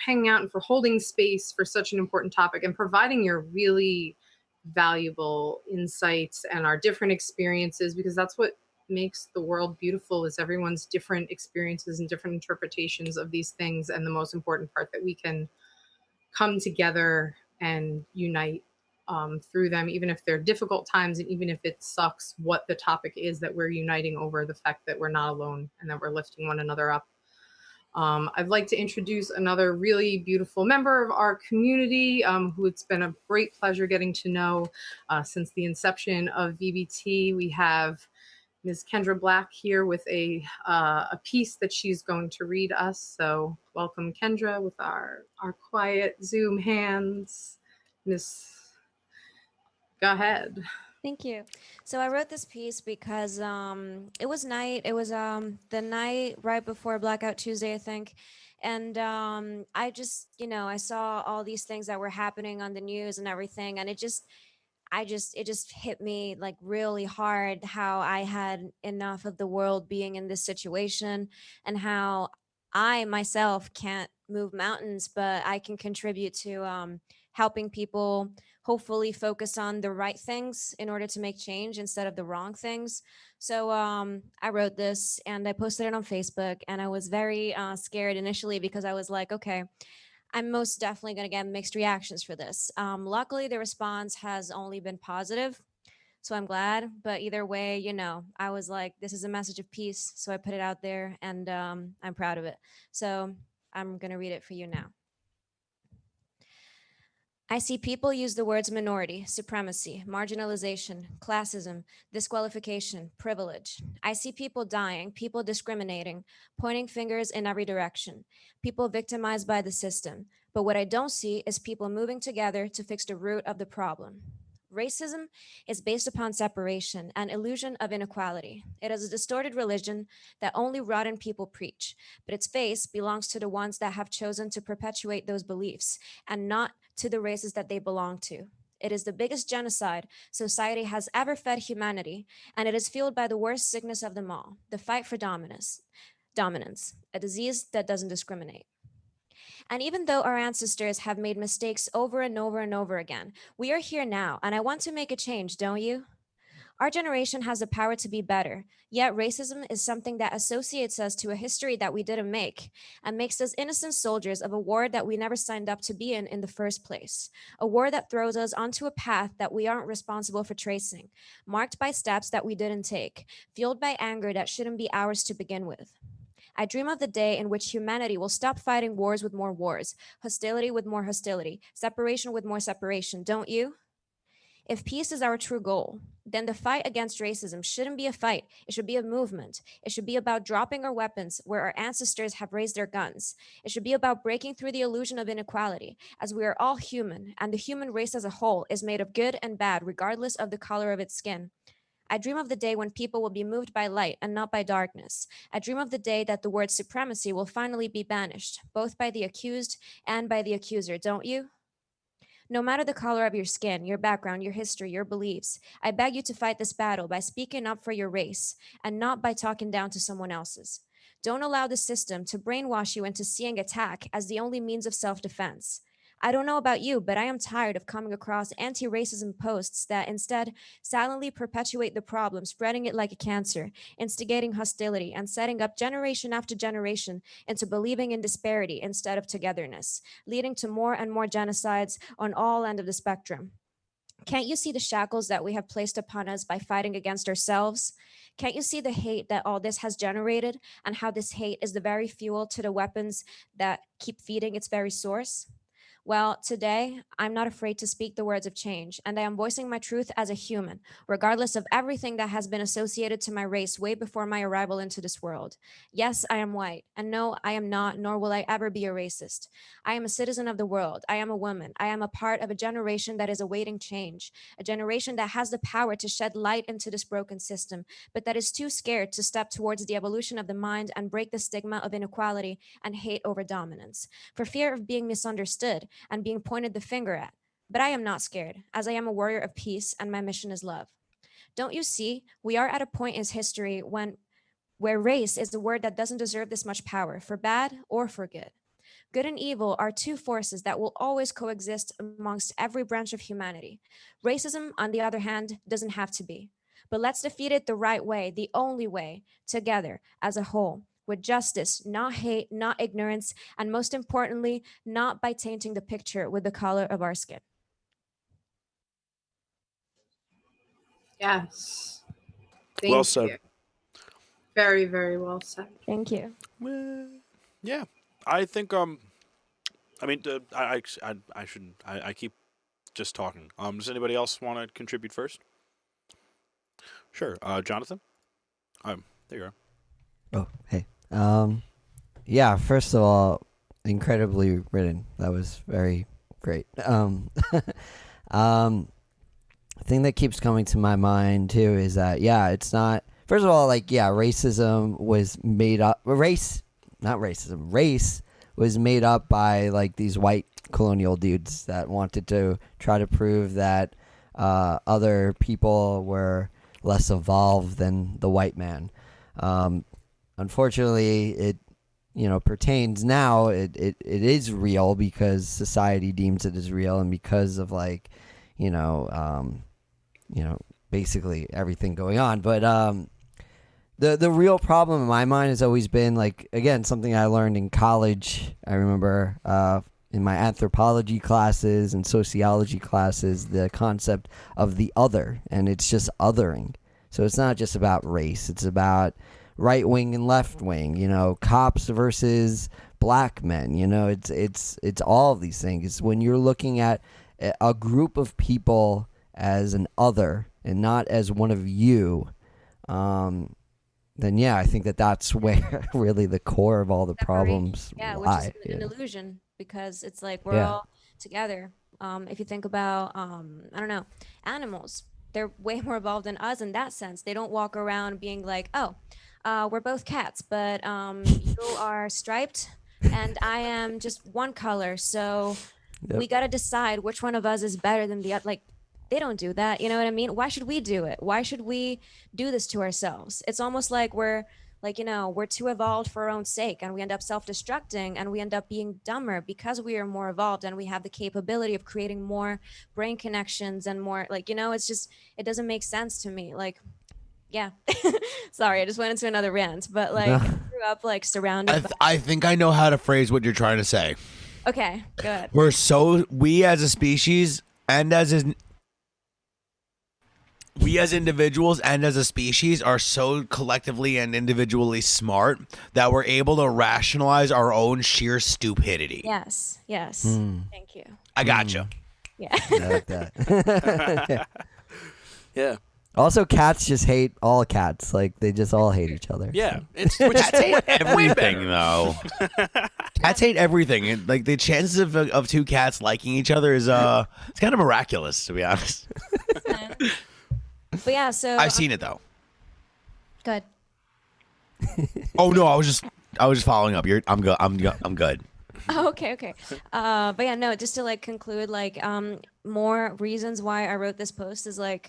hanging out and for holding space for such an important topic and providing your really valuable insights and our different experiences, because that's what makes the world beautiful, is everyone's different experiences and different interpretations of these things. And the most important part, that we can come together and unite through them, even if they're difficult times, and even if it sucks what the topic is that we're uniting over, the fact that we're not alone and that we're lifting one another up. I'd like to introduce another really beautiful member of our community, who it's been a great pleasure getting to know since the inception of VBT. We have Ms. Kendra Black here with a piece that she's going to read us. So welcome, Kendra, with our quiet Zoom hands. Miss, go ahead. Thank you. So I wrote this piece because it was night. It was the night right before Blackout Tuesday, I think. And I just, I saw all these things that were happening on the news and everything. And it just hit me like really hard how I had enough of the world being in this situation, and how I myself can't move mountains, but I can contribute to helping people hopefully focus on the right things in order to make change instead of the wrong things. So I wrote this and I posted it on Facebook, and I was very scared initially because I was like, okay, I'm most definitely going to get mixed reactions for this. Luckily, the response has only been positive, so I'm glad. But either way, I was like, this is a message of peace, so I put it out there, and I'm proud of it. So I'm going to read it for you now. I see people use the words minority, supremacy, marginalization, classism, disqualification, privilege. I see people dying, people discriminating, pointing fingers in every direction, people victimized by the system. But what I don't see is people moving together to fix the root of the problem. Racism is based upon separation and illusion of inequality. It is a distorted religion that only rotten people preach, but its face belongs to the ones that have chosen to perpetuate those beliefs, and not to the races that they belong to. It is the biggest genocide society has ever fed humanity, and it is fueled by the worst sickness of them all, the fight for dominance, a disease that doesn't discriminate. And even though our ancestors have made mistakes over and over and over again, we are here now, and I want to make a change, don't you? Our generation has the power to be better, yet racism is something that associates us to a history that we didn't make, and makes us innocent soldiers of a war that we never signed up to be in the first place. A war that throws us onto a path that we aren't responsible for tracing, marked by steps that we didn't take, fueled by anger that shouldn't be ours to begin with. I dream of the day in which humanity will stop fighting wars with more wars, hostility with more hostility, separation with more separation, don't you? If peace is our true goal, then the fight against racism shouldn't be a fight. It should be a movement. It should be about dropping our weapons where our ancestors have raised their guns. It should be about breaking through the illusion of inequality, as we are all human, and the human race as a whole is made of good and bad, regardless of the color of its skin. I dream of the day when people will be moved by light and not by darkness. I dream of the day that the word supremacy will finally be banished, both by the accused and by the accuser, don't you? No matter the color of your skin, your background, your history, your beliefs, I beg you to fight this battle by speaking up for your race and not by talking down to someone else's. Don't allow the system to brainwash you into seeing attack as the only means of self-defense. I don't know about you, but I am tired of coming across anti-racism posts that instead silently perpetuate the problem, spreading it like a cancer, instigating hostility, and setting up generation after generation into believing in disparity instead of togetherness, leading to more and more genocides on all ends of the spectrum. Can't you see the shackles that we have placed upon us by fighting against ourselves? Can't you see the hate that all this has generated, and how this hate is the very fuel to the weapons that keep feeding its very source? Well, today, I'm not afraid to speak the words of change, and I am voicing my truth as a human, regardless of everything that has been associated to my race way before my arrival into this world. Yes, I am white, and no, I am not, nor will I ever be a racist. I am a citizen of the world. I am a woman. I am a part of a generation that is awaiting change, a generation that has the power to shed light into this broken system, but that is too scared to step towards the evolution of the mind and break the stigma of inequality and hate over dominance, for fear of being misunderstood and being pointed the finger at. But I am not scared, as I am a warrior of peace and my mission is love. Don't you see? We are at a point in history where race is a word that doesn't deserve this much power, for bad or for good. Good and evil are two forces that will always coexist amongst every branch of humanity. Racism, on the other hand, doesn't have to be. But let's defeat it the right way, the only way, together, as a whole, with justice, not hate, not ignorance, and most importantly, not by tainting the picture with the color of our skin. Yes. Well Thank said. you. Very, very well said. Thank you. Yeah, I think I mean, I keep just talking. Does anybody else want to contribute first? Sure, Jonathan. There you are. Oh, hey. Yeah. First of all, incredibly written. That was very great. Thing that keeps coming to my mind too is that it's not. First of all, racism was made up. Race was made up by like these white colonial dudes that wanted to try to prove that other people were less evolved than the white man. Unfortunately, it pertains now. It is real because society deems it as real, and because of basically everything going on. But the real problem in my mind has always been, like, again, something I learned in college. I remember in my anthropology classes and sociology classes, the concept of the other, and it's just othering. So it's not just about race. It's about right wing and left wing, cops versus black men, it's all of these things. When you're looking at a group of people as an other and not as one of you, then I think that's where really the core of all the problems lie. Which is an illusion, because it's like we're all together. If you think about, I don't know, animals, they're way more evolved than us in that sense. They don't walk around being like, oh, we're both cats, but you are striped and I am just one color. So we got to decide which one of us is better than the other. Like, they don't do that. You know what I mean? Why should we do it? Why should we do this to ourselves? It's almost like we're too evolved for our own sake, and we end up self-destructing, and we end up being dumber because we are more evolved and we have the capability of creating more brain connections and more, it's just, it doesn't make sense to me. Sorry, I just went into another rant, but I grew up surrounded by... I think I know how to phrase what you're trying to say. Okay, good. We as a species and we as individuals and as a species are so collectively and individually smart that we're able to rationalize our own sheer stupidity. Yes. Thank you. I gotcha. Yeah. I like that. Yeah. Also, cats just hate all cats. Like, they just all hate each other. Yeah, Cats hate everything, though. Cats hate everything. And, the chances of two cats liking each other is it's kind of miraculous, to be honest. But yeah, so I've seen it though. Good. Oh no, I was just following up. I'm good. I'm good. Oh, okay. But yeah, no, just to conclude, more reasons why I wrote this post is I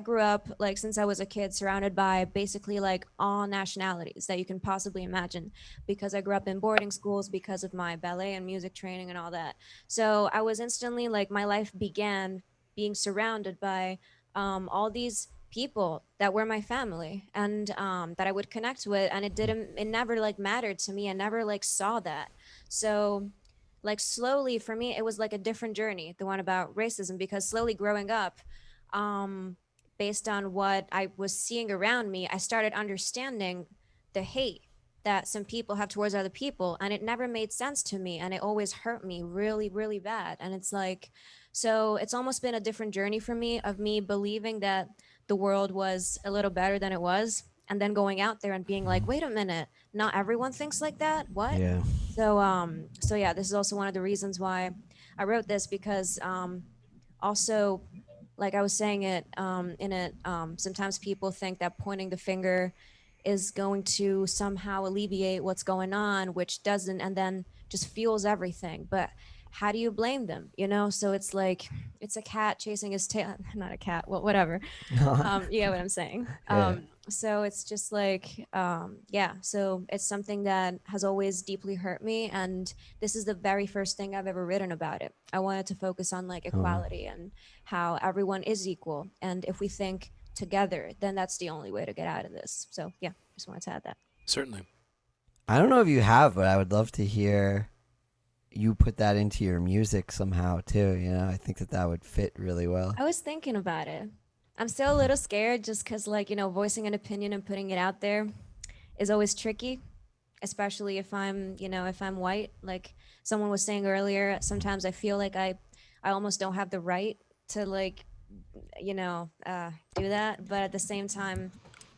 grew up since I was a kid surrounded by basically all nationalities that you can possibly imagine, because I grew up in boarding schools because of my ballet and music training and all that. So I was instantly my life began being surrounded by all these people that were my family and that I would connect with, and it never mattered to me. I never saw that. So slowly for me, it was a different journey, the one about racism, because slowly growing up, based on what I was seeing around me, I started understanding the hate that some people have towards other people, and it never made sense to me, and it always hurt me really, really bad. And it's like, so it's almost been a different journey for me, of me believing that the world was a little better than it was, and then going out there and being like, wait a minute, not everyone thinks like that, what? Yeah. So yeah, this is also one of the reasons why I wrote this, because also, like I was saying it in it, sometimes people think that pointing the finger is going to somehow alleviate what's going on, which doesn't, and then just fuels everything. But how do you blame them? You know, so it's like it's a cat chasing his tail. Not a cat, well, whatever. You get what I'm saying. Yeah. So it's just like, yeah. So it's something that has always deeply hurt me, and this is the very first thing I've ever written about it. I wanted to focus on like equality and how everyone is equal, and if we think together, then that's the only way to get out of this. So yeah, just wanted to add that. Certainly. I don't know if you have, but I would love to hear you put that into your music somehow too. You know, I think that would fit really well. I was thinking about it. I'm still a little scared, just because, like, you know, voicing an opinion and putting it out there is always tricky, especially if I'm, you know, if I'm white. Like someone was saying earlier, sometimes I feel like I almost don't have the right to, like, you know, do that. But at the same time,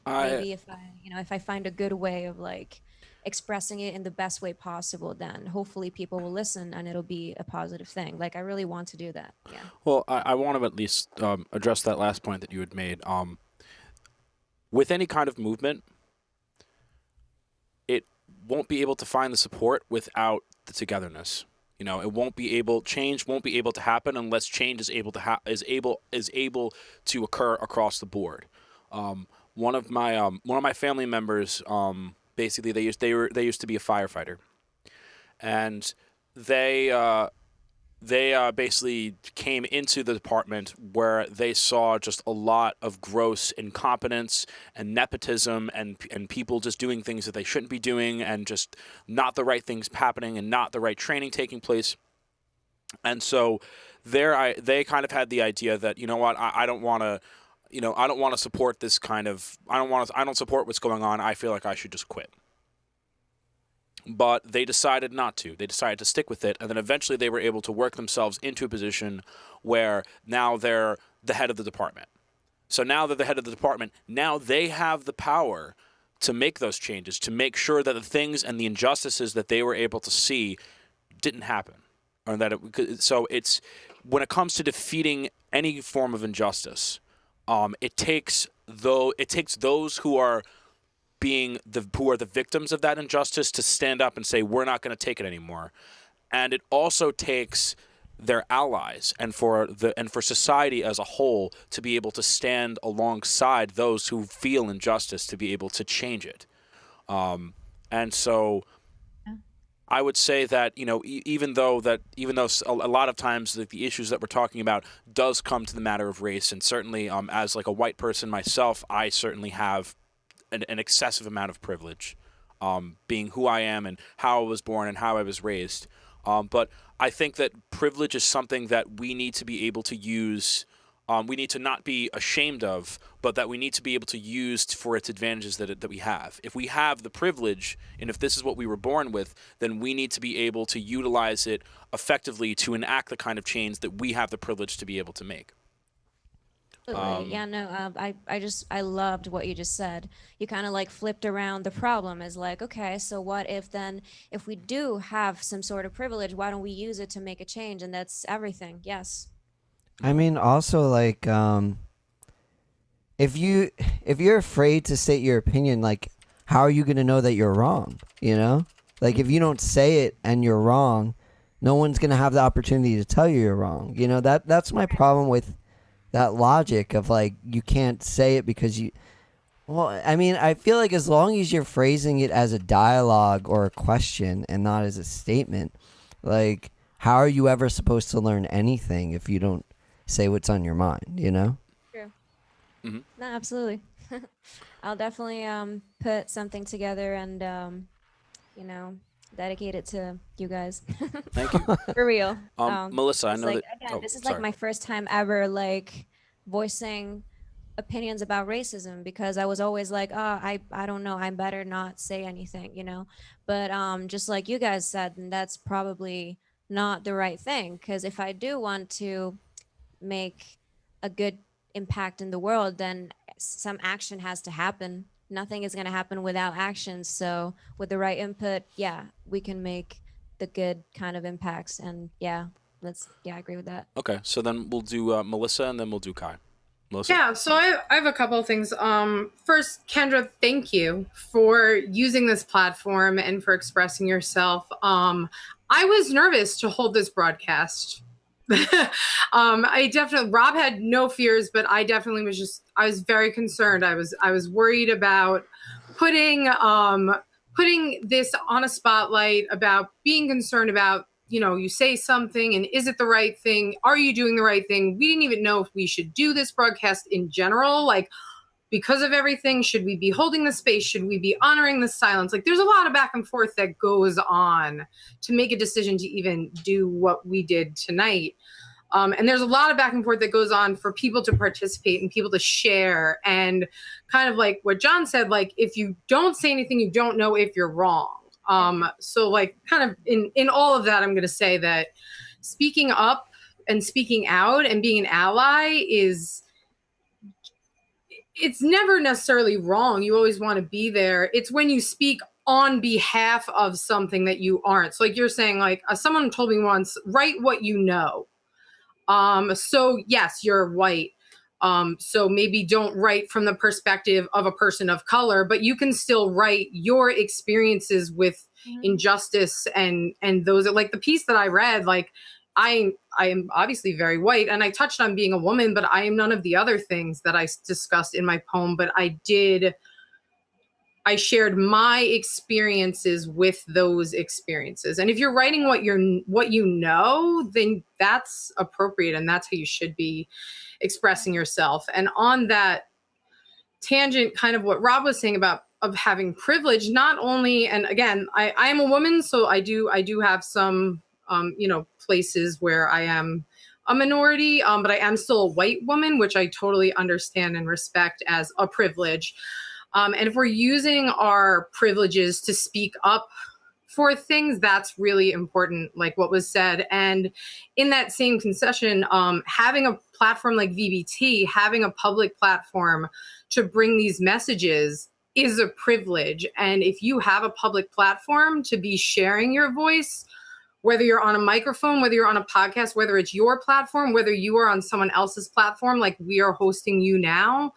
maybe if I, you know, if I find a good way of like expressing it in the best way possible, then hopefully people will listen and it'll be a positive thing. Like I really want to do that. Yeah. Well, I want to at least address that last point that you had made. With any kind of movement, it won't be able to find the support without the togetherness. You know, change won't be able to happen unless change is able to occur across the board. One of my family members, basically they used to be a firefighter, and they basically came into the department where they saw just a lot of gross incompetence and nepotism and people just doing things that they shouldn't be doing, and just not the right things happening and not the right training taking place. And so they kind of had the idea that, you know what, I don't want to, you know, I don't want to support this kind of, I don't support what's going on. I feel like I should just quit. But they decided not to. They decided to stick with it, and then eventually they were able to work themselves into a position where now they're the head of the department. So now they're the head of the department. Now they have the power to make those changes, to make sure that the things and the injustices that they were able to see didn't happen. Or that so it's, when it comes to defeating any form of injustice, it takes those who are the victims of that injustice to stand up and say, we're not going to take it anymore. And it also takes their allies and for society as a whole to be able to stand alongside those who feel injustice to be able to change it. And so I would say that, you know, even though a lot of times the issues that we're talking about does come to the matter of race, and certainly as like a white person myself, I certainly have an excessive amount of privilege, being who I am and how I was born and how I was raised. But I think that privilege is something that we need to be able to use. We need to not be ashamed of, but that we need to be able to use for its advantages that we have. If we have the privilege, and if this is what we were born with, then we need to be able to utilize it effectively to enact the kind of change that we have the privilege to be able to make. Yeah, no, I loved what you just said. You kind of like flipped around the problem as like, okay, so what if then, if we do have some sort of privilege, why don't we use it to make a change? And that's everything. Yes. I mean, also, like, if you're afraid to state your opinion, like, how are you going to know that you're wrong? You know, like, if you don't say it and you're wrong, no one's going to have the opportunity to tell you you're wrong. You know, that's my problem with that logic of, like, you can't say it because well, I mean, I feel like as long as you're phrasing it as a dialogue or a question and not as a statement, like, how are you ever supposed to learn anything if you don't say what's on your mind, you know? True. Mm-hmm. No, absolutely. I'll definitely put something together and you know, dedicate it to you guys. Thank you. For real. Melissa, I know like, that. Again, Oh, this is sorry. like my first time ever like voicing opinions about racism, because I was always like, oh, I don't know, I better not say anything, you know. But just like you guys said, and that's probably not the right thing, because if I do want to make a good impact in the world, then some action has to happen. Nothing is going to happen without action. So with the right input, yeah, we can make the good kind of impacts. And yeah, I agree with that. Okay, so then we'll do Melissa, and then we'll do Kai. Melissa? Yeah, so I have a couple of things. First, Kendra, thank you for using this platform and for expressing yourself. I was nervous to hold this broadcast. I definitely, Rob had no fears, but I definitely I was very concerned. I was worried about putting putting this on a spotlight, about being concerned about, you say something and is it the right thing? Are you doing the right thing? We didn't even know if we should do this broadcast in general. Like, because of everything, should we be holding the space? Should we be honoring the silence? Like, there's a lot of back and forth that goes on to make a decision to even do what we did tonight. And there's a lot of back and forth that goes on for people to participate and people to share. And kind of like what John said, like, if you don't say anything, you don't know if you're wrong. So like, kind of in all of that, I'm going to say that speaking up and speaking out and being an ally it's never necessarily wrong. You always want to be there. It's when you speak on behalf of something that you aren't. So like you're saying, like, someone told me once, write what you know. So yes, you're white. So maybe don't write from the perspective of a person of color, but you can still write your experiences with injustice and those, like the piece that I read, like I am obviously very white, and I touched on being a woman, but I am none of the other things that I discussed in my poem. But I shared my experiences with those experiences. And if you're writing what you know, then that's appropriate and that's how you should be expressing yourself. And on that tangent, kind of what Rob was saying about of having privilege, not only, and again, I am a woman, so I do have some places where I am a minority, but I am still a white woman, which I totally understand and respect as a privilege. And if we're using our privileges to speak up for things, that's really important, like what was said. And in that same concession, having a platform like VBT, having a public platform to bring these messages is a privilege. And if you have a public platform to be sharing your voice, whether you're on a microphone, whether you're on a podcast, whether it's your platform, whether you are on someone else's platform, like we are hosting you now,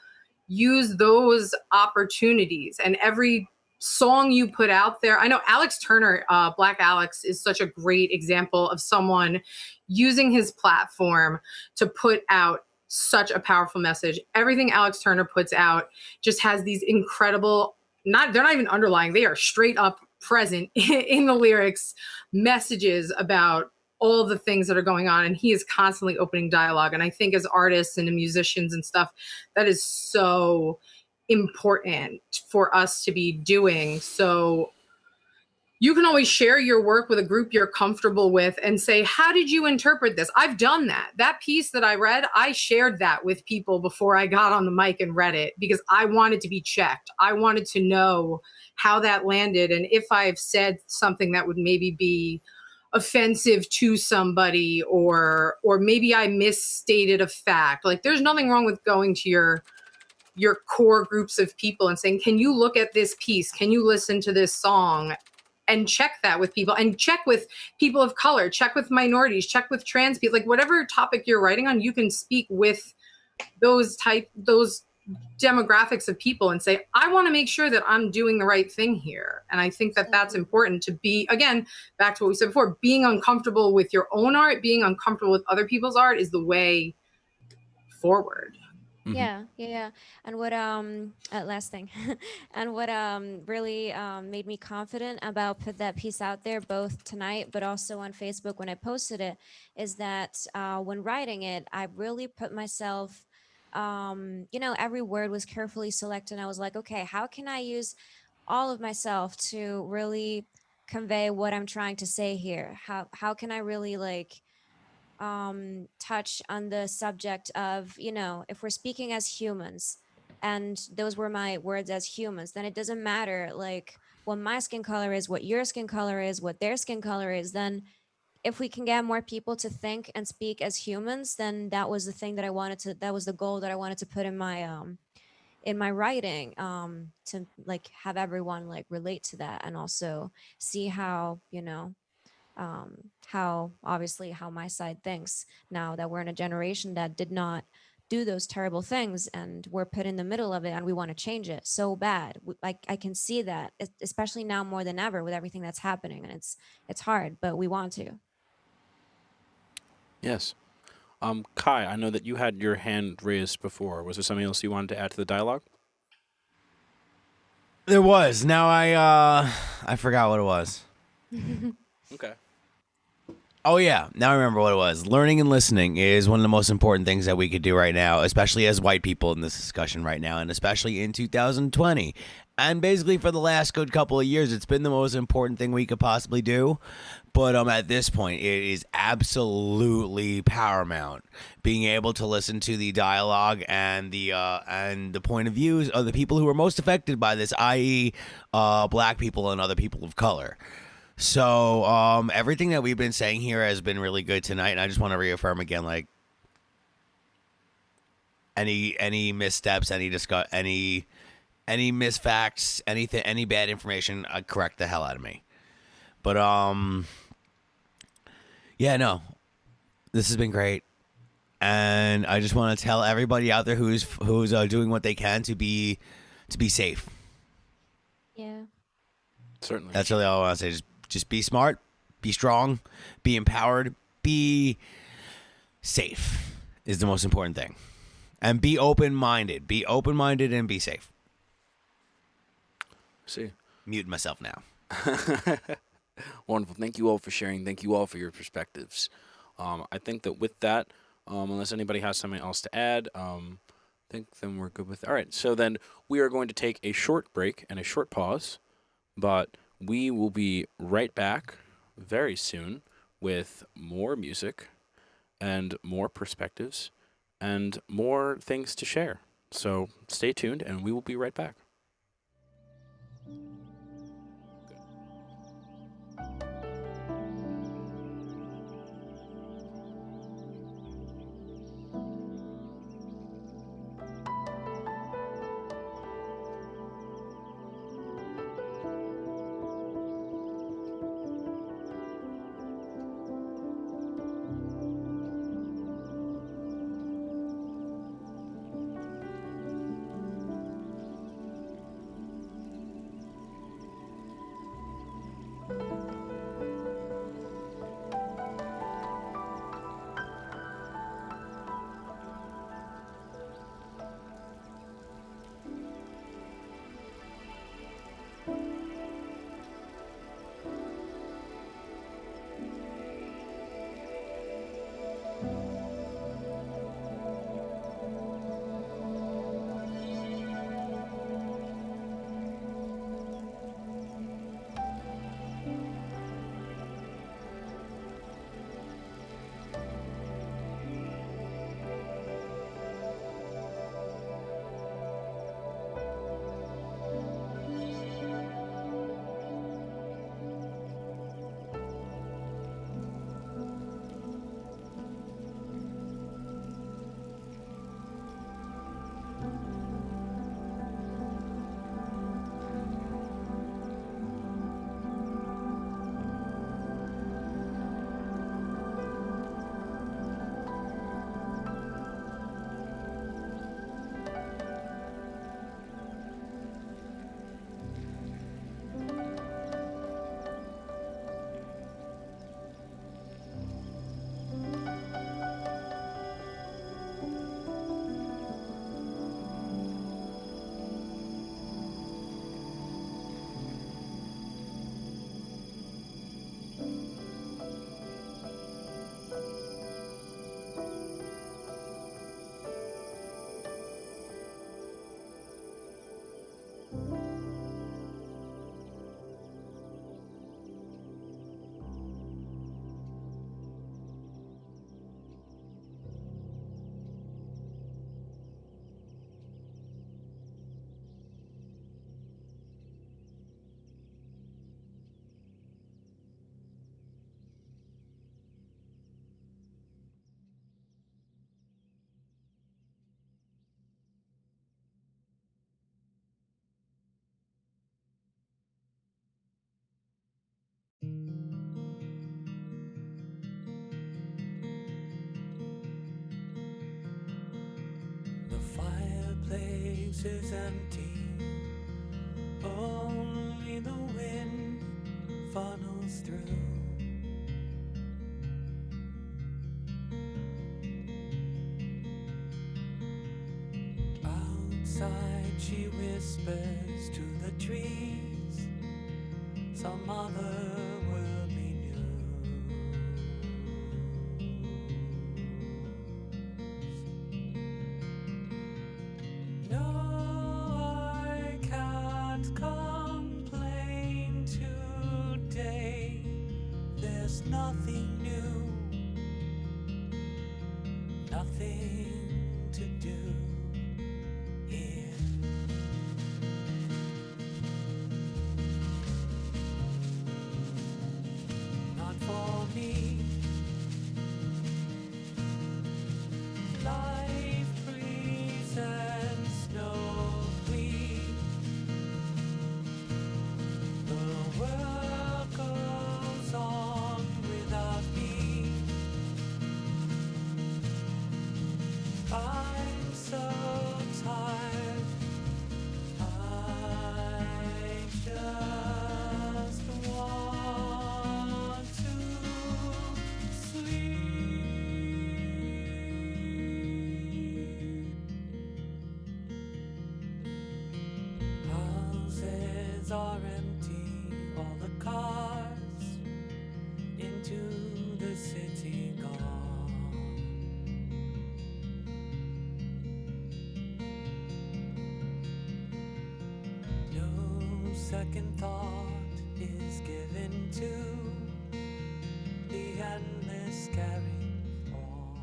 use those opportunities. And every song you put out there, I know Alex Turner, Black Alex, is such a great example of someone using his platform to put out such a powerful message. Everything Alex Turner puts out just has these incredible, they're not even underlying, they are straight up present in the lyrics, messages about all the things that are going on, and he is constantly opening dialogue. And I think as artists and musicians and stuff, that is so important for us to be doing. So you can always share your work with a group you're comfortable with and say, how did you interpret this? I've done that. That piece that I read, I shared that with people before I got on the mic and read it, because I wanted to be checked. I wanted to know how that landed, and if I've said something that would maybe be offensive to somebody, or maybe I misstated a fact. Like, there's nothing wrong with going to your core groups of people and saying, can you look at this piece? Can you listen to this song? And check that with people, and check with people of color, check with minorities, check with trans people, like whatever topic you're writing on, you can speak with those demographics of people and say, I want to make sure that I'm doing the right thing here. And I think that that's important, to be, again, back to what we said before, being uncomfortable with your own art, being uncomfortable with other people's art is the way forward. Yeah. And what last thing, and what really made me confident about put that piece out there, both tonight but also on Facebook when I posted it, is that when writing it, I really put myself, every word was carefully selected, and I was like, okay, how can I use all of myself to really convey what I'm trying to say here? How can I really, like, touch on the subject of, if we're speaking as humans, and those were my words as humans, then it doesn't matter like what my skin color is, what your skin color is, what their skin color is. Then if we can get more people to think and speak as humans, then that was the thing that I wanted to, that was the goal that I wanted to put in my writing, to like have everyone like relate to that, and also see how, how obviously how my side thinks now that we're in a generation that did not do those terrible things, and we're put in the middle of it, and we want to change it so bad. I can see that, especially now more than ever with everything that's happening, and it's hard, but we want to. Yes. Kai, I know that you had your hand raised before. Was there something else you wanted to add to the dialogue? There was. Now I forgot what it was. Okay. Oh yeah, now I remember what it was. Learning and listening is one of the most important things that we could do right now, especially as white people in this discussion right now, and especially in 2020. And basically for the last good couple of years, it's been the most important thing we could possibly do. But at this point, it is absolutely paramount. Being able to listen to the dialogue and the point of views of the people who are most affected by this, i.e., black people and other people of color. So everything that we've been saying here has been really good tonight, and I just want to reaffirm again, like any missteps, any misfacts, anything, any bad information, correct the hell out of me. But yeah, no, this has been great, and I just want to tell everybody out there who's doing what they can to be safe. Yeah. Certainly. That's really all I want to say. Just be smart, be strong, be empowered, be safe is the most important thing. And be open-minded. Be open-minded and be safe. See. Mute myself now. Wonderful. Thank you all for sharing. Thank you all for your perspectives. I think that with that, unless anybody has something else to add, I think then we're good with it. All right. So then we are going to take a short break and a short pause, but we will be right back very soon with more music and more perspectives and more things to share. So stay tuned, and we will be right back. place is empty. Only the wind funnels through. Outside she whispers to the trees some other worldly news. No, I can't complain today. There's nothing new, nothing to do here. Not for me. Life presents no plea. The world goes on without me. I'm so tired. I just want to sleep. Houses are empty, all the cars into the city gone. No second thought is given to the endless carrying on.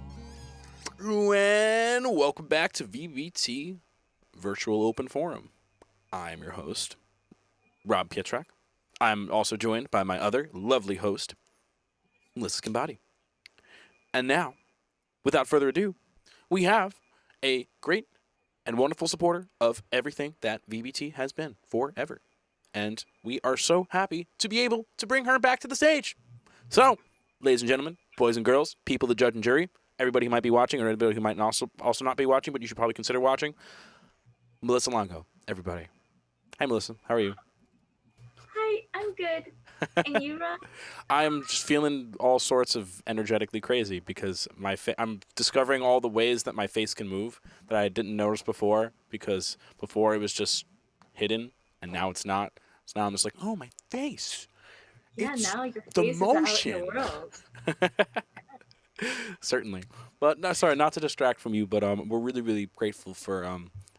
And welcome back to VBT Virtual Open Forum. I'm your host, Rob Pietrak. I'm also joined by my other lovely host, Melissa Kimbati. And now, without further ado, we have a great and wonderful supporter of everything that VBT has been forever. And we are so happy to be able to bring her back to the stage. So, ladies and gentlemen, boys and girls, people, the judge and jury, everybody who might be watching or anybody who might also not be watching, but you should probably consider watching, Melissa Longo, everybody. Hi, Melissa. How are you? Hi, I'm good. And you, Rob? I'm just feeling all sorts of energetically crazy because I'm discovering all the ways that my face can move that I didn't notice before, because before it was just hidden and now it's not. So now I'm just like, oh, my face. Yeah, It's now your the face is out in motion. the world. Certainly. But no, sorry, not to distract from you, but we're really, really grateful for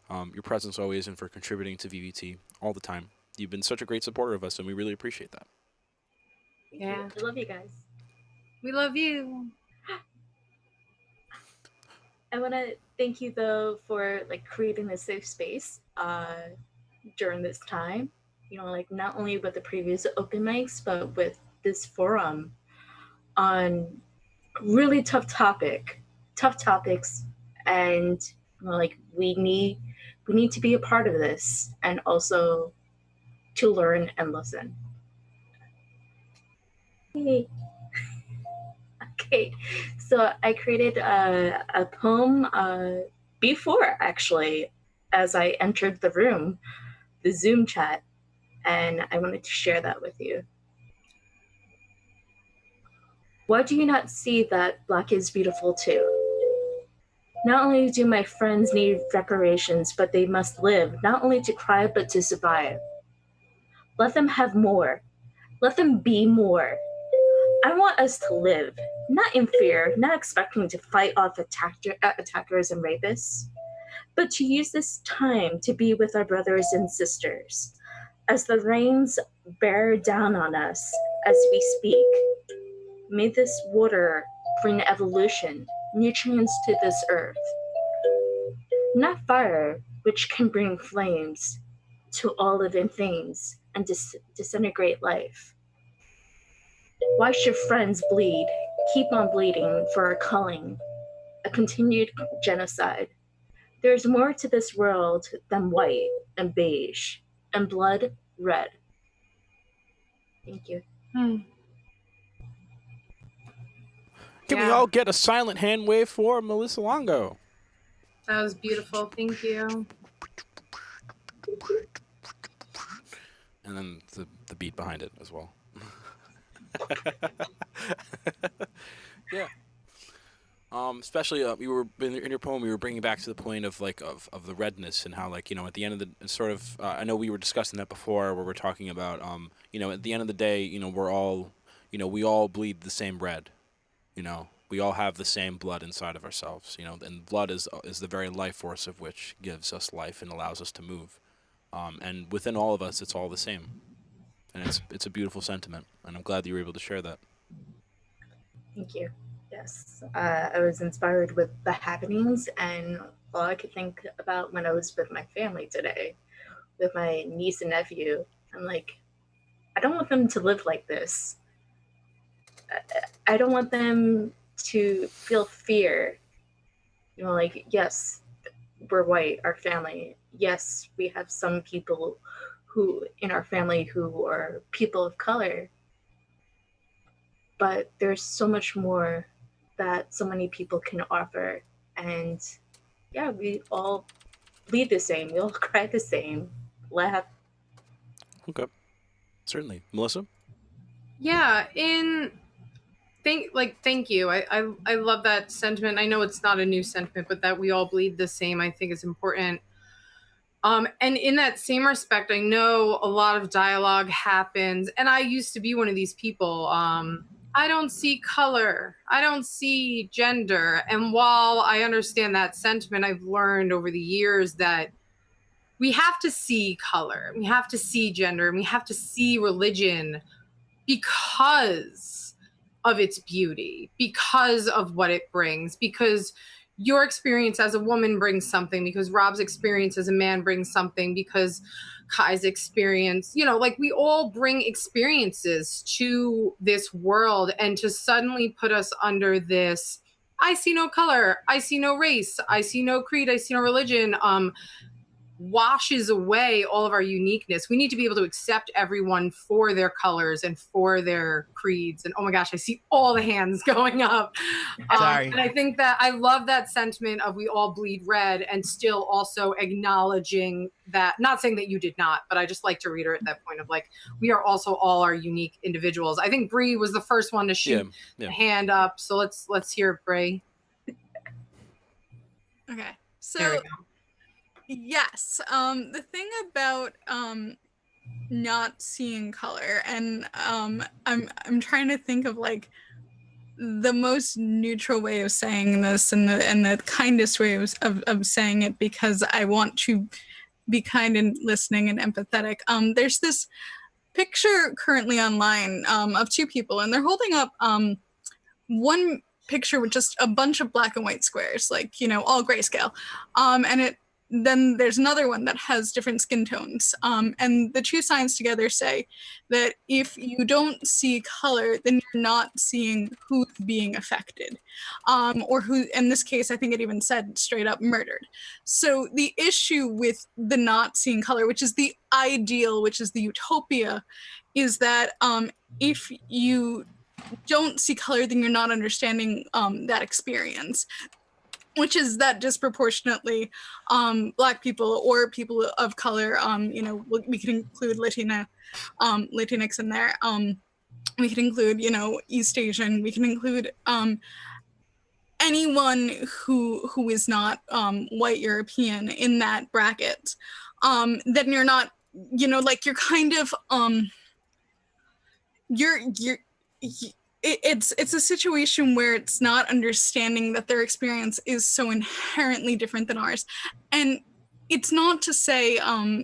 your presence always and for contributing to VVT all the time. You've been such a great supporter of us, and we really appreciate that. Yeah. I love you guys. We love you. I want to thank you though for like creating a safe space during this time. You know, like not only with the previous open mics, but with this forum on really tough topics, and you know, like we need to be a part of this and also to learn and listen. Hey. Okay, so I created a poem before, actually, as I entered the room, the Zoom chat, and I wanted to share that with you. Why do you not see that Black is beautiful too? Not only do my friends need reparations, but they must live, not only to cry, but to survive. Let them have more. Let them be more. I want us to live, not in fear, not expecting to fight off attackers and rapists, but to use this time to be with our brothers and sisters. As the rains bear down on us as we speak, may this water bring evolution, nutrients to this earth. Not fire, which can bring flames to all living things and disintegrate life. Why should friends bleed, keep on bleeding for a culling, a continued genocide? There's more to this world than white and beige and blood red. Thank you. Can we all get a silent hand wave for Melissa Longo? That was beautiful. Thank you. And then the beat behind it as well. Yeah. Especially you were in your poem, you were bringing back to the point of like of the redness and how, like, you know, at the end of the sort of I know we were discussing that before, where we're talking about you know, at the end of the day, you know, we're all, you know, we all bleed the same red, you know, we all have the same blood inside of ourselves, you know, and blood is the very life force of which gives us life and allows us to move, and within all of us, it's all the same, and it's a beautiful sentiment, and I'm glad that you were able to share that. Thank you. Yes, I was inspired with the happenings, and all I could think about when I was with my family today, with my niece and nephew, I'm like, I don't want them to live like this. I don't want them to feel fear. You know, like, yes, we're white, our family. Yes, we have some people who in our family who are people of color, but there's so much more that so many people can offer. And yeah, we all bleed the same, we all cry the same, laugh. Okay, certainly, Melissa. Yeah, thank you. I love that sentiment. I know it's not a new sentiment, but that we all bleed the same, I think is important. And in that same respect, I know a lot of dialogue happens, and I used to be one of these people. I don't see color, I don't see gender. And while I understand that sentiment, I've learned over the years that we have to see color, we have to see gender, and we have to see religion because of its beauty, because of what it brings, because your experience as a woman brings something, because Rob's experience as a man brings something, because Kai's experience, you know, like we all bring experiences to this world, and to suddenly put us under this, I see no color, I see no race, I see no creed, I see no religion, washes away all of our uniqueness. We need to be able to accept everyone for their colors and for their creeds. And oh my gosh, I see all the hands going up. Sorry. And I think that I love that sentiment of we all bleed red, and still also acknowledging that, not saying that you did not, but I just like to reiterate that point of like, we are also all our unique individuals. I think Bree was the first one to shoot the hand up. So let's hear it, Bree. Okay. So yes, the thing about not seeing color, and I'm trying to think of like the most neutral way of saying this, and the kindest way of saying it, because I want to be kind and listening and empathetic. There's this picture currently online of two people, and they're holding up one picture with just a bunch of black and white squares, like, you know, all grayscale, and then there's another one that has different skin tones, and the two signs together say that if you don't see color, then you're not seeing who's being affected, or who, in this case, I think it even said straight up murdered. So the issue with the not seeing color, which is the ideal, which is the utopia, is that if you don't see color, then you're not understanding that experience, which is that disproportionately Black people or people of color, you know, we can include Latinx in there. We can include, you know, East Asian. We can include anyone who is not white European in that bracket. Then you're not, you know, like you're kind of it's a situation where it's not understanding that their experience is so inherently different than ours. And it's not to say,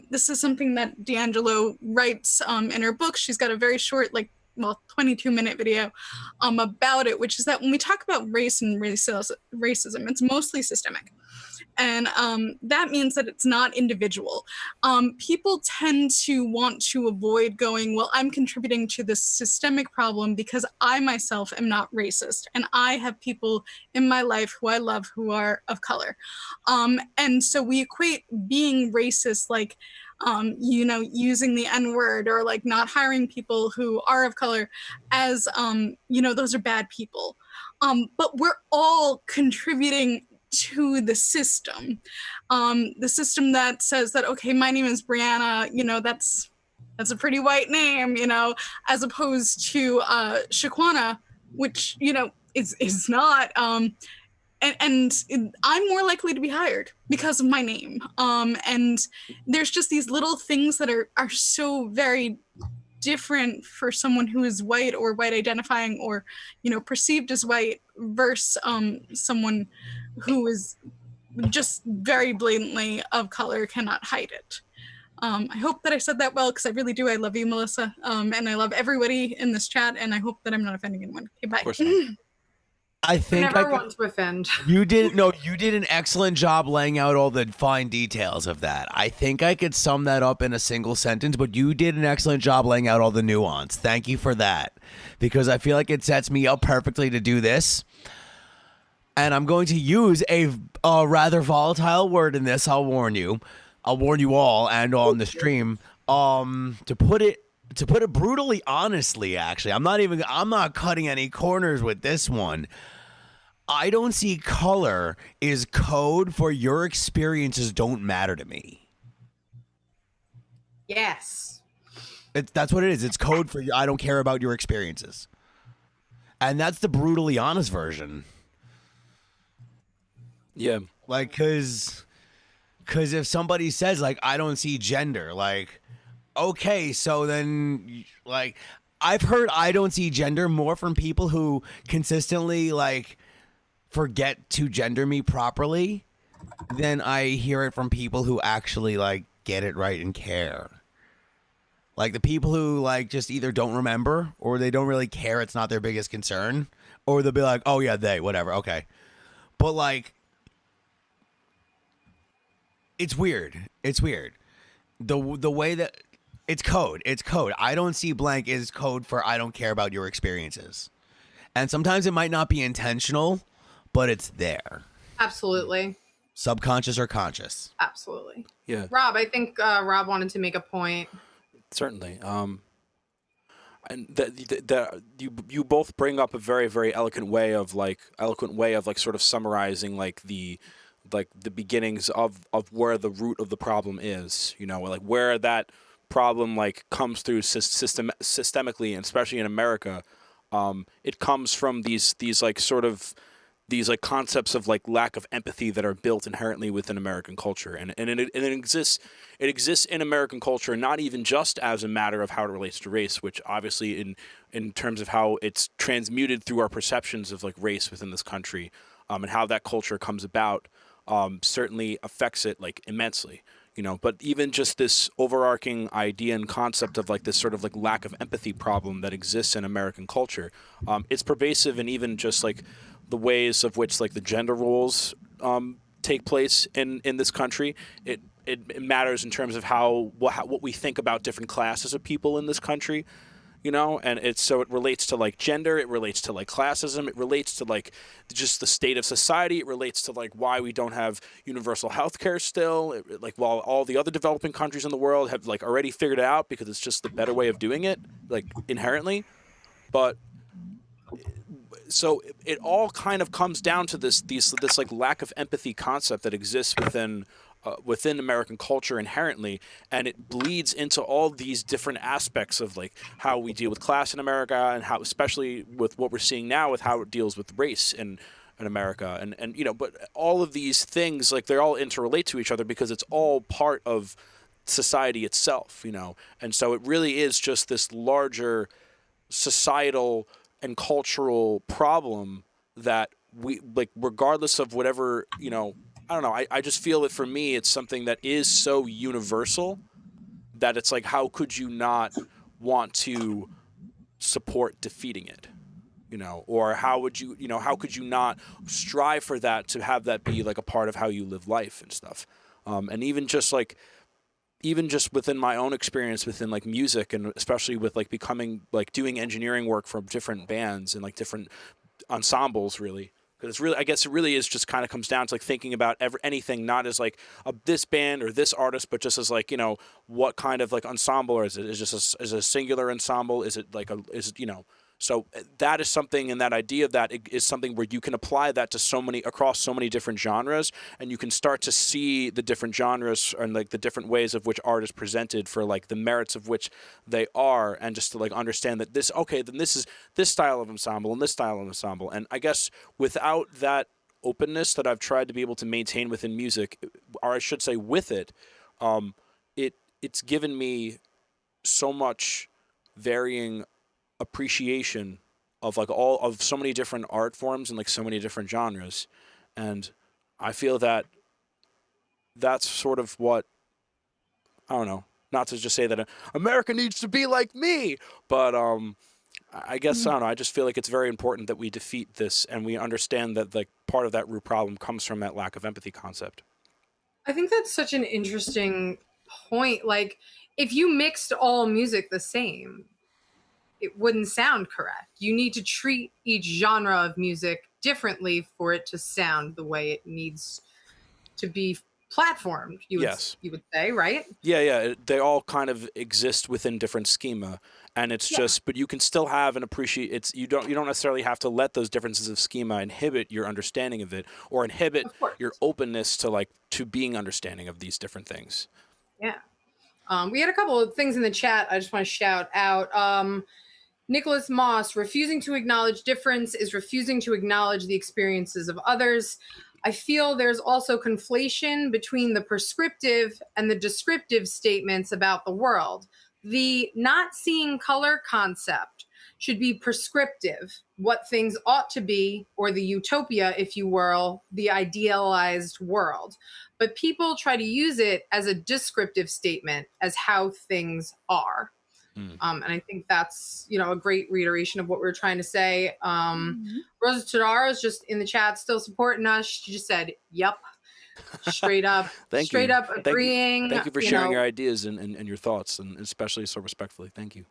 this is something that D'Angelo writes in her book. She's got a very short, like, well, 22-minute video about it, which is that when we talk about race and racism, it's mostly systemic. And that means that it's not individual. People tend to want to avoid going, well, I'm contributing to this systemic problem because I myself am not racist, and I have people in my life who I love who are of color. And so we equate being racist, like, you know, using the N-word, or like not hiring people who are of color, as, you know, those are bad people. But we're all contributing to the system that says that, okay, my name is Brianna, that's a pretty white name, as opposed to Shaquana, which is not, and I'm more likely to be hired because of my name, and there's just these little things that are so very different for someone who is white or white identifying or perceived as white versus someone who is just very blatantly of color, cannot hide it. I hope that I said that well, because I really do. I love you, Melissa, and I love everybody in this chat, and I hope that I'm not offending anyone. Okay, bye. Of course not. I think never want to offend. You did an excellent job laying out all the fine details of that. I think I could sum that up in a single sentence, but you did an excellent job laying out all the nuance. Thank you for that, because I feel like it sets me up perfectly to do this. And I'm going to use a rather volatile word in this. I'll warn you all, and on the stream. To put it brutally honestly, actually, I'm not cutting any corners with this one. I don't see color is code for your experiences don't matter to me. Yes. That's what it is. It's code for I don't care about your experiences. And that's the brutally honest version. Yeah. Like, cause if somebody says like, I don't see gender, like, okay, so then like, I've heard I don't see gender more from people who consistently like forget to gender me properly than I hear it from people who actually like get it right and care. Like the people who like just either don't remember or they don't really care, it's not their biggest concern, or they'll be like, oh yeah, they, whatever, okay. But like, it's weird. The way that it's code. I don't see blank is code for I don't care about your experiences. And sometimes it might not be intentional, but it's there. Absolutely. Subconscious or conscious. Absolutely. Yeah. Rob, I think Rob wanted to make a point. Certainly. And that you both bring up a very, very eloquent way of sort of summarizing like the beginnings of where the root of the problem is, like where that problem like comes through systemically, and especially in America. It comes from these like sort of these like concepts of like lack of empathy that are built inherently within American culture, and it exists in American culture, not even just as a matter of how it relates to race, which obviously in terms of how it's transmuted through our perceptions of like race within this country, and how that culture comes about, certainly affects it like immensely. But even just this overarching idea and concept of like this sort of like lack of empathy problem that exists in American culture, it's pervasive in even just like the ways of which like the gender roles take place in this country. It matters in terms of what we think about different classes of people in this country. And it relates to like gender, it relates to like classism, it relates to like just the state of society, it relates to like why we don't have universal health care still, like while all the other developing countries in the world have like already figured it out because it's just the better way of doing it, like inherently. But so it all kind of comes down to this like lack of empathy concept that exists within American culture inherently, and it bleeds into all these different aspects of like how we deal with class in America, and how, especially with what we're seeing now with how it deals with race in America, and but all of these things, like, they all interrelate to each other because it's all part of society itself, and so it really is just this larger societal and cultural problem that we, like, regardless of whatever, I don't know. I just feel that for me, it's something that is so universal that it's like, how could you not want to support defeating it? Or how would you, how could you not strive for that, to have that be like a part of how you live life and stuff? And even just within my own experience within like music, and especially with like doing engineering work for different bands and like different ensembles, really. Because it's really, I guess it really is just kind of comes down to like thinking about anything not as like this band or this artist, but just as like, what kind of like ensemble is it? Is it just a singular ensemble? Is it like So that is something, and that idea of that is something where you can apply that to across so many different genres, and you can start to see the different genres and like the different ways of which art is presented for like the merits of which they are, and just to like understand that this is this style of ensemble and this style of ensemble. And I guess without that openness that I've tried to be able to maintain within music, or I should say with it, it's given me so much varying appreciation of like all of so many different art forms and like so many different genres. And I feel that that's sort of what, I don't know, not to just say that America needs to be like me, but I guess I don't know, I just feel like it's very important that we defeat this and we understand that like part of that root problem comes from that lack of empathy concept. I think that's such an interesting point. Like, if you mixed all music the same, it wouldn't sound correct. You need to treat each genre of music differently for it to sound the way it needs to be platformed. You would say, right? Yeah. They all kind of exist within different schema, and it's just, but you can still have an you don't necessarily have to let those differences of schema inhibit your understanding of it or inhibit your openness to being understanding of these different things. Yeah. We had a couple of things in the chat I just want to shout out. Nicholas Moss, refusing to acknowledge difference is refusing to acknowledge the experiences of others. I feel there's also conflation between the prescriptive and the descriptive statements about the world. The not seeing color concept should be prescriptive, what things ought to be, or the utopia, if you will, the idealized world. But people try to use it as a descriptive statement as how things are. And I think that's, a great reiteration of what we were trying to say. Rosa Tadaro is just in the chat still supporting us. She just said, yep. Straight up. Straight up agreeing. Thank you for sharing your ideas and your thoughts, and especially so respectfully. Thank you.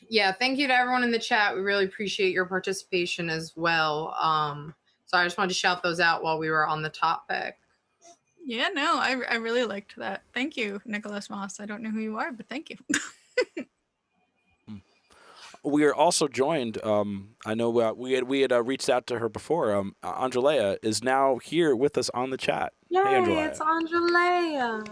Yeah, thank you to everyone in the chat. We really appreciate your participation as well. So I just wanted to shout those out while we were on the topic. Yeah, no, I really liked that. Thank you, Nicholas Moss. I don't know who you are, but thank you. We are also joined. I know we had reached out to her before. Angelea is now here with us on the chat. Yay, hey, Angelea. it's Angelea.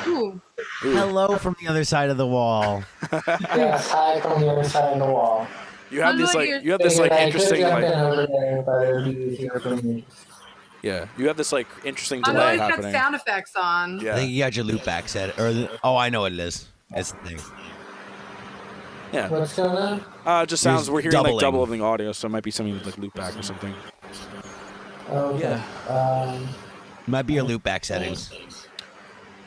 Ooh. Hello from the other side of the wall. Yes, hi from the other side of the wall. You have this interesting Yeah, you have this interesting delay happening. Got sound effects on. Yeah. I think you got your loop back set, I know what it is. It's the thing. Yeah. What's going on? It just sounds we're hearing like doubling audio, so it might be something with like loop back or something. Oh yeah. Might be your loop back settings.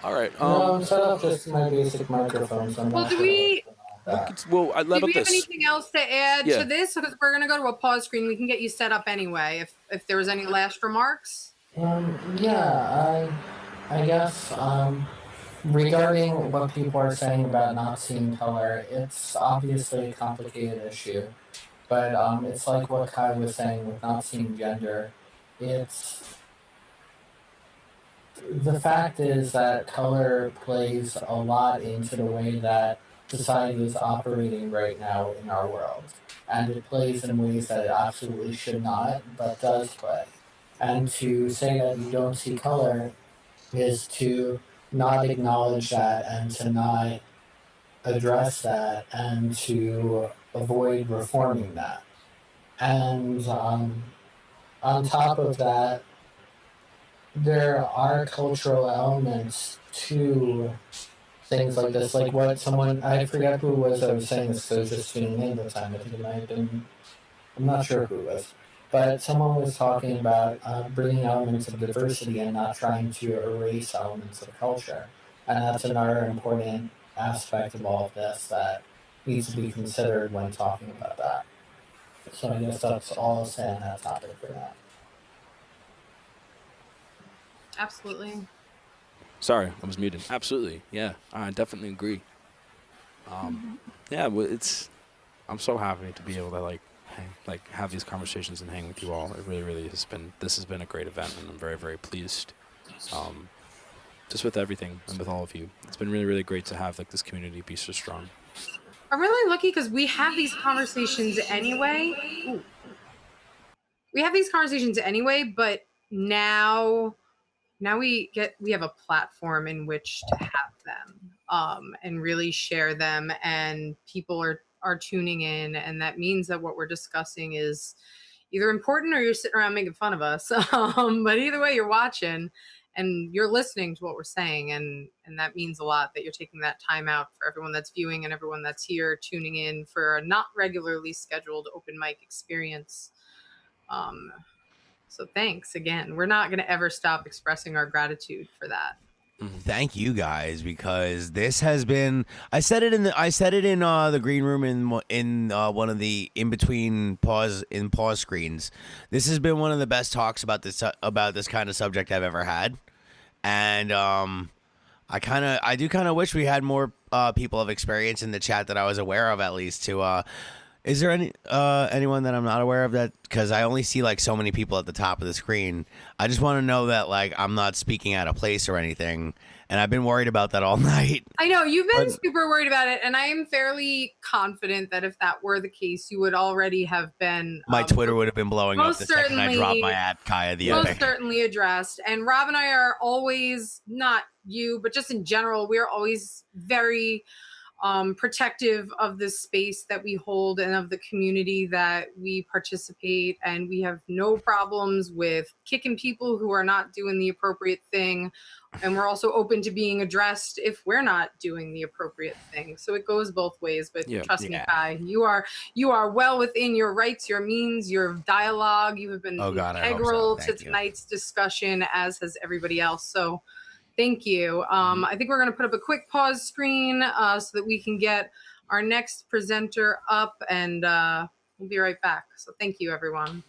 All right. No, I'm set up just my basic microphone. So Well, do we? Did we have anything else to add to this? Because we're gonna go to a pause screen. We can get you set up anyway. If there was any last remarks. Yeah, I guess regarding what people are saying about not seeing color, it's obviously a complicated issue. But it's like what Kai was saying with not seeing gender. The fact is that color plays a lot into the way that society is operating right now in our world. And it plays in ways that it absolutely should not, but does play. And to say that you don't see color is to not acknowledge that and to not address that and to avoid reforming that. And on top of that, there are cultural elements to things like this, like what someone, I forget who it was that was saying this, so I was just tuning in at the time. I think it might have been, I'm not sure who it was, but someone was talking about bringing elements of diversity and not trying to erase elements of culture. And that's another important aspect of all of this that needs to be considered when talking about that. So I guess that's all I'll say on that topic for now. Absolutely. Sorry, I was muted. Absolutely, yeah, I definitely agree. Yeah, well, I'm so happy to be able to have these conversations and hang with you all. It really, really has been. This has been a great event, and I'm very, very pleased. Just with everything and with all of you, it's been really, really great to have this community be so strong. are really lucky because we have these conversations anyway. Ooh. We have these conversations anyway, but now we have a platform in which to have them and really share them, and people are tuning in, and that means that what we're discussing is either important or you're sitting around making fun of us. But either way, you're watching and you're listening to what we're saying, and that means a lot that you're taking that time out for everyone that's viewing and everyone that's here tuning in for a not regularly scheduled open mic experience. So thanks again. We're not going to ever stop expressing our gratitude for that. Thank you guys, because this has been. I said it in the green room in one of the in between pause screens. This has been one of the best talks about this kind of subject I've ever had, and I do kind of wish we had more people of experience in the chat that I was aware of, at least to. Is there anyone that I'm not aware of, that, because I only see like so many people at the top of the screen. I just want to know that like I'm not speaking out of place or anything, and I've been worried about that all night. I know you've been super worried about it, and I am fairly confident that if that were the case, you would already have been. My Twitter would have been blowing up the second I dropped my ad, Kaya the Epic. Most certainly addressed. And Rob and I are always, not you, but just in general, we're always very protective of the space that we hold and of the community that we participate. And we have no problems with kicking people who are not doing the appropriate thing. And we're also open to being addressed if we're not doing the appropriate thing. So it goes both ways. But trust me, Kai, you are well within your rights, your means, your dialogue. You have been integral to tonight's discussion, as has everybody else. So thank you. I think we're going to put up a quick pause screen so that we can get our next presenter up, and we'll be right back. So thank you, everyone.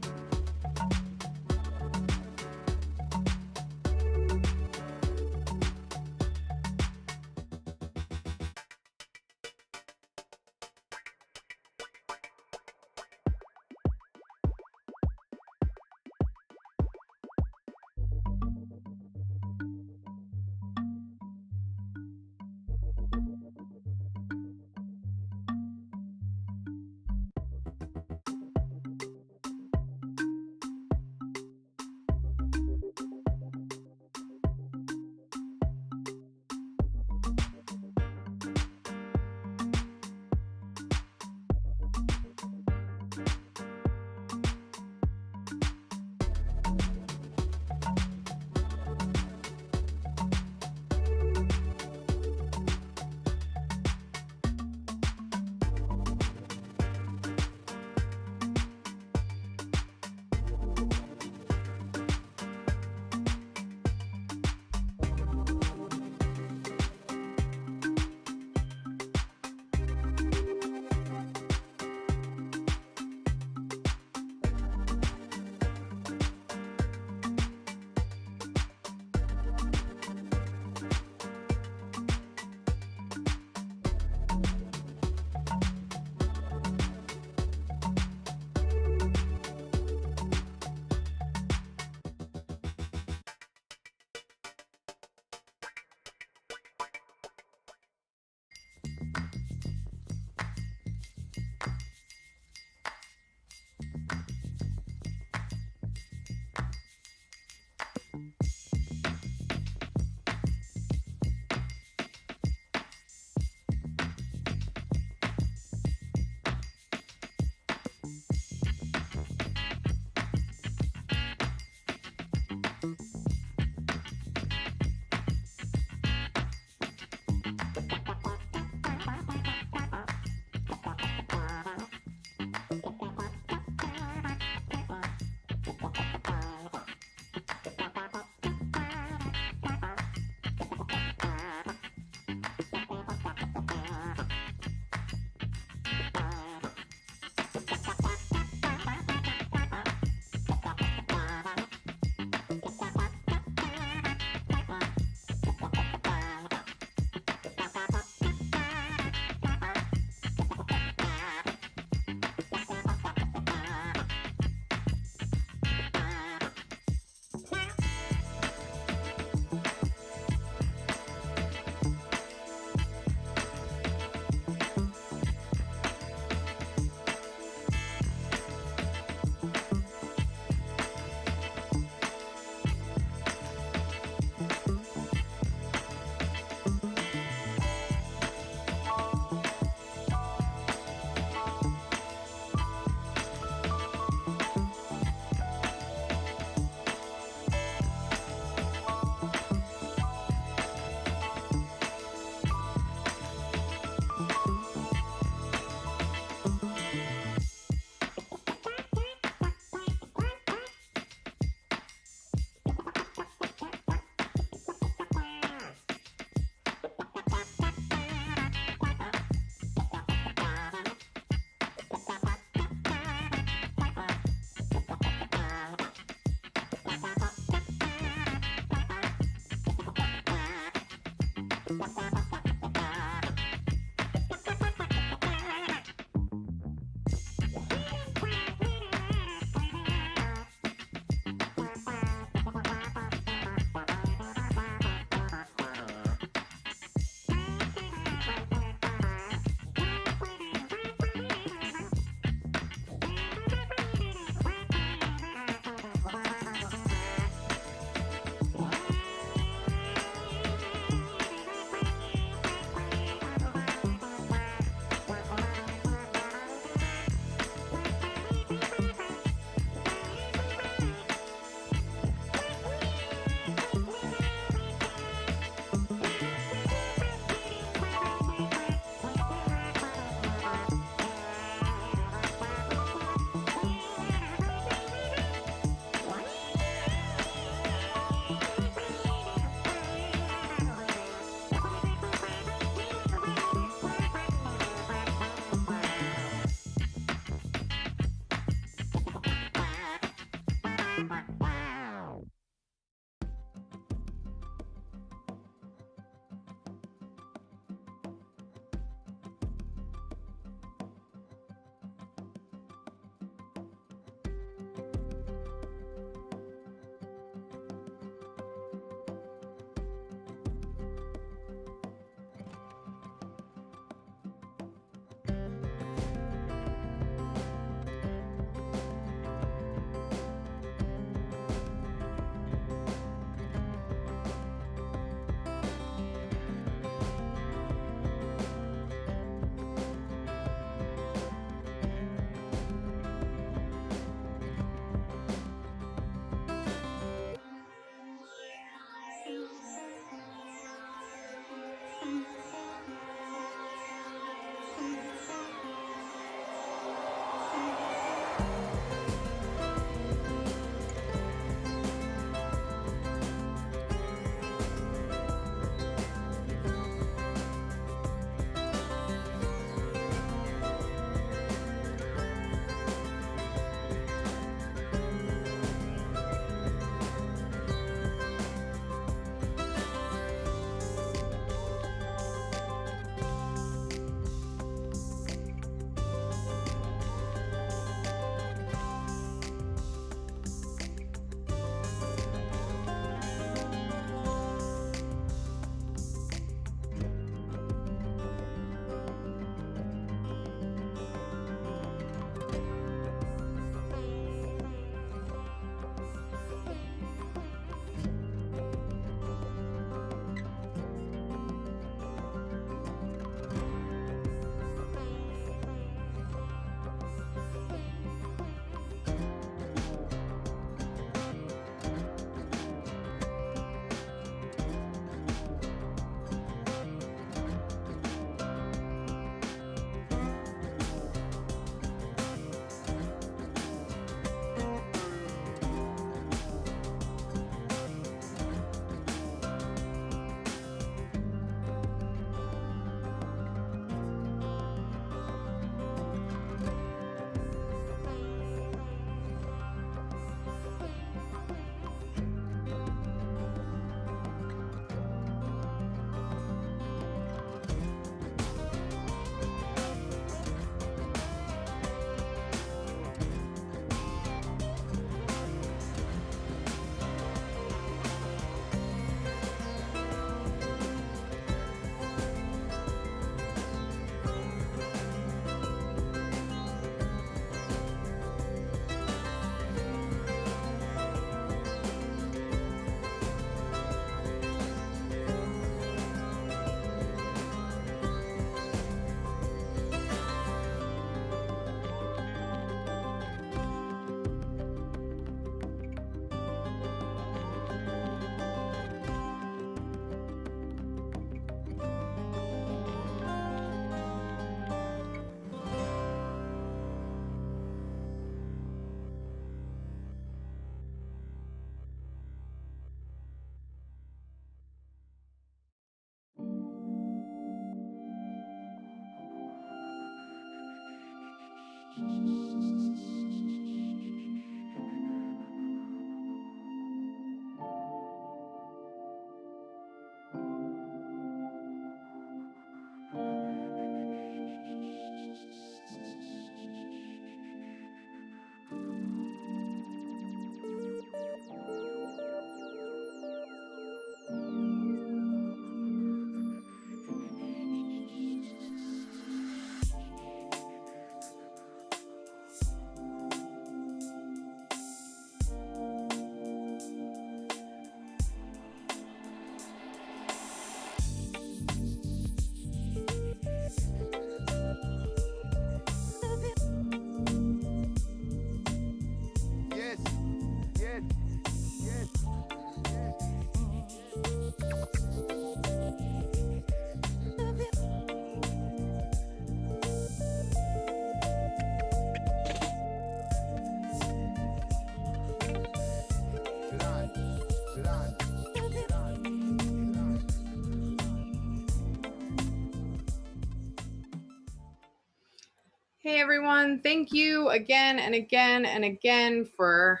Hey everyone, thank you again and again and again for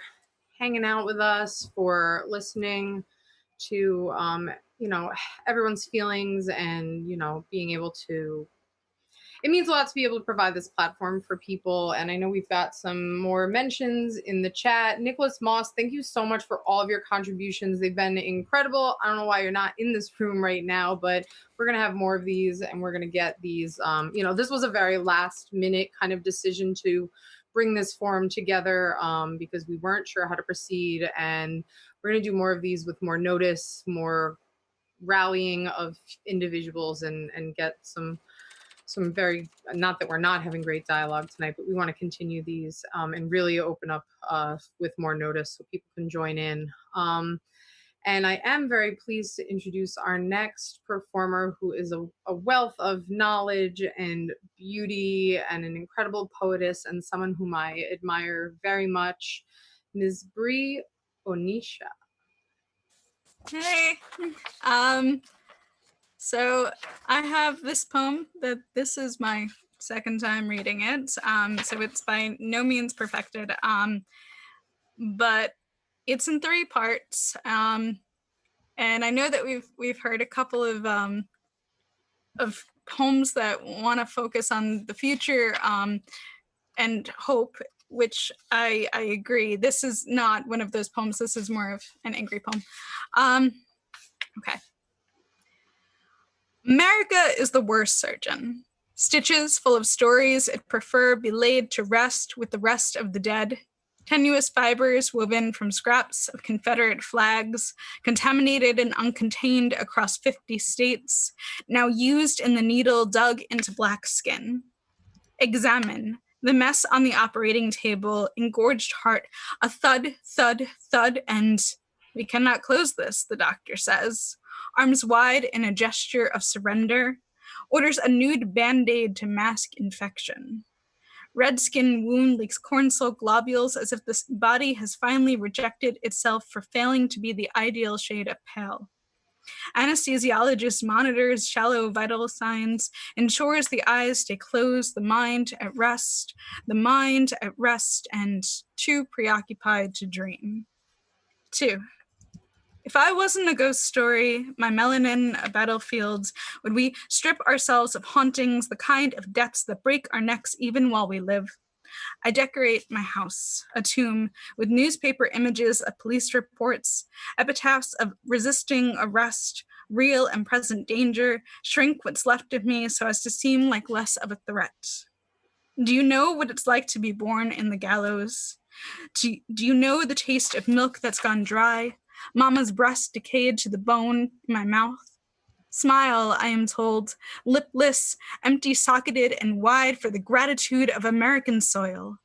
hanging out with us, for listening to everyone's feelings, and being able to, it means a lot to be able to provide this platform for people. And I know we've got some more mentions in the chat. Nicholas Moss, thank you so much for all of your contributions. They've been incredible. I don't know why you're not in this room right now, but we're going to have more of these, and we're going to get these. This was a very last minute kind of decision to bring this forum together because we weren't sure how to proceed. And we're going to do more of these with more notice, more rallying of individuals, and get some very, not that we're not having great dialogue tonight, but we want to continue these and really open up with more notice so people can join in. And I am very pleased to introduce our next performer, who is a wealth of knowledge and beauty and an incredible poetess, and someone whom I admire very much, Ms. Bree Onisha. Hey. So I have this poem that this is my second time reading it. So it's by no means perfected, but it's in 3 parts. And I know that we've heard a couple of poems that want to focus on the future and hope, which I agree. This is not one of those poems. This is more of an angry poem. Okay. America is the worst surgeon. Stitches full of stories it'd prefer be laid to rest with the rest of the dead. Tenuous fibers woven from scraps of Confederate flags, contaminated and uncontained across 50 states, now used in the needle dug into black skin. Examine the mess on the operating table, engorged heart, a thud, thud, thud, and we cannot close this, the doctor says. Arms wide in a gesture of surrender, orders a nude band-aid to mask infection. Red skin wound leaks corn-soaked globules as if the body has finally rejected itself for failing to be the ideal shade of pale. Anesthesiologist monitors shallow vital signs, ensures the eyes stay closed, the mind at rest, and too preoccupied to dream. 2. If I wasn't a ghost story, my melanin battlefields, would we strip ourselves of hauntings, the kind of deaths that break our necks even while we live? I decorate my house, a tomb, with newspaper images of police reports, epitaphs of resisting arrest, real and present danger, shrink what's left of me so as to seem like less of a threat. Do you know what it's like to be born in the gallows? Do you know the taste of milk that's gone dry? Mama's breast decayed to the bone in my mouth. Smile, I am told, lipless, empty-socketed and wide for the gratitude of American soil.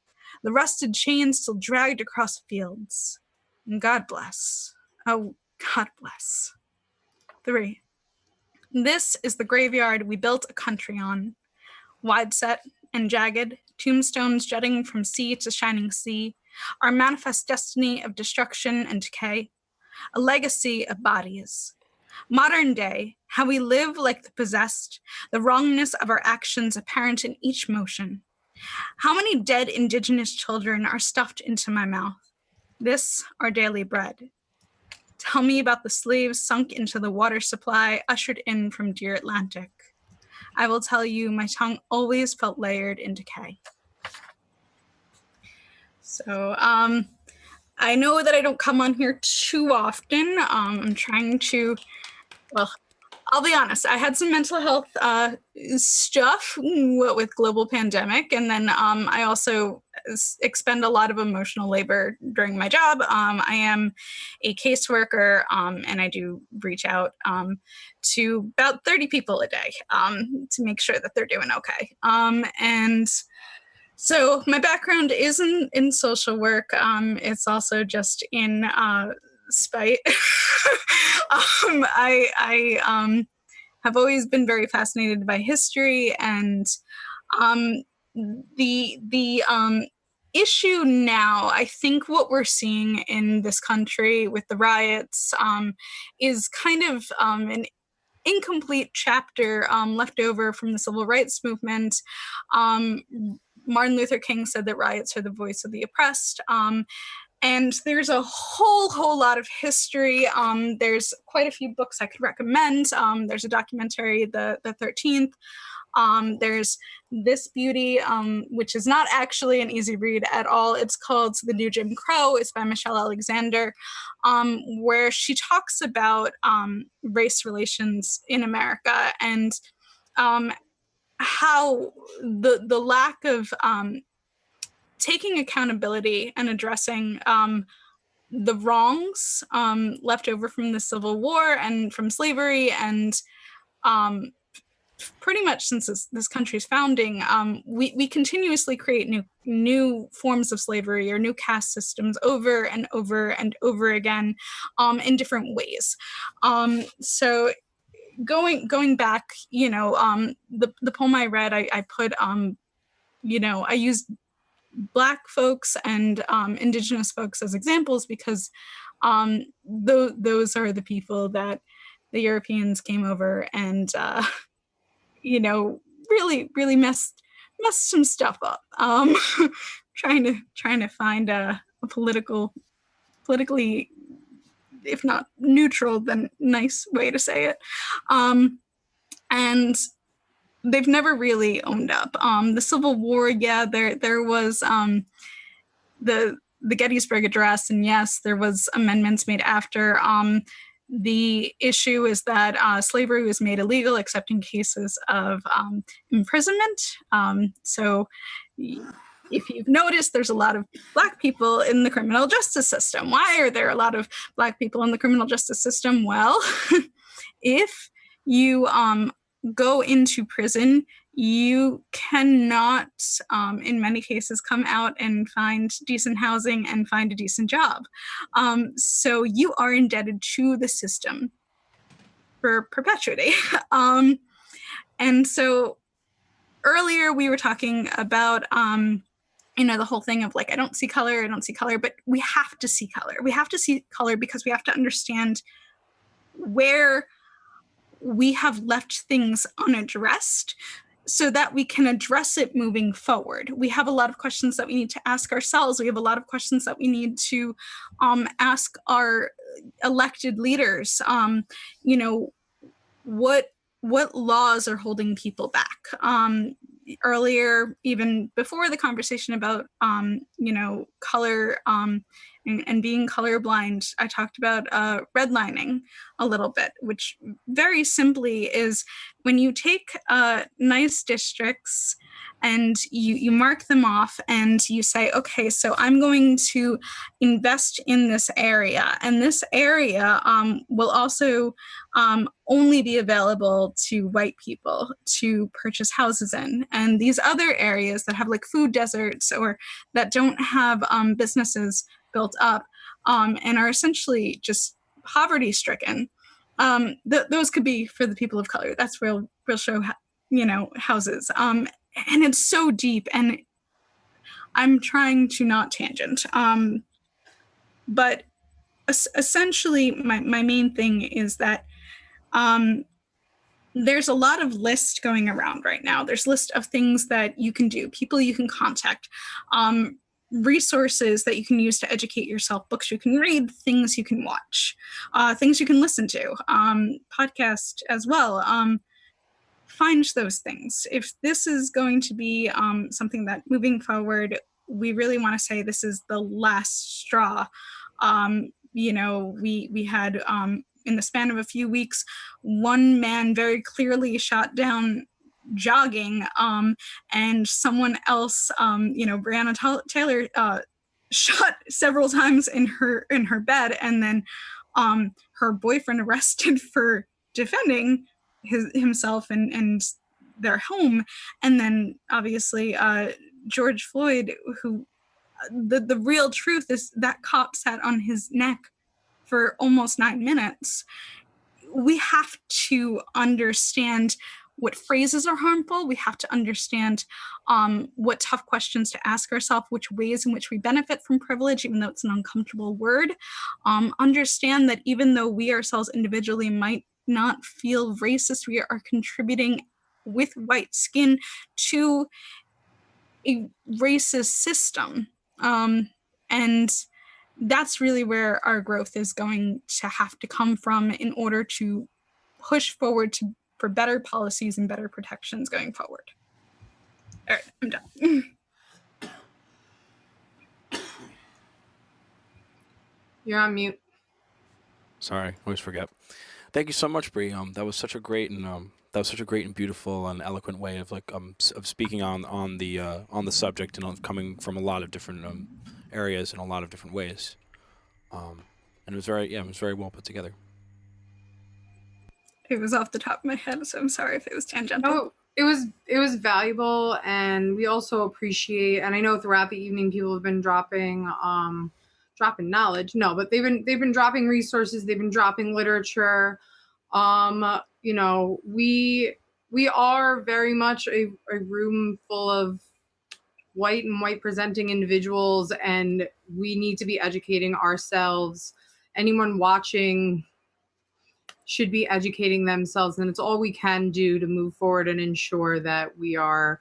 The rusted chains still dragged across fields. And God bless. Oh, God bless. 3. This is the graveyard we built a country on. Wide set and jagged, tombstones jutting from sea to shining sea, our manifest destiny of destruction and decay. A legacy of bodies. Modern day, how we live like the possessed, the wrongness of our actions apparent in each motion. How many dead indigenous children are stuffed into my mouth? This, our daily bread. Tell me about the slaves sunk into the water supply, ushered in from dear Atlantic. I will tell you, my tongue always felt layered in decay. So, I know that I don't come on here too often. I'm trying to, well, I'll be honest, I had some mental health stuff with global pandemic. And then I also expend a lot of emotional labor during my job. I am a caseworker and I do reach out to about 30 people a day to make sure that they're doing okay. And so my background isn't in social work. It's also just in spite. I have always been very fascinated by history, and the issue now, I think what we're seeing in this country with the riots is kind of an incomplete chapter left over from the civil rights movement. Martin Luther King said that riots are the voice of the oppressed. And there's a whole lot of history. There's quite a few books I could recommend. There's a documentary, the 13th. There's This Beauty, which is not actually an easy read at all. It's called The New Jim Crow. It's by Michelle Alexander, where she talks about race relations in America and how the lack of taking accountability and addressing the wrongs left over from the Civil War and from slavery and pretty much since this country's founding, we continuously create new forms of slavery or new caste systems over and over and over again in different ways. So going back, the poem I read, I put, I used Black folks and Indigenous folks as examples because those are the people that the Europeans came over and really messed some stuff up. Trying to find a politically, if not neutral, then nice way to say it. And they've never really owned up. The Civil War, yeah, there was the Gettysburg Address, and yes, there was amendments made after. The issue is that slavery was made illegal except in cases of imprisonment. So if you've noticed, there's a lot of Black people in the criminal justice system. Why are there a lot of Black people in the criminal justice system? Well, if you go into prison, you cannot, in many cases, come out and find decent housing and find a decent job. So you are indebted to the system for perpetuity. And so earlier we were talking about, the whole thing of like, I don't see color, but we have to see color. We have to see color because we have to understand where we have left things unaddressed so that we can address it moving forward. We have a lot of questions that we need to ask ourselves. We have a lot of questions that we need to ask our elected leaders. What laws are holding people back? Earlier, even before the conversation about, color and being colorblind, I talked about redlining a little bit, which very simply is when you take nice districts and you mark them off and you say, okay, so I'm going to invest in this area, and this area will also only be available to white people to purchase houses in. And these other areas that have like food deserts or that don't have businesses built up and are essentially just poverty stricken, those could be for the people of color. That's real show, houses. And it's so deep, and I'm trying to not tangent. But essentially my main thing is that there's a lot of lists going around right now. There's a list of things that you can do, people you can contact, resources that you can use to educate yourself, books you can read, things you can watch, things you can listen to, podcast as well. Find those things. If this is going to be something that moving forward, we really want to say this is the last straw. We had in the span of a few weeks, one man very clearly shot down jogging, and someone else, Breonna Taylor, shot several times in her bed, and then her boyfriend arrested for defending himself and their home, and then obviously George Floyd, who the real truth is that cop sat on his neck for almost 9 minutes. We have to understand what phrases are harmful. We have to understand what tough questions to ask ourselves, which ways in which we benefit from privilege, even though it's an uncomfortable word. Understand that even though we ourselves individually might not feel racist, we are contributing with white skin to a racist system. And that's really where our growth is going to have to come from in order to push forward for better policies and better protections going forward. All right, I'm done. You're on mute. Sorry, always forget. Thank you so much, Bree. That was such a great and beautiful and eloquent way of of speaking on the subject, and coming from a lot of different areas in a lot of different ways. And it was very well put together. It was off the top of my head, so I'm sorry if it was tangential. No, it was valuable, and we also appreciate. And I know throughout the evening, people have been dropping knowledge. No, but they've been dropping resources. They've been dropping literature. We are very much a room full of white and white presenting individuals, and we need to be educating ourselves. Anyone watching should be educating themselves, and it's all we can do to move forward and ensure that we are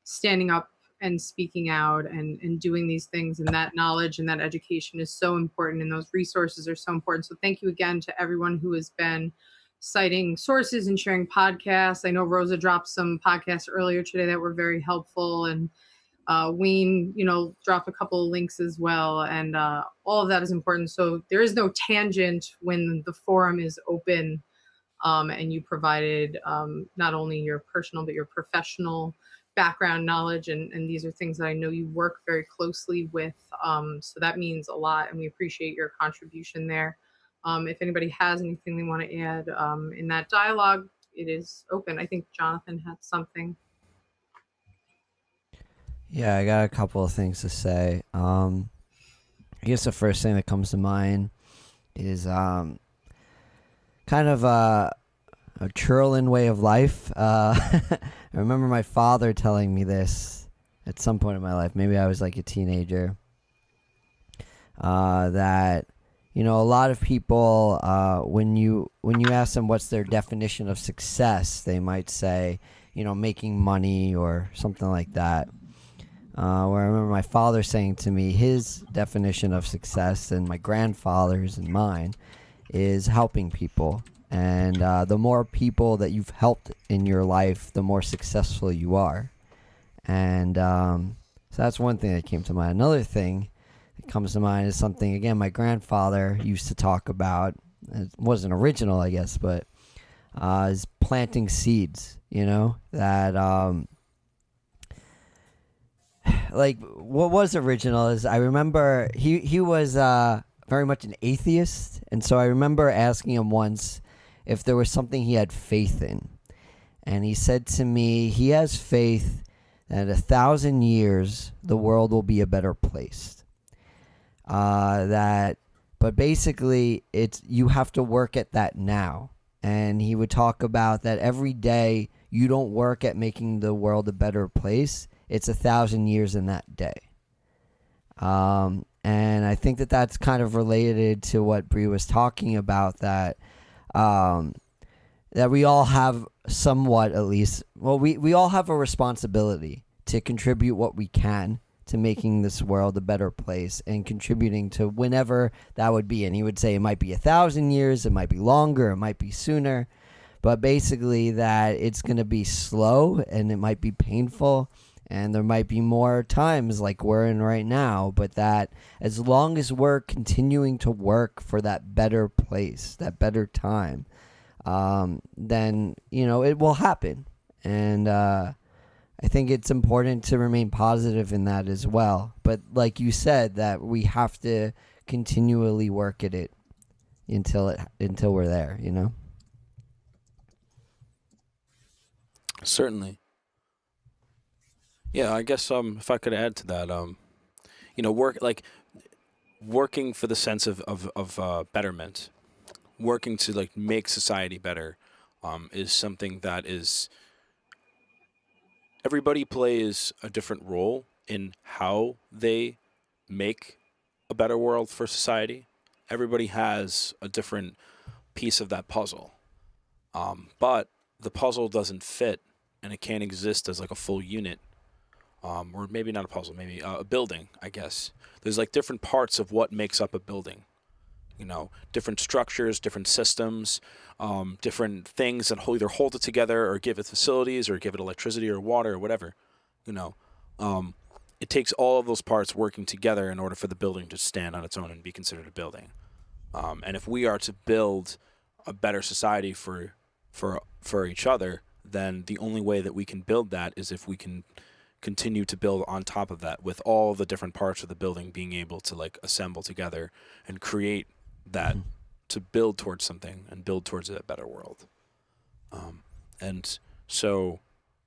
standing up and speaking out and doing these things. And that knowledge and that education is so important, and those resources are so important. So thank you again to everyone who has been citing sources and sharing podcasts. I know Rosa dropped some podcasts earlier today that were very helpful, and Wayne, dropped a couple of links as well, and all of that is important. So there is no tangent when the forum is open, and you provided not only your personal but your professional background knowledge, and these are things that I know you work very closely with. So that means a lot, and we appreciate your contribution there. If anybody has anything they want to add in that dialogue, it is open. I think Jonathan had something. Yeah, I got a couple of things to say. I guess the first thing that comes to mind is kind of a churlin way of life. I remember my father telling me this at some point in my life. Maybe I was like a teenager. That a lot of people, when you ask them what's their definition of success, they might say, making money or something like that. Where I remember my father saying to me his definition of success, and my grandfather's and mine, is helping people. And the more people that you've helped in your life, the more successful you are. And so that's one thing that came to mind. Another thing that comes to mind is something, again, my grandfather used to talk about. It wasn't original, I guess, but is planting seeds, that... what was original is I remember he was very much an atheist, and so I remember asking him once if there was something he had faith in, and he said to me he has faith that in 1,000 years the world will be a better place. But basically you have to work at that now, and he would talk about that every day you don't work at making the world a better place. It's 1,000 years in that day. And I think that that's kind of related to what Bree was talking about, that that we all have somewhat, at least, well, we all have a responsibility to contribute what we can to making this world a better place and contributing to whenever that would be. And he would say it might be 1,000 years, it might be longer, it might be sooner, but basically that it's going to be slow and it might be painful and there might be more times like we're in right now, but that as long as we're continuing to work for that better place, that better time, then, you know, it will happen. And I think it's important to remain positive in that as well. But like you said, that we have to continually work at it until we're there, you know? Certainly. Yeah, I guess if I could add to that, you know, working for the sense of betterment, working to like make society better, is something that is everybody plays a different role in how they make a better world for society. Everybody has a different piece of that puzzle, but the puzzle doesn't fit, and it can't exist as like a full unit. Or maybe not a puzzle, maybe a building, I guess. There's like different parts of what makes up a building. You know, different structures, different systems, different things that either hold it together or give it facilities or give it electricity or water or whatever. You know, it takes all of those parts working together in order for the building to stand on its own and be considered a building. And if we are to build a better society for each other, then the only way that we can build that is if we can continue to build on top of that, with all the different parts of the building being able to like assemble together and create that to build towards something and build towards a better world. And so,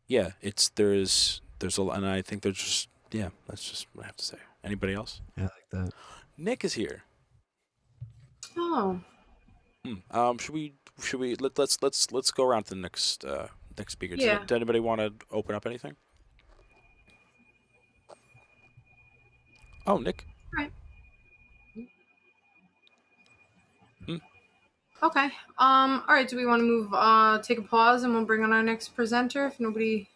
yeah, there's a lot, and I think there's just, yeah, that's just what I have to say. Anybody else? I like that. Nick is here. Oh. Should we let's go around to the next speaker. Yeah. Does anybody want to open up anything? Oh, Nick. All right. Okay. All right. Do we want to move? Take a pause, and we'll bring on our next presenter. If nobody.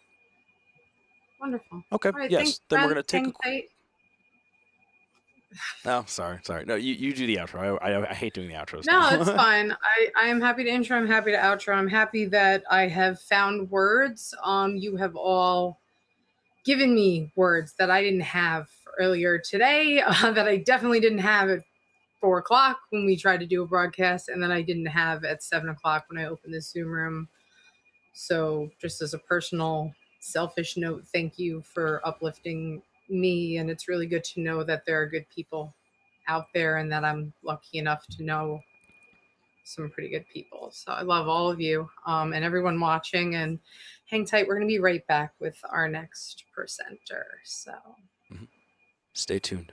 Wonderful. Okay. All right, Yes. thanks, Then we're Brent. gonna take. Hang tight. Oh, sorry. No, you do the outro. I hate doing the outros. No, now. it's fine. I am happy to intro. I'm happy to outro. I'm happy that I have found words. You have all given me words that I didn't have earlier today, that I definitely didn't have at 4 o'clock when we tried to do a broadcast, and that I didn't have at 7 o'clock when I opened the Zoom room. So just as a personal, selfish note, thank you for uplifting me. And it's really good to know that there are good people out there, and that I'm lucky enough to know some pretty good people. So I love all of you, and everyone watching, and hang tight. We're going to be right back with our next presenter. So Stay tuned.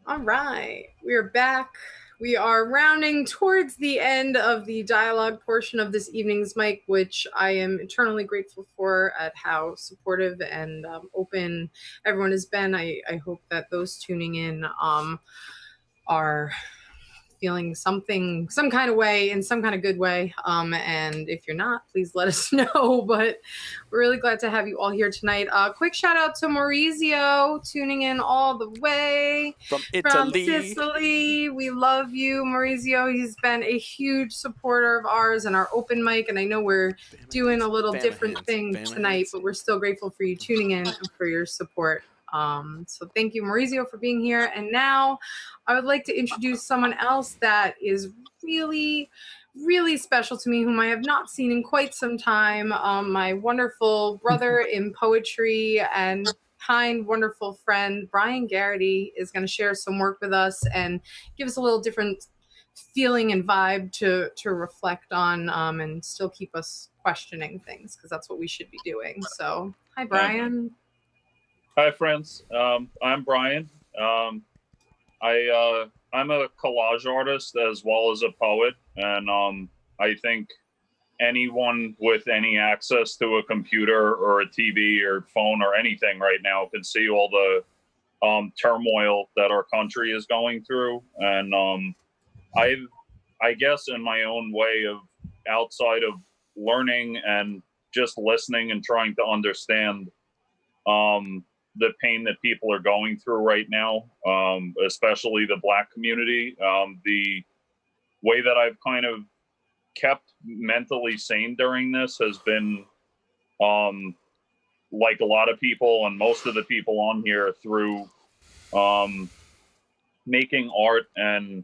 All right, we are back. We are rounding towards the end of the dialogue portion of this evening's mic, which I am eternally grateful for at how supportive and open everyone has been. I hope that those tuning in are feeling some kind of way, in some kind of good way. And if you're not, please let us know. But we're really glad to have you all here tonight. Quick shout out to Maurizio tuning in all the way from Italy. Sicily. We love you, Maurizio. He's been a huge supporter of ours and our open mic. And I know we're doing a little different thing tonight, but we're still grateful for you tuning in and for your support. So thank you, Maurizio, for being here. And now I would like to introduce someone else that is really, really special to me, whom I have not seen in quite some time. My wonderful brother in poetry and kind, wonderful friend, Brian Garrity, is going to share some work with us and give us a little different feeling and vibe to reflect on, and still keep us questioning things, because that's what we should be doing. So, hi, Brian. Hi, friends. I'm Brian. I'm a collage artist as well as a poet, and I think anyone with any access to a computer or a TV or phone or anything right now can see all the turmoil that our country is going through. And I guess in my own way of outside of learning and just listening and trying to understand the pain that people are going through right now, especially the Black community. The way that I've kind of kept mentally sane during this has been, like a lot of people and most of the people on here, through making art. And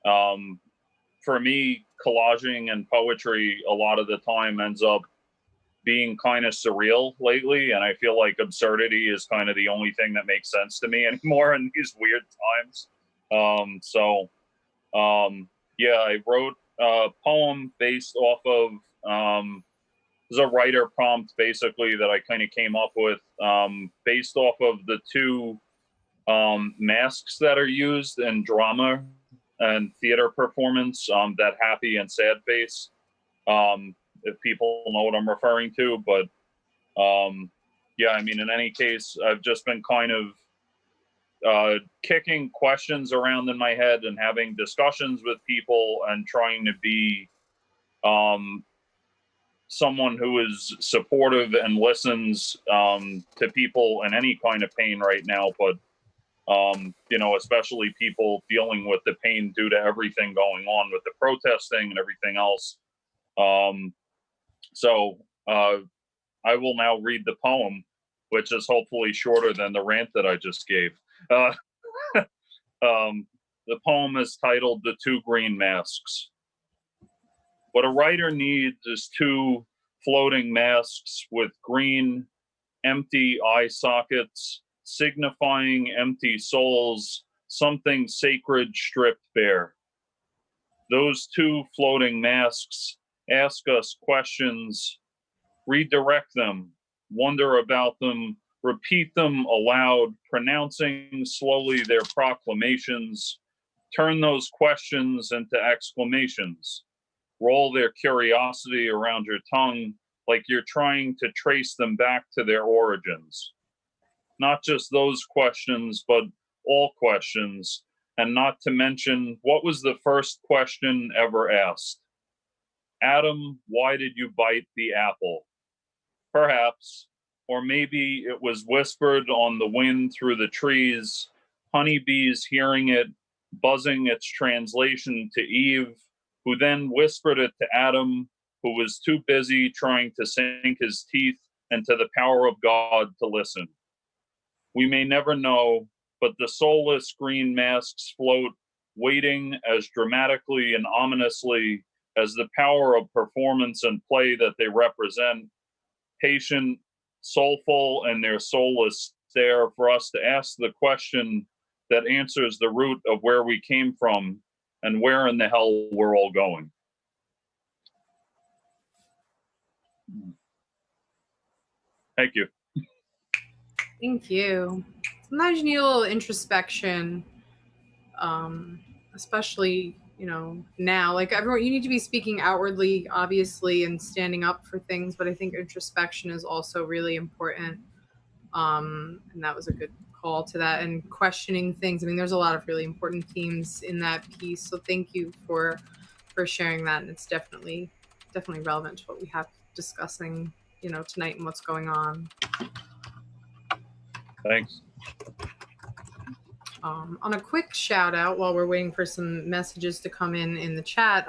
for me, collaging and poetry a lot of the time ends up being kind of surreal lately, and I feel like absurdity is kind of the only thing that makes sense to me anymore in these weird times. Yeah, I wrote a poem based off of there's a writer prompt basically that I kind of came up with, based off of the two masks that are used in drama and theater performance, that happy and sad face. If people know what I'm referring to. But yeah, I mean, in any case, I've just been kind of kicking questions around in my head and having discussions with people and trying to be someone who is supportive and listens to people in any kind of pain right now. But, you know, especially people dealing with the pain due to everything going on with the protesting and everything else. So I will now read the poem, which is hopefully shorter than the rant that I just gave. The poem is titled The Two Green Masks. What a writer needs is two floating masks with green, empty eye sockets, signifying empty souls, something sacred stripped bare. Those two floating masks ask us questions, redirect them, wonder about them, repeat them aloud, pronouncing slowly their proclamations, turn those questions into exclamations, roll their curiosity around your tongue like you're trying to trace them back to their origins. Not just those questions, but all questions, and not to mention, what was the first question ever asked? Adam, why did you bite the apple? Perhaps, or maybe it was whispered on the wind through the trees, honeybees hearing it, buzzing its translation to Eve, who then whispered it to Adam, who was too busy trying to sink his teeth into the power of God to listen. We may never know, but the soulless green masks float, waiting as dramatically and ominously as the power of performance and play that they represent, patient, soulful, and their soulless stare for us to ask the question that answers the root of where we came from and where in the hell we're all going. Thank you. Thank you. Sometimes you need a little introspection especially now. Like everyone, you need to be speaking outwardly, obviously, and standing up for things. But I think introspection is also really important. And that was a good call to that, and questioning things. I mean, there's a lot of really important themes in that piece. So thank you for sharing that, and it's definitely relevant to what we have discussing tonight and what's going on. Thanks. On a quick shout out while we're waiting for some messages to come in the chat,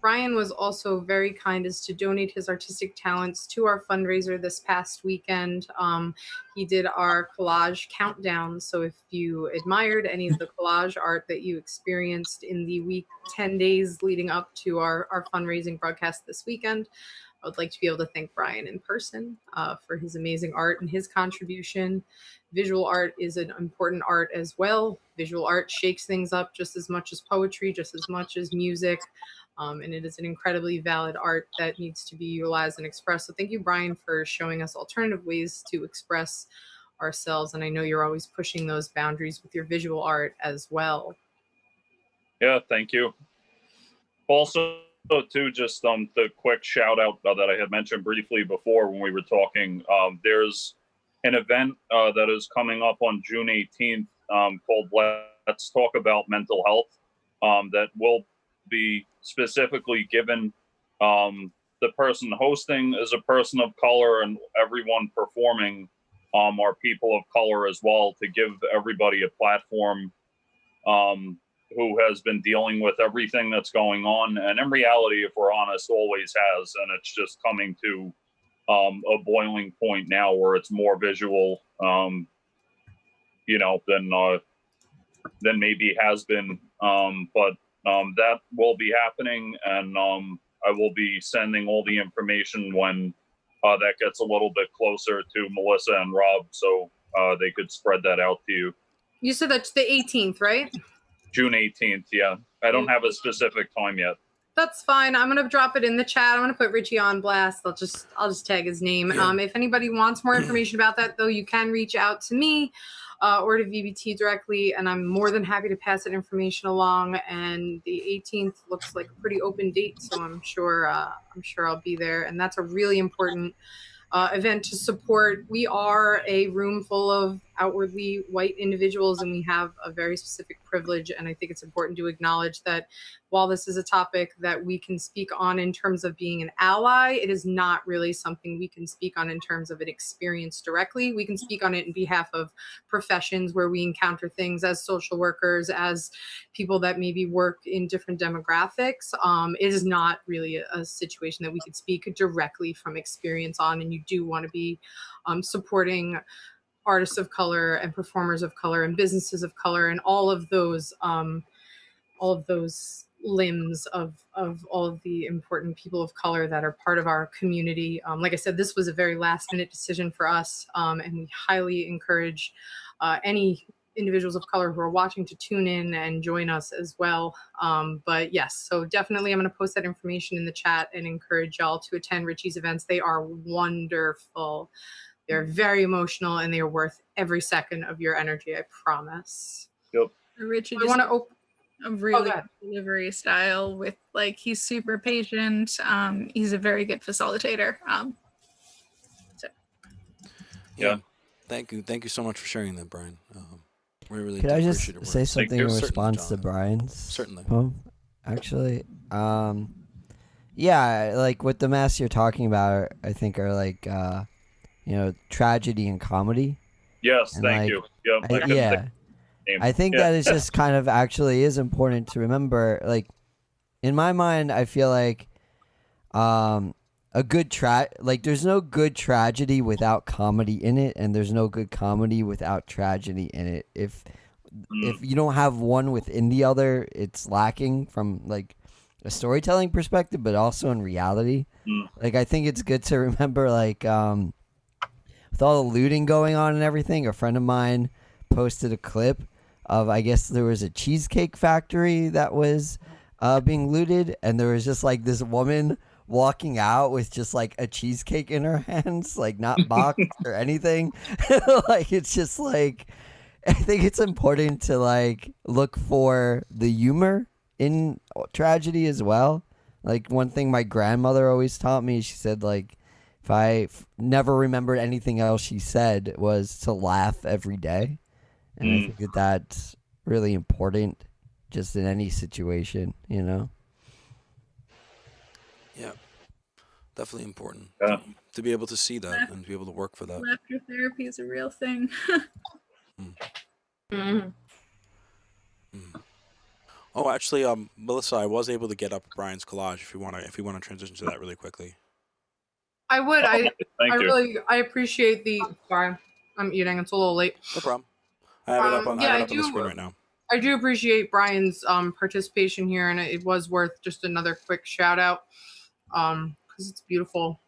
Brian was also very kind as to donate his artistic talents to our fundraiser this past weekend. He did our collage countdown. So if you admired any of the collage art that you experienced in the week 10 days leading up to our fundraising broadcast this weekend, I would like to be able to thank Brian in person for his amazing art and his contribution. Visual art is an important art as well. Visual art shakes things up just as much as poetry, just as much as music. And it is an incredibly valid art that needs to be utilized and expressed. So thank you, Brian, for showing us alternative ways to express ourselves. And I know you're always pushing those boundaries with your visual art as well. Yeah, thank you. Also, too, just the quick shout out that I had mentioned briefly before when we were talking, there's an event that is coming up on June 18th called Let's Talk About Mental Health that will be specifically given. The person hosting is a person of color, and everyone performing are people of color as well, to give everybody a platform who has been dealing with everything that's going on. And in reality, if we're honest, always has. And it's just coming to a boiling point now where it's more visual, than maybe has been. But that will be happening, and I will be sending all the information when that gets a little bit closer to Melissa and Rob, so they could spread that out to you. You said that's the 18th, right? June 18th, yeah. I don't have a specific time yet. That's fine. I'm gonna drop it in the chat. I'm gonna put Richie on blast. I'll just tag his name. If anybody wants more information about that, though, you can reach out to me or to VBT directly, and I'm more than happy to pass that information along. And the 18th looks like a pretty open date, so I'm sure I'll be there. And that's a really important event to support. We are a room full of outwardly white individuals, and we have a very specific privilege. And I think it's important to acknowledge that while this is a topic that we can speak on in terms of being an ally, it is not really something we can speak on in terms of an experience directly. We can speak on it in behalf of professions where we encounter things as social workers, as people that maybe work in different demographics. It is not really a situation that we could speak directly from experience on. And you do want to be supporting artists of color and performers of color and businesses of color and all of those limbs of all of the important people of color that are part of our community. Like I said, this was a very last minute decision for us, and we highly encourage any individuals of color who are watching to tune in and join us as well. But yes, so definitely I'm going to post that information in the chat and encourage y'all to attend Richie's events. They are wonderful. They're very emotional, and they are worth every second of your energy, I promise. Yep. Richie I just want to open a really good delivery style with he's super patient. He's a very good facilitator. Yeah. Thank you so much for sharing that, Brian. We really Could do I appreciate just your work. say something in Certainly, response to John. Brian's Certainly. poem? Actually, yeah, like what the masks you're talking about, I think are like, tragedy and comedy. Yes, And, thank like, you. Yep, I couldn't yeah, think of I think that is just kind of actually is important to remember. Like, in my mind, I feel like a good there's no good tragedy without comedy in it, and there's no good comedy without tragedy in it. If you don't have one within the other, it's lacking from like a storytelling perspective, but also in reality. Like, I think it's good to remember, like, with all the looting going on and everything, a friend of mine posted a clip of, I guess there was a cheesecake factory that was being looted, and there was just like this woman walking out with just like a cheesecake in her hands, like not boxed or anything. Like, it's just like, I think it's important to like look for the humor in tragedy as well. Like one thing my grandmother always taught me, she said like if I never remembered anything else she said was to laugh every day. And I think that that's really important just in any situation, you know? Yeah, definitely important Yeah. to be able to see that and to be able to work for that. Laughter therapy is a real thing. Oh, actually, Melissa, I was able to get up Brian's collage if you want to transition to that really quickly. I would. I Thank you. really I appreciate the. Sorry, I'm eating. It's a little late. No problem. I have it up on Yeah, on the screen right now. I do appreciate Brian's participation here, and it was worth just another quick shout out because it's beautiful,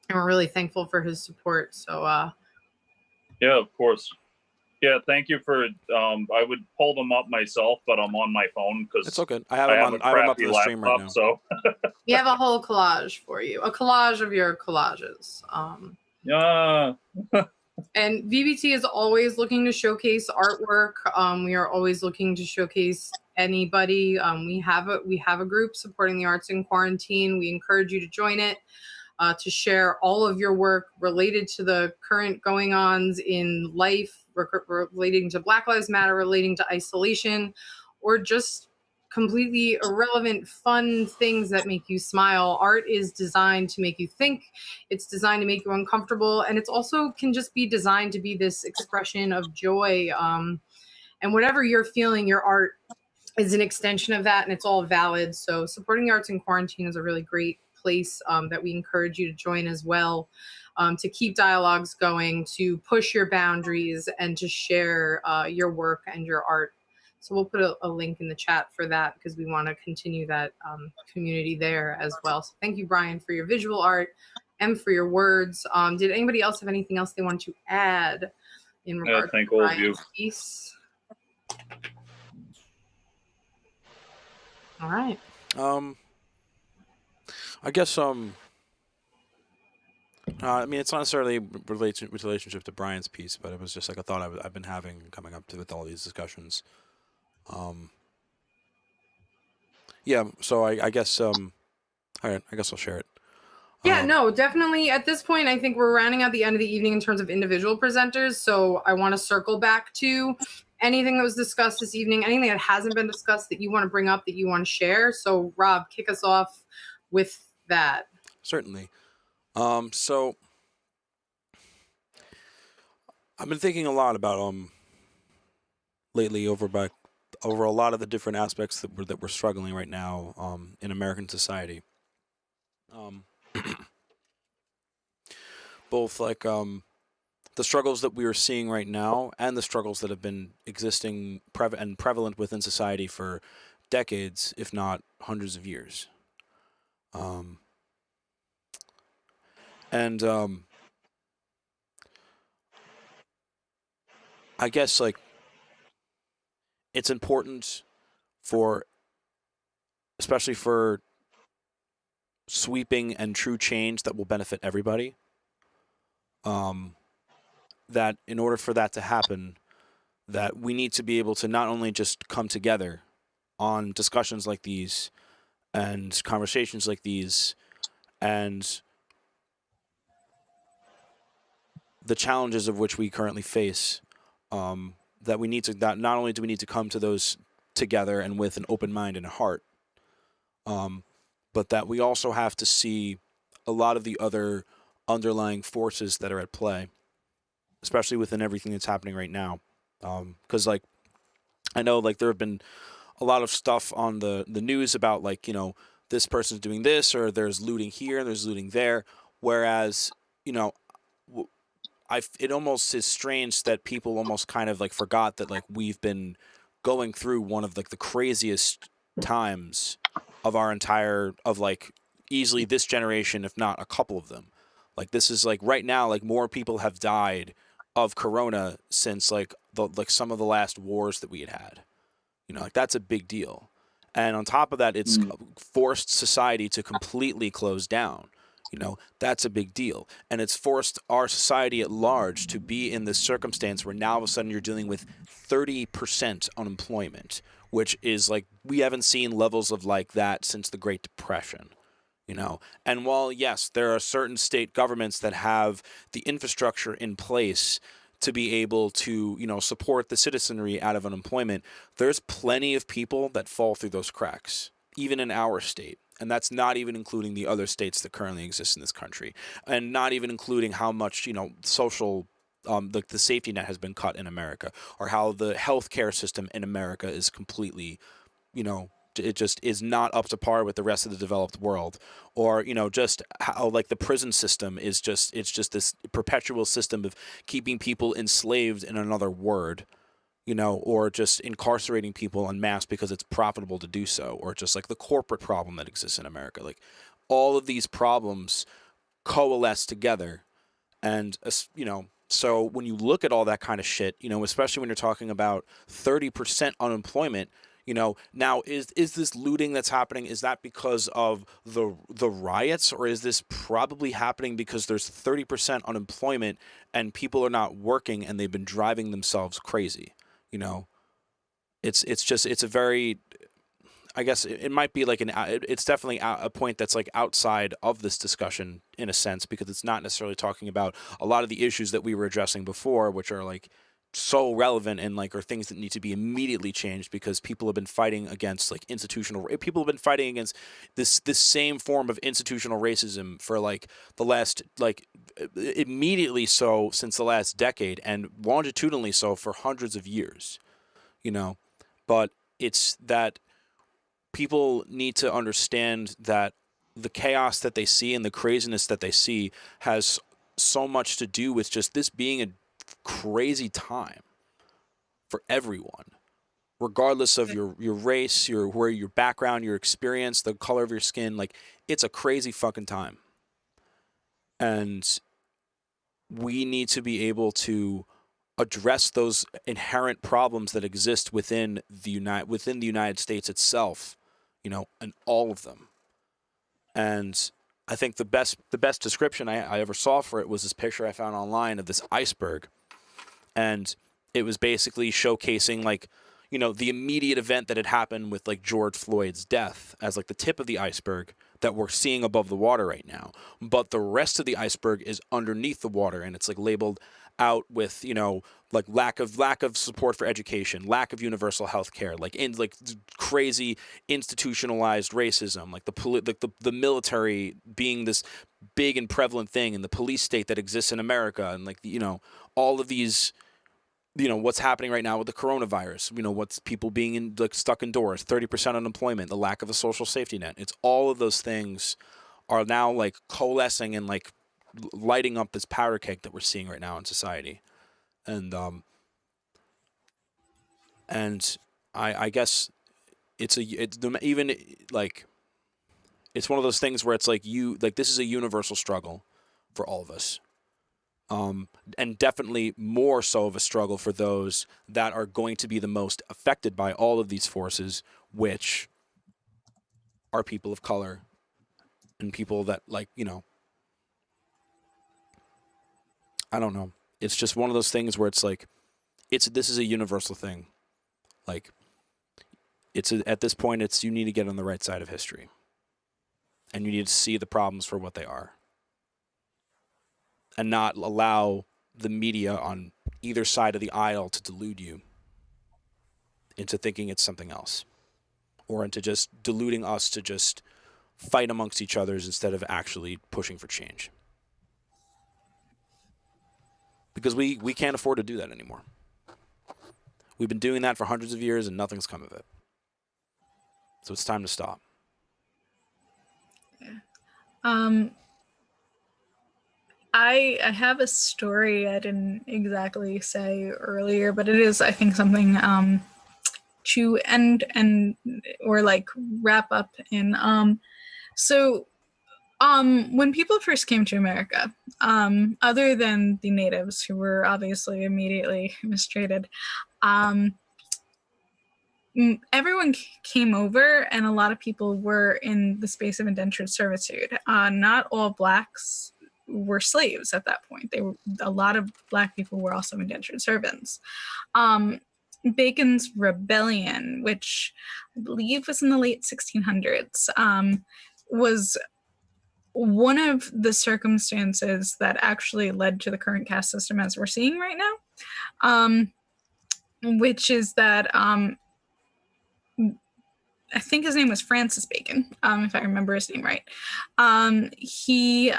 and we're really thankful for his support. So Yeah, of course. Yeah, thank you for. I would pull them up myself, but I'm on my phone because it's okay. I have them up on the stream right now. So we have a whole collage for you, a collage of your collages. yeah. And VBT is always looking to showcase artwork. We are always looking to showcase anybody. We have a group supporting the arts in quarantine. We encourage you to join it, to share all of your work related to the current going-ons in life, relating to Black Lives Matter, relating to isolation, or just completely irrelevant, fun things that make you smile. Art is designed to make you think. It's designed to make you uncomfortable. And it's also can just be designed to be this expression of joy. And whatever you're feeling, your art is an extension of that, and it's all valid. So supporting the arts in quarantine is a really great place that we encourage you to join as well, to keep dialogues going, to push your boundaries, and to share your work and your art. So we'll put a link in the chat for that because we want to continue that community there as well. So thank you, Brian, for your visual art and for your words. Did anybody else have anything else they wanted to add in regard thank to all of you. Brian's piece? All right. I guess I mean, it's not necessarily relationship to Brian's piece, but it was just like a thought I've been having coming up to with all these discussions. Yeah, so I guess all right, I guess I'll share it. Yeah, no, definitely. At this point, I think we're rounding out the end of the evening in terms of individual presenters. So I want to circle back to anything that was discussed this evening, anything that hasn't been discussed that you want to bring up, that you want to share. So Rob, kick us off with that. Certainly. So I've been thinking a lot about lately over a lot of the different aspects that we're struggling right now in American society. Both like the struggles that we are seeing right now and the struggles that have been existing and prevalent within society for decades, if not hundreds of years. And I guess like it's important especially for sweeping and true change that will benefit everybody. That in order for that to happen, that we need to be able to not only just come together on discussions like these and conversations like these and the challenges of which we currently face, that not only do we need to come to those together and with an open mind and a heart, but that we also have to see a lot of the other underlying forces that are at play, especially within everything that's happening right now. Because like I know like there have been a lot of stuff on the news about like, you know, this person's doing this or there's looting here, there's looting there. Whereas, you know, it almost is strange that people almost kind of like forgot that like we've been going through one of like the craziest times of like easily this generation, if not a couple of them. Like this is like right now, like more people have died of corona since like some of the last wars that we had. You know, like that's a big deal. And on top of that, it's forced society to completely close down. You know, that's a big deal. And it's forced our society at large to be in this circumstance where now all of a sudden you're dealing with 30% unemployment, which is like, we haven't seen levels of like that since the Great Depression. You know, and while yes, there are certain state governments that have the infrastructure in place to be able to, you know, support the citizenry out of unemployment, there's plenty of people that fall through those cracks, even in our state. And that's not even including the other states that currently exist in this country, and not even including how much, you know, social, the safety net has been cut in America, or how the healthcare system in America is completely, you know, it just is not up to par with the rest of the developed world. Or, you know, just how like the prison system is just, it's just this perpetual system of keeping people enslaved, in another word, you know, or just incarcerating people en masse because it's profitable to do so, or just like the corporate problem that exists in America. Like, all of these problems coalesce together. And, you know, so when you look at all that kind of shit, you know, especially when you're talking about 30% unemployment, you know, now is this looting that's happening, is that because of the riots, or is this probably happening because there's 30% unemployment and people are not working and they've been driving themselves crazy? You know, it's just, it's a very, I guess it might be like it's definitely a point that's like outside of this discussion in a sense, because it's not necessarily talking about a lot of the issues that we were addressing before, which are like so relevant and like are things that need to be immediately changed, because people have been fighting against like people have been fighting against this same form of institutional racism for like the last, like, immediately so since the last decade, and longitudinally so for hundreds of years, you know. But it's that people need to understand that the chaos that they see and the craziness that they see has so much to do with just this being a crazy time for everyone, regardless of your race, your background, your experience, the color of your skin. Like, it's a crazy fucking time. And we need to be able to address those inherent problems that exist within the United States itself, you know, and all of them. And I think the best description I ever saw for it was this picture I found online of this iceberg. And it was basically showcasing, like, you know, the immediate event that had happened with like George Floyd's death as like the tip of the iceberg that we're seeing above the water right now. But the rest of the iceberg is underneath the water, and it's like labeled out with, you know, like lack of support for education, lack of universal health care, like in like crazy institutionalized racism, like the military being this big and prevalent thing, and the police state that exists in America, and like, you know, all of these, you know, what's happening right now with the coronavirus, you know, what's people being in, like, stuck indoors, 30% unemployment, the lack of a social safety net. It's all of those things are now like coalescing and like lighting up this powder keg that we're seeing right now in society. And I guess it's even like, it's one of those things where it's like, this is a universal struggle for all of us. And definitely more so of a struggle for those that are going to be the most affected by all of these forces, which are people of color and people that, like, you know, I don't know. It's just one of those things where it's like, this is a universal thing. Like, at this point, you need to get on the right side of history, and you need to see the problems for what they are, and not allow the media on either side of the aisle to delude you into thinking it's something else, or into just deluding us to just fight amongst each other instead of actually pushing for change. Because we can't afford to do that anymore. We've been doing that for hundreds of years and nothing's come of it. So it's time to stop. I have a story I didn't exactly say earlier, but it is, I think, something to end and or like wrap up in. When people first came to America, other than the natives who were obviously immediately mistreated, everyone came over, and a lot of people were in the space of indentured servitude. Not all blacks were slaves at that point. A lot of black people were also indentured servants. Bacon's rebellion, which I believe was in the late 1600s, was one of the circumstances that actually led to the current caste system as we're seeing right now, which is that I think his name was Francis Bacon, if I remember his name right. He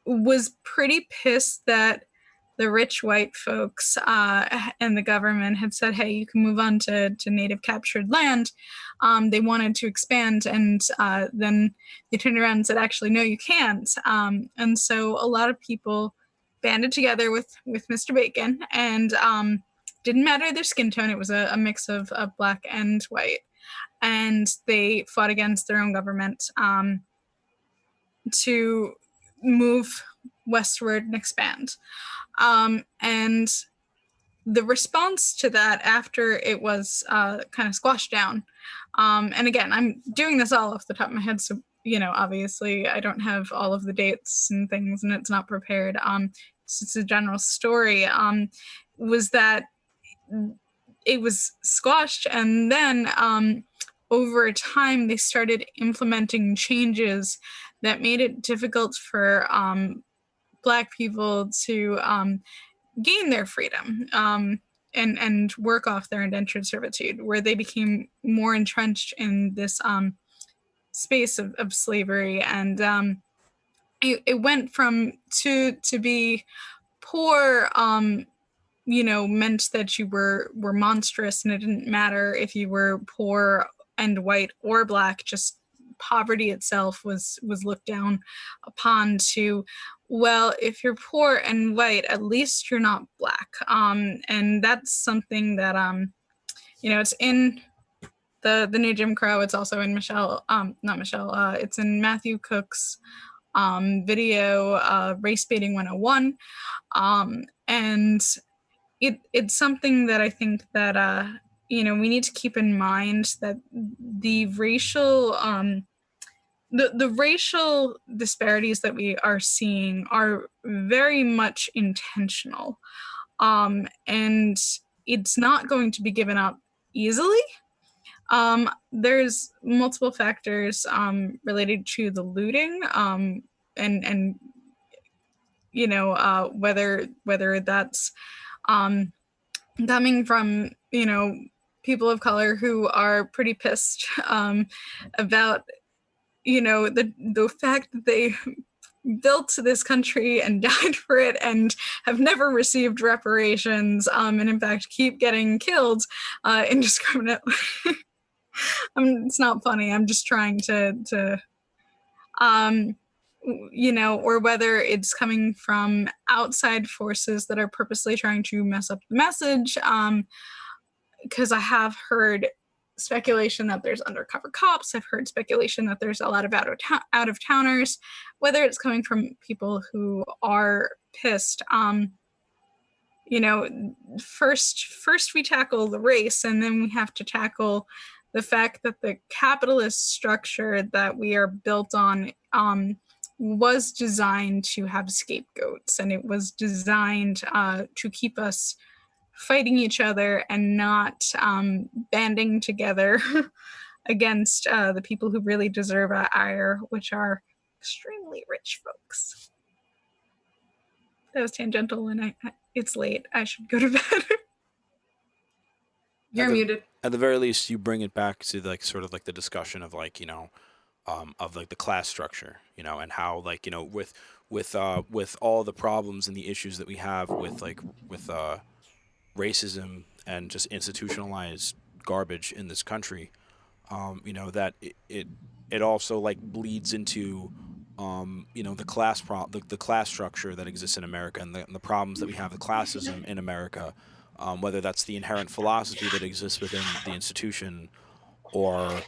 was pretty pissed that the rich white folks and the government had said, hey, you can move on to native captured land. They wanted to expand, and then they turned around and said, actually, no, you can't. And so a lot of people banded together with Mr. Bacon, and didn't matter their skin tone. It was a mix of black and white. And they fought against their own government to move westward and expand. And the response to that after it was kind of squashed down, and again, I'm doing this all off the top of my head, so obviously I don't have all of the dates and things, and it's not prepared. It's just a general story. Was that it was squashed, and then over time they started implementing changes that made it difficult for Black people to gain their freedom and work off their indentured servitude, where they became more entrenched in this space of slavery. And it went from to be poor meant that you were monstrous, and it didn't matter if you were poor and white or black, just poverty itself was looked down upon, to, well, if you're poor and white, at least you're not black. And that's something that it's in the new Jim Crow. It's also in it's in Matthew Cook's video, Race Baiting 101. And it's something that I think that we need to keep in mind, that the racial the racial disparities that we are seeing are very much intentional, and it's not going to be given up easily. There's multiple factors related to the looting, and whether that's coming from people of color who are pretty pissed about the fact that they built this country and died for it and have never received reparations, and in fact keep getting killed indiscriminately. It's not funny. I'm just trying to or whether it's coming from outside forces that are purposely trying to mess up the message. Because I have heard speculation that there's undercover cops. I've heard speculation that there's a lot of out of towners, whether it's coming from people who are pissed. First we tackle the race, and then we have to tackle the fact that the capitalist structure that we are built on was designed to have scapegoats, and it was designed to keep us fighting each other and not banding together against the people who really deserve our ire, which are extremely rich folks. That was tangential, and it's late. I should go to bed. You're muted. At the very least, you bring it back to sort of the discussion of of the class structure, and how with all the problems and the issues that we have with racism and just institutionalized garbage in this country, that it also bleeds into the class structure that exists in America, and the problems that we have with classism in America, whether that's the inherent philosophy that exists within the institution, or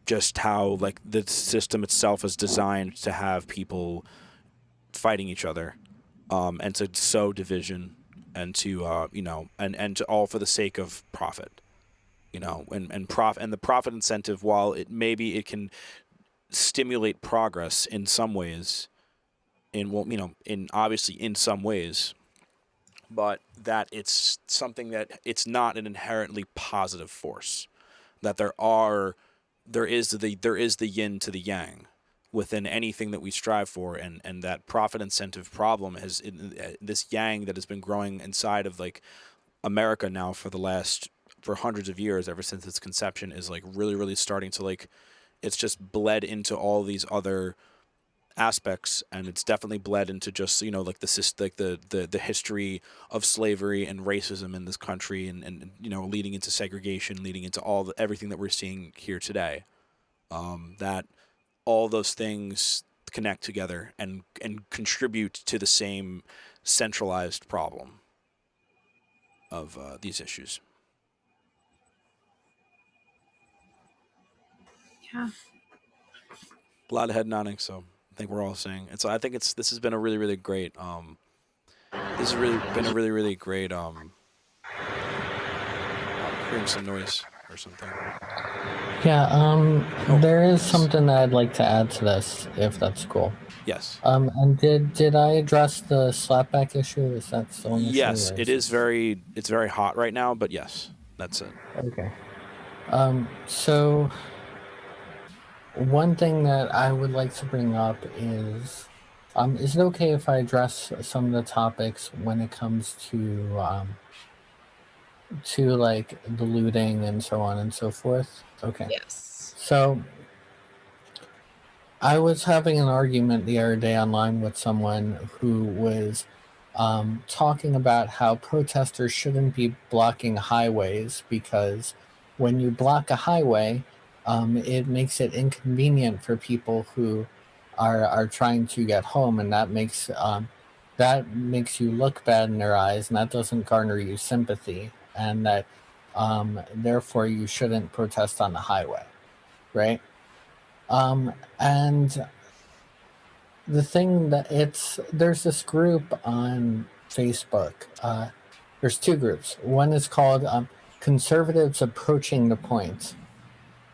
just how the system itself is designed to have people fighting each other, and to sow division, and to and to all for the sake of profit. And the profit incentive, while it can stimulate progress in some ways, obviously in some ways, but that it's something that it's not an inherently positive force. That there is the yin to the yang within anything that we strive for, and that profit incentive problem has this yang that has been growing inside of like America now for hundreds of years, ever since its conception, is like really, really starting to like, it's just bled into all these other aspects, and it's definitely bled into just like the history of slavery and racism in this country, and leading into segregation, leading into everything that we're seeing here today. That all those things connect together and contribute to the same centralized problem of these issues. Yeah. A lot of head nodding, so I think we're all saying. And so I think this has been a really, really great. This has really been a really, really great. Hearing some noise or something. Yeah. There is something that I'd like to add to this, if that's cool. Yes. And did I address the slapback issue? Is that still an issue? Yes, it's very hot right now, but yes, that's it. Okay. So one thing that I would like to bring up is it okay if I address some of the topics when it comes to like the looting and so on and so forth? Okay. Yes. So I was having an argument the other day online with someone who was talking about how protesters shouldn't be blocking highways because when you block a highway, it makes it inconvenient for people who are trying to get home, and that makes you look bad in their eyes, and that doesn't garner you sympathy, and that therefore you shouldn't protest on the highway, right? And the thing that there's this group on Facebook. There's two groups. One is called Conservatives Approaching the Point,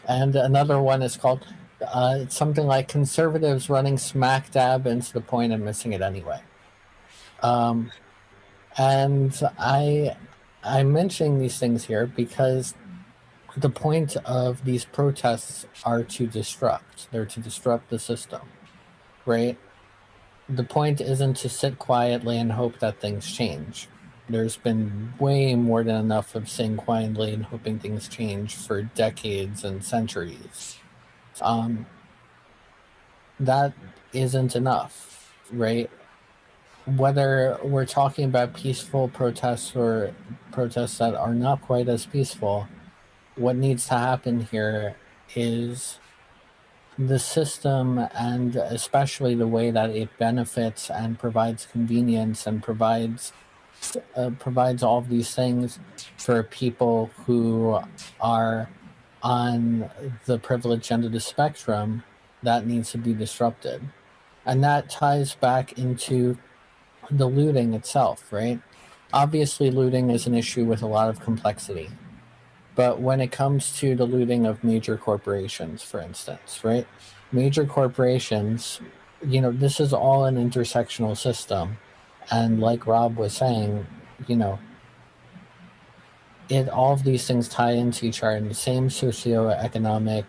and another one is called it's something like Conservatives Running Smack Dab into the Point and Missing It Anyway. And I'm mentioning these things here because the point of these protests are to disrupt. They're to disrupt the system, right? The point isn't to sit quietly and hope that things change. There's been way more than enough of sitting quietly and hoping things change for decades and centuries. That isn't enough, right? Whether we're talking about peaceful protests or protests that are not quite as peaceful, what needs to happen here is the system, and especially the way that it benefits and provides convenience and provides all of these things for people who are on the privileged end of the spectrum, that needs to be disrupted. And that ties back into the looting itself, right? Obviously, looting is an issue with a lot of complexity. But when it comes to the looting of major corporations, for instance, right? Major corporations, this is all an intersectional system. And like Rob was saying, all of these things tie into each other, and the same socioeconomic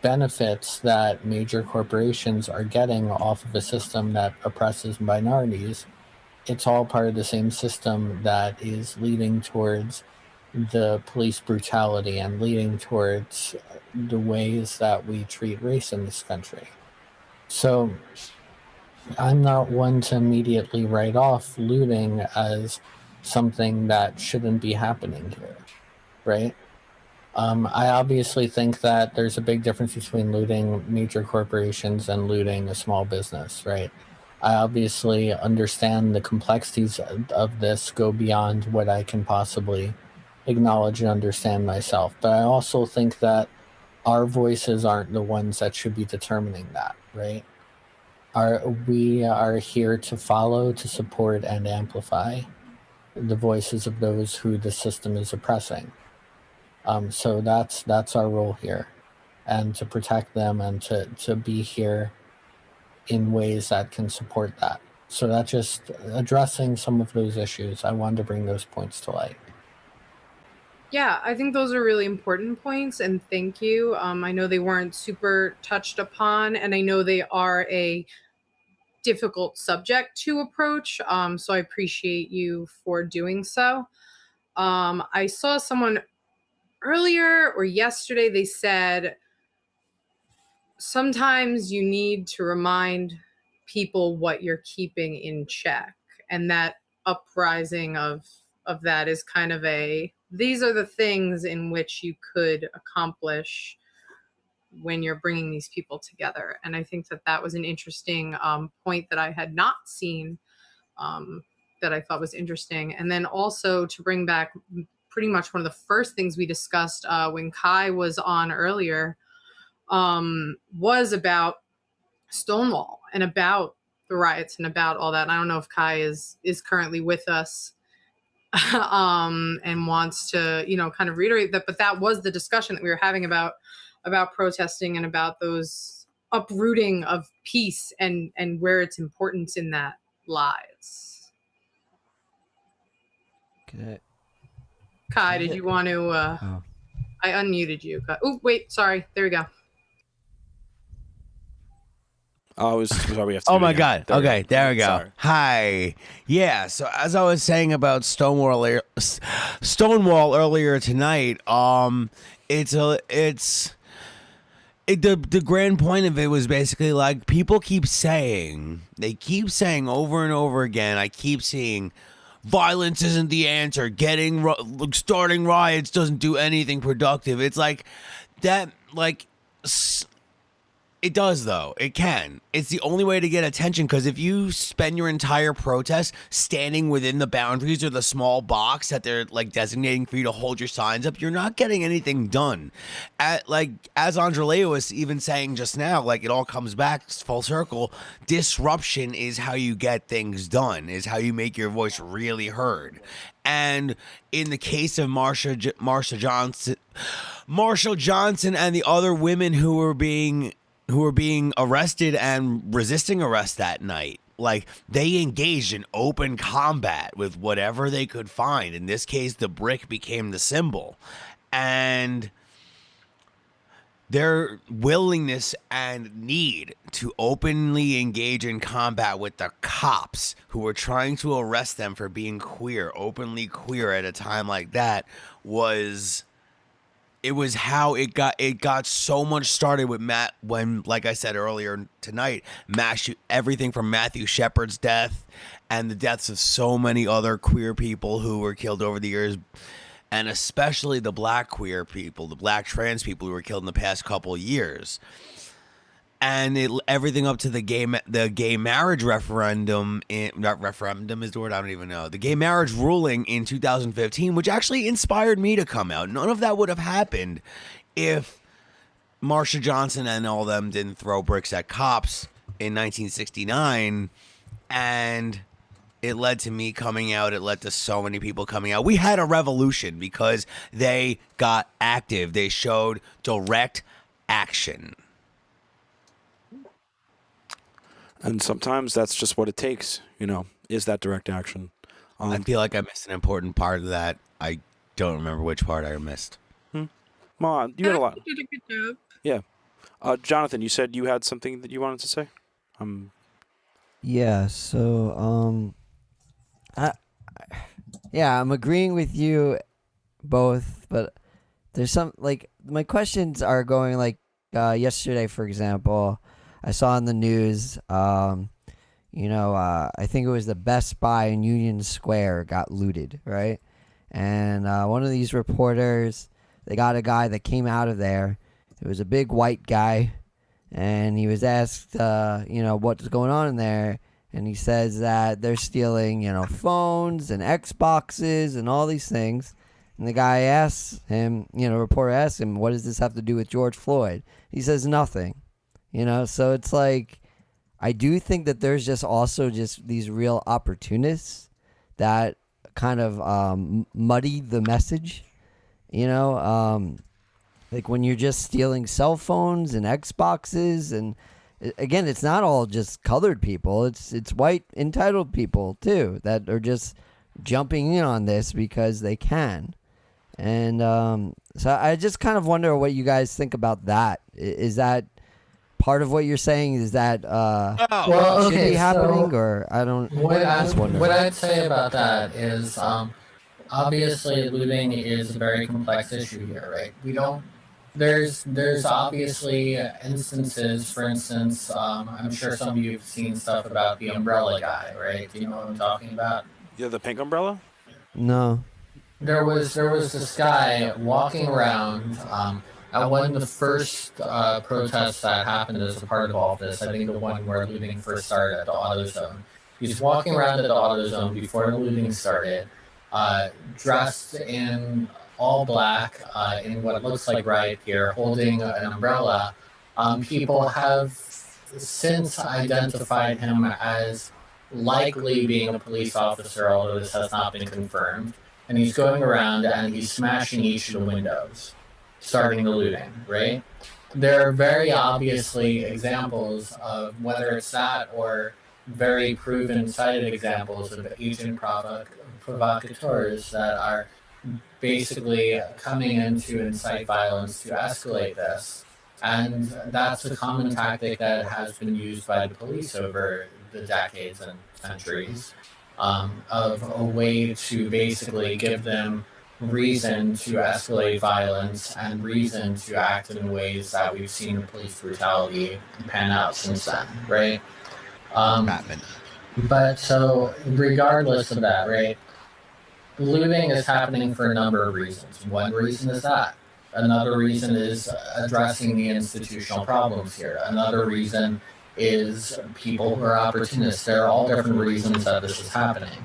benefits that major corporations are getting off of a system that oppresses minorities, it's all part of the same system that is leading towards the police brutality and leading towards the ways that we treat race in this country. So I'm not one to immediately write off looting as something that shouldn't be happening here, right? I obviously think that there's a big difference between looting major corporations and looting a small business, right? I obviously understand the complexities of this go beyond what I can possibly acknowledge and understand myself. But I also think that our voices aren't the ones that should be determining that, right? We are here to follow, to support, and amplify the voices of those who the system is oppressing. So that's our role here, and to protect them and to be here in ways that can support that. So that's just addressing some of those issues. I wanted to bring those points to light. Yeah, I think those are really important points, and thank you. I know they weren't super touched upon, and I know they are a difficult subject to approach. So I appreciate you for doing so. I saw someone earlier or yesterday, they said sometimes you need to remind people what you're keeping in check, and that uprising of that is kind of these are the things in which you could accomplish when you're bringing these people together. And I think that was an interesting point that I had not seen, that I thought was interesting. And then also to bring back pretty much one of the first things we discussed when Kai was on earlier, was about Stonewall and about the riots and about all that. And I don't know if Kai is currently with us and wants to, kind of reiterate that, but that was the discussion that we were having about protesting and about those uprooting of peace and where its importance in that lies. Okay. Kai, did you want to I unmuted you. Oh, wait, sorry. There we go. Oh, sorry, we have to Oh do it my again. God. Okay, there we go. Sorry. Hi. Yeah, so as I was saying about Stonewall earlier tonight, the grand point of it was basically like people keep saying over and over again, I keep seeing violence isn't the answer. Starting riots doesn't do anything productive. It's like that, it does, though. It can. It's the only way to get attention, because if you spend your entire protest standing within the boundaries or the small box that they're designating for you to hold your signs up, you're not getting anything done. As Andrelea was even saying just now, it all comes back full circle. Disruption is how you get things done, is how you make your voice really heard. And in the case of Marshall Johnson and the other women who were being arrested and resisting arrest that night, they engaged in open combat with whatever they could find. In this case, the brick became the symbol. And their willingness and need to openly engage in combat with the cops who were trying to arrest them for being queer, openly queer at a time like that, was how it got so much started with Matt, when, like I said earlier tonight, everything from Matthew Shepard's death and the deaths of so many other queer people who were killed over the years, and especially the black queer people, the black trans people who were killed in the past couple of years. And everything up to the gay marriage referendum, not referendum is the word, I don't even know. The gay marriage ruling in 2015, which actually inspired me to come out. None of that would have happened if Marsha Johnson and all them didn't throw bricks at cops in 1969. And it led to me coming out. It led to so many people coming out. We had a revolution because they got active. They showed direct action. And sometimes that's just what it takes, is that direct action. I feel like I missed an important part of that. I don't remember which part I missed. Well, you had a lot. You did a good job. Yeah. Jonathan, you said you had something that you wanted to say? Yeah, so I'm agreeing with you both, but there's some my questions are going yesterday, for example, I saw in the news, I think it was the Best Buy in Union Square got looted, right? And one of these reporters, they got a guy that came out of there. It was a big white guy, and he was asked, what's going on in there? And he says that they're stealing, phones and Xboxes and all these things. And the guy asks him, reporter asks him, what does this have to do with George Floyd? He says nothing. So it's I do think that there's just also just these real opportunists that kind of muddy the message. You know, like when you're just stealing cell phones and Xboxes, and again, it's not all just colored people. It's white entitled people too that are just jumping in on this because they can. And so I just kind of wonder what you guys think about that. Is that part of what you're saying? Is that Well, should okay, be happening, so or I don't? what I'm just wondering. what I'd say about that is, obviously looting is a very complex issue here, right? We don't. There's obviously instances. For instance, I'm sure some of you have seen stuff about the umbrella guy, right? Do you know what I'm talking about? Yeah, the pink umbrella. No. There was this guy walking around at one of the first protests that happened as a part of all this. I think the one where looting first started at the AutoZone. He's walking around at the AutoZone before the looting started, dressed in all black, in what looks like riot gear, holding an umbrella. People have since identified him as likely being a police officer, although this has not been confirmed. And he's going around and he's smashing each of the windows, starting the looting, right? There are very obviously examples of whether it's that or very proven cited examples of agent provocateurs that are basically coming in to incite violence to escalate this. And that's a common tactic that has been used by the police over the decades and centuries, of a way to basically give them reason to escalate violence and reason to act in ways that we've seen police brutality pan out since then, right? But so, regardless of that, right? Looting is happening for a number of reasons. One reason is that. Another reason is addressing the institutional problems here. Another reason is people who are opportunists. There are all different reasons that this is happening.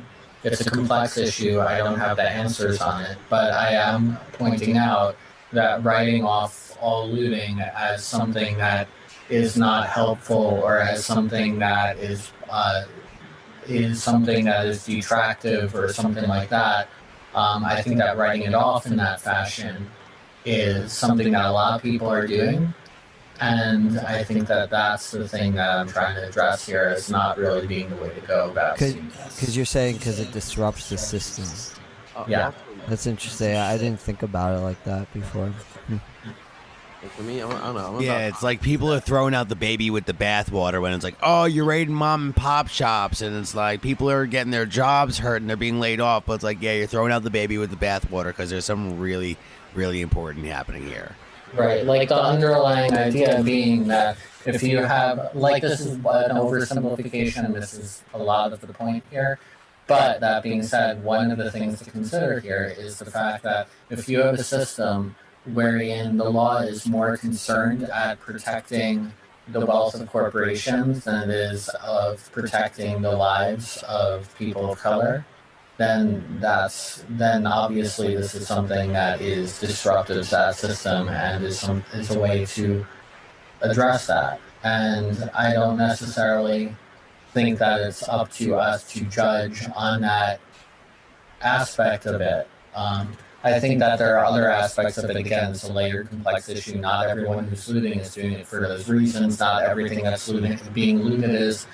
It's a complex issue. I don't have the answers on it, but I am pointing out that writing off all looting as something that is not helpful or as something that is something that is detractive or something like that. I think that writing it off in that fashion is something that a lot of people are doing. And I think that that's the thing that I'm trying to address here as not really being the way to go about it. Because you're saying because it disrupts the system. Yeah. That's interesting. I didn't think about it like that before. For me, I don't know. Yeah, it's like people are throwing out the baby with the bathwater when it's like, oh, you're raiding mom and pop shops, and it's like people are getting their jobs hurt and they're being laid off. But it's like, yeah, you're throwing out the baby with the bathwater because there's something really, really important happening here. Right, like the underlying idea being that if you have, like, this is an oversimplification, and this is a lot of the point here. But that being said, one of the things to consider here is the fact that if you have a system wherein the law is more concerned at protecting the wealth of corporations than it is of protecting the lives of people of color, then obviously this is something that is disruptive to that system and is a way to address that. And I don't necessarily think that it's up to us to judge on that aspect of it. I think that there are other aspects of it. Again, it's a layered, complex issue. Not everyone who's looting is doing it for those reasons. Not everything that's being looted is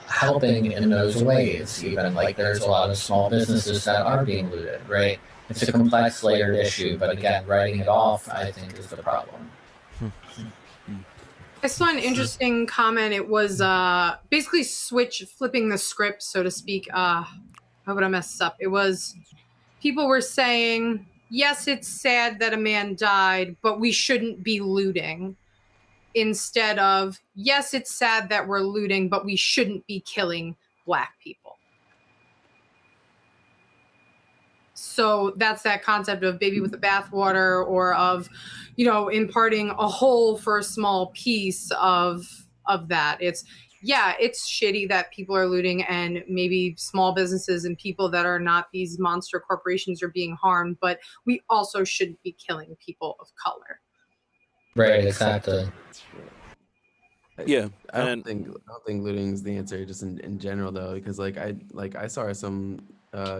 helping in those ways. Even like there's a lot of small businesses that are being looted, right? It's a complex, layered issue. But again, writing it off, I think, is the problem. I saw an interesting comment. It was basically flipping the script, so to speak. How would I mess this up? It was people were saying, yes, it's sad that a man died, but we shouldn't be looting. Instead of, yes, it's sad that we're looting, but we shouldn't be killing Black people. So that's that concept of baby with the bathwater, or of, imparting a whole for a small piece of that. It's shitty that people are looting and maybe small businesses and people that are not these monster corporations are being harmed, but we also shouldn't be killing people of color. Right, exactly. Yeah, I don't think looting is the answer, just in general though, because I saw some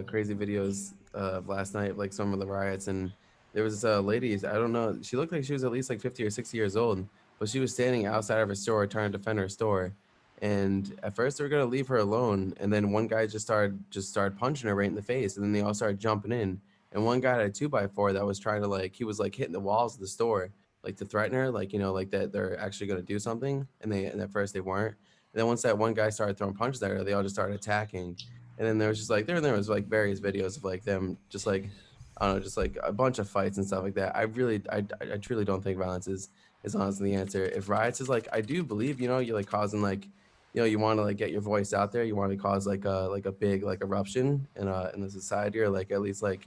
crazy videos of last night, like some of the riots, and there was a lady, I don't know, she looked like she was at least like 50 or 60 years old, but she was standing outside of her store trying to defend her store. And at first they were gonna leave her alone, and then one guy just started punching her right in the face, and then they all started jumping in. And one guy had a 2x4 that was trying to like he was like hitting the walls of the store, like to threaten her, like like that they're actually gonna do something. And at first they weren't. And then once that one guy started throwing punches at her, they all just started attacking. And then there was just like there was like various videos of like them just like I don't know, just like a bunch of fights and stuff like that. I truly don't think violence is honestly the answer. If riots is like, I do believe, you're like causing like, you want to like get your voice out there. You want to cause like a big like eruption in the society, or like at least like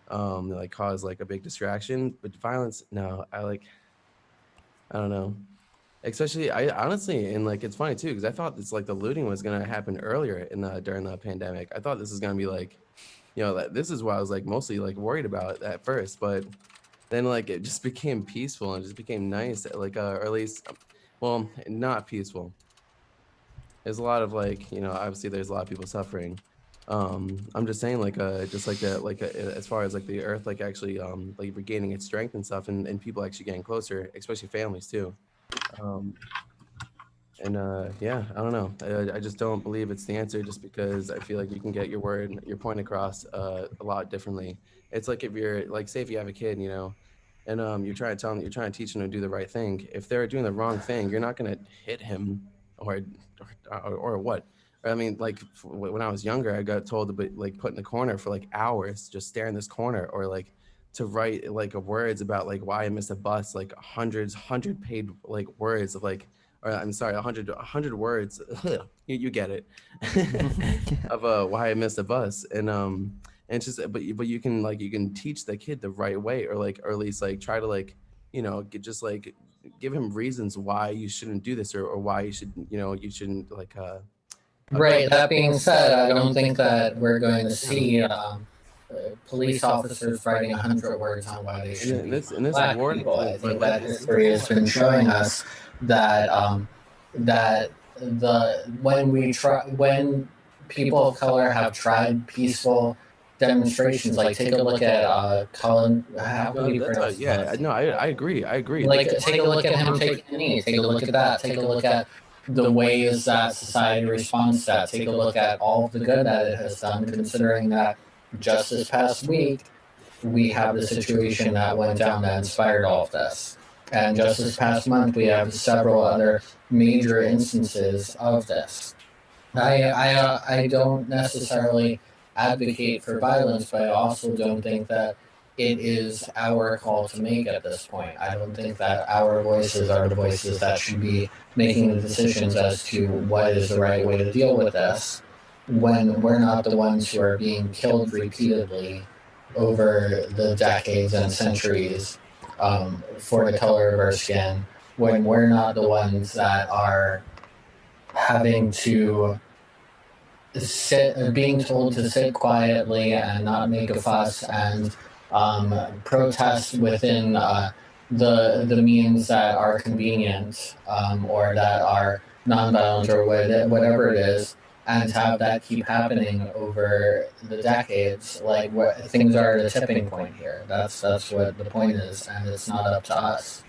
cause like a big distraction. But violence, no, I don't know. Especially, I honestly, and like it's funny too, because I thought it's like the looting was gonna happen earlier in the during the pandemic. I thought this was gonna be like, that this is what I was like mostly like worried about at first, but then like it just became peaceful and just became nice, like or at least, well, not peaceful. There's a lot of like, obviously there's a lot of people suffering. I'm just saying like just like that like as far as like the earth like actually like regaining its strength and stuff, and people actually getting closer, especially families too. Um, and yeah, I don't know. I just don't believe it's the answer, just because I feel like you can get your point across a lot differently. It's like if you're like, say if you have a kid, and you're trying to tell them, you're trying to teach them to do the right thing. If they're doing the wrong thing, you're not gonna hit him or what. I mean, like when I was younger, I got told to be like put in the corner for like hours, just stare in this corner, or like to write like words about like why I missed a bus, like hundred paid like words of like, or I'm sorry, 100 words. You get it. Of why I missed a bus. And it's just, but you can teach the kid the right way, or like, or at least like try to like, just like give him reasons why you shouldn't do this, or why you should, you shouldn't like Right. That being said, I don't think that we're going to see police officers writing 100 words on why they should be black people. I think that history has been showing us that that when people of color have tried peaceful demonstrations, like take a look at Colin. How do you pronounce yeah, no, I agree. Like take a look at him taking a knee. Take a look at that. Take a look at the ways that society responds to that. Take a look at all of the good that it has done, considering that just this past week we have the situation that went down that inspired all of this. And just this past month, we have several other major instances of this. I don't necessarily advocate for violence, but I also don't think that it is our call to make at this point. I don't think that our voices are the voices that should be making the decisions as to what is the right way to deal with this, when we're not the ones who are being killed repeatedly over the decades and centuries for the color of our skin, when we're not the ones that are having to being told to sit quietly and not make a fuss, and protest within the means that are convenient, or that are nonviolent, or whatever it is, and have that keep happening over the decades. Like, things are at a tipping point here. That's what the point is, and it's not up to us.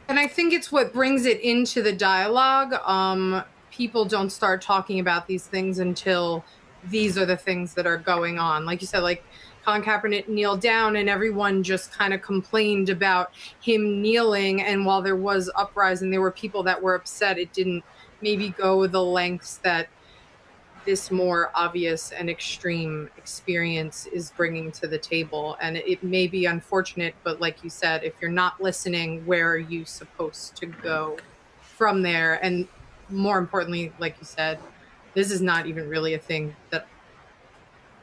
And I think it's what brings it into the dialogue. People don't start talking about these things until these are the things that are going on. Like you said, like Colin Kaepernick kneeled down and everyone just kind of complained about him kneeling. And while there was uprising, there were people that were upset. It didn't maybe go the lengths that this more obvious and extreme experience is bringing to the table. And it may be unfortunate, but like you said, if you're not listening, where are you supposed to go from there? And more importantly, like you said, this is not even really a thing that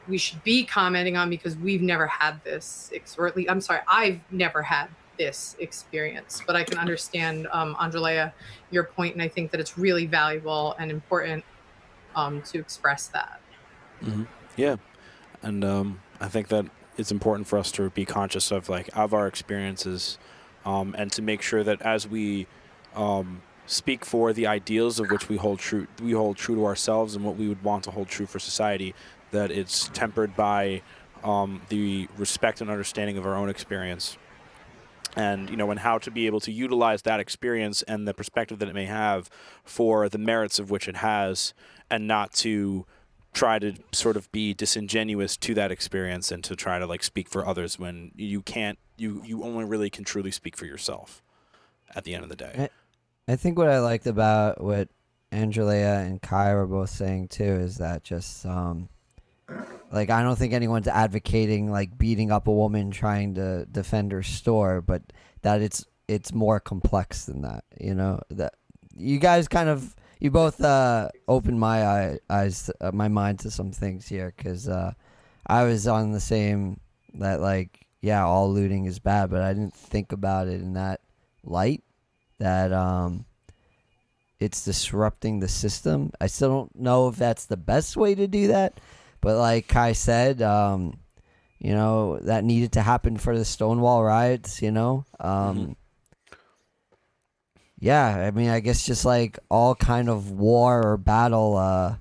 we should be commenting on, because we've never had this, or at least, I'm sorry, I've never had this experience. But I can understand, Andrea, your point, and I think that it's really valuable and important to express that. Mm-hmm. Yeah, and I think that it's important for us to be conscious of our experiences, and to make sure that as we speak for the ideals of which we hold true to ourselves and what we would want to hold true for society, that it's tempered by the respect and understanding of our own experience. And, and how to be able to utilize that experience and the perspective that it may have for the merits of which it has, and not to try to sort of be disingenuous to that experience and to try to like speak for others when you can't, you only really can truly speak for yourself at the end of the day. I think what I liked about what Angelia and Kai were both saying too is that just like, I don't think anyone's advocating like beating up a woman trying to defend her store, but that it's more complex than that. That you guys you both opened my eyes, my mind to some things here, because I was on the same that like, yeah, all looting is bad, but I didn't think about it in that light, that it's disrupting the system. I still don't know if that's the best way to do that. But like Kai said, that needed to happen for the Stonewall riots, Mm-hmm. Yeah, I mean, I guess just like all kind of war or battle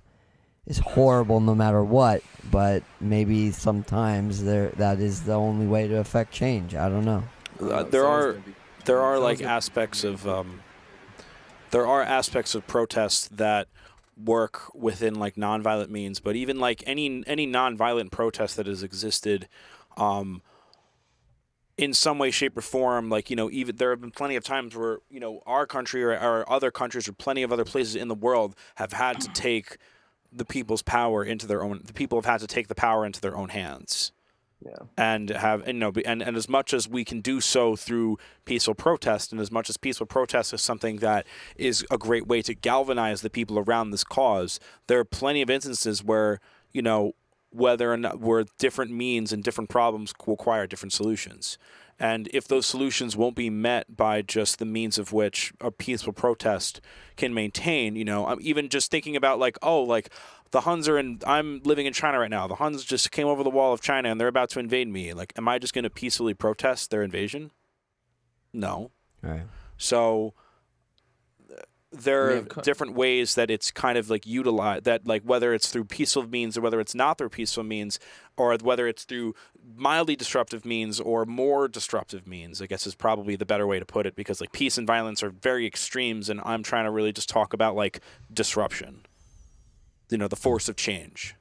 is horrible no matter what, but maybe sometimes that is the only way to affect change. I don't know. There are like aspects of protests that work within like nonviolent means, but even like any nonviolent protest that has existed in some way, shape, or form, like, even there have been plenty of times where, our country or other countries or plenty of other places in the world have had to take the people's power into their own. The people have had to take the power into their own hands. Yeah. And as much as we can do so through peaceful protest, and as much as peaceful protest is something that is a great way to galvanize the people around this cause, there are plenty of instances where, whether or not where different means and different problems require different solutions. And if those solutions won't be met by just the means of which a peaceful protest can maintain, I'm even just thinking about the Huns I'm living in China right now. The Huns just came over the wall of China and they're about to invade me. Like, am I just going to peacefully protest their invasion? No. All right. So there are different ways that it's kind of like utilized, that like whether it's through peaceful means or whether it's not through peaceful means, or whether it's through mildly disruptive means or more disruptive means, I guess is probably the better way to put it, because like peace and violence are very extremes, and I'm trying to really just talk about like disruption. The force of change.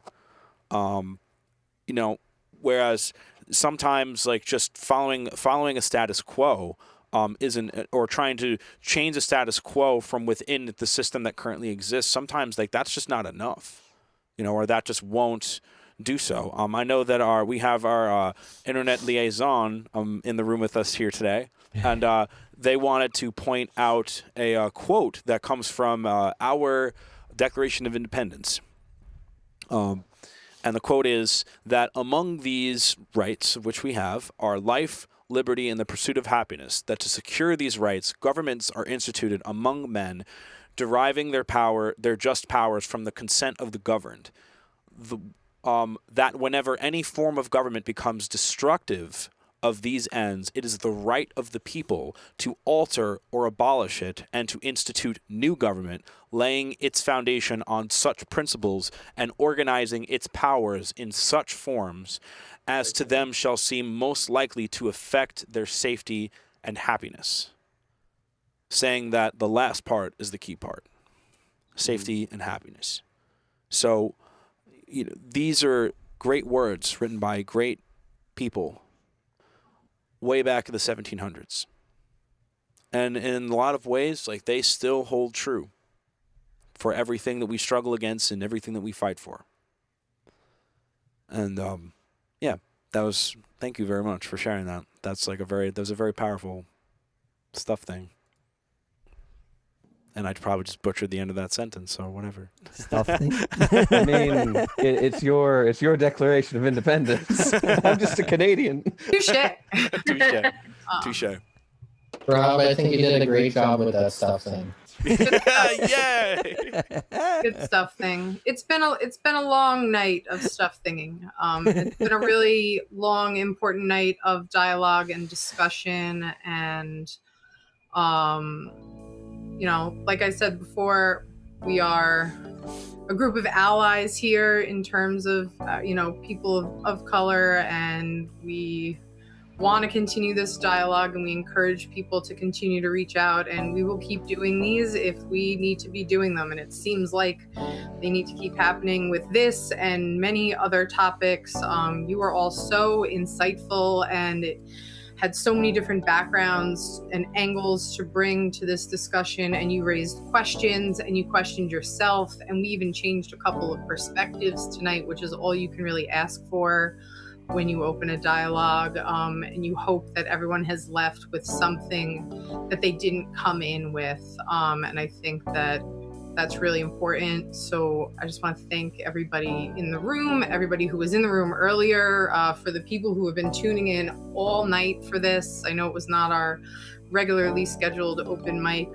Whereas sometimes like just following a status quo isn't, or trying to change the status quo from within the system that currently exists, sometimes like that's just not enough, or that just won't do so. I know that we have our internet liaison in the room with us here today, and they wanted to point out a quote that comes from our Declaration of Independence. And the quote is that among these rights which we have are life, liberty, and the pursuit of happiness, that to secure these rights, governments are instituted among men, deriving their just powers from the consent of the governed. That whenever any form of government becomes destructive of these ends, it is the right of the people to alter or abolish it and to institute new government, laying its foundation on such principles and organizing its powers in such forms as to them shall seem most likely to affect their safety and happiness. Saying that the last part is the key part. Safety and happiness. So, these are great words written by great people way back in the 1700s. And in a lot of ways, like, they still hold true for everything that we struggle against and everything that we fight for. And thank you very much for sharing that. That was a very powerful stuff thing. And I'd probably just butchered the end of that sentence or whatever. Stuff thing? I mean, it's your Declaration of Independence. I'm just a Canadian. Touche. Touche. Rob, I think you did a great job with that stuff thing. Yay! Good stuff thing. It's been a long night of stuff thinging. It's been a really long, important night of dialogue and discussion, and like I said before, We are a group of allies here in terms of, people of color, and we want to continue this dialogue, and we encourage people to continue to reach out, and we will keep doing these if we need to be doing them. And it seems like they need to keep happening with this and many other topics. You are all so insightful, and it had so many different backgrounds and angles to bring to this discussion, and you raised questions and you questioned yourself, and we even changed a couple of perspectives tonight, which is all you can really ask for when you open a dialogue, and you hope that everyone has left with something that they didn't come in with, and I think that that's really important. So I just want to thank everybody in the room, everybody who was in the room earlier, for the people who have been tuning in all night for this. I know it was not our regularly scheduled open mic,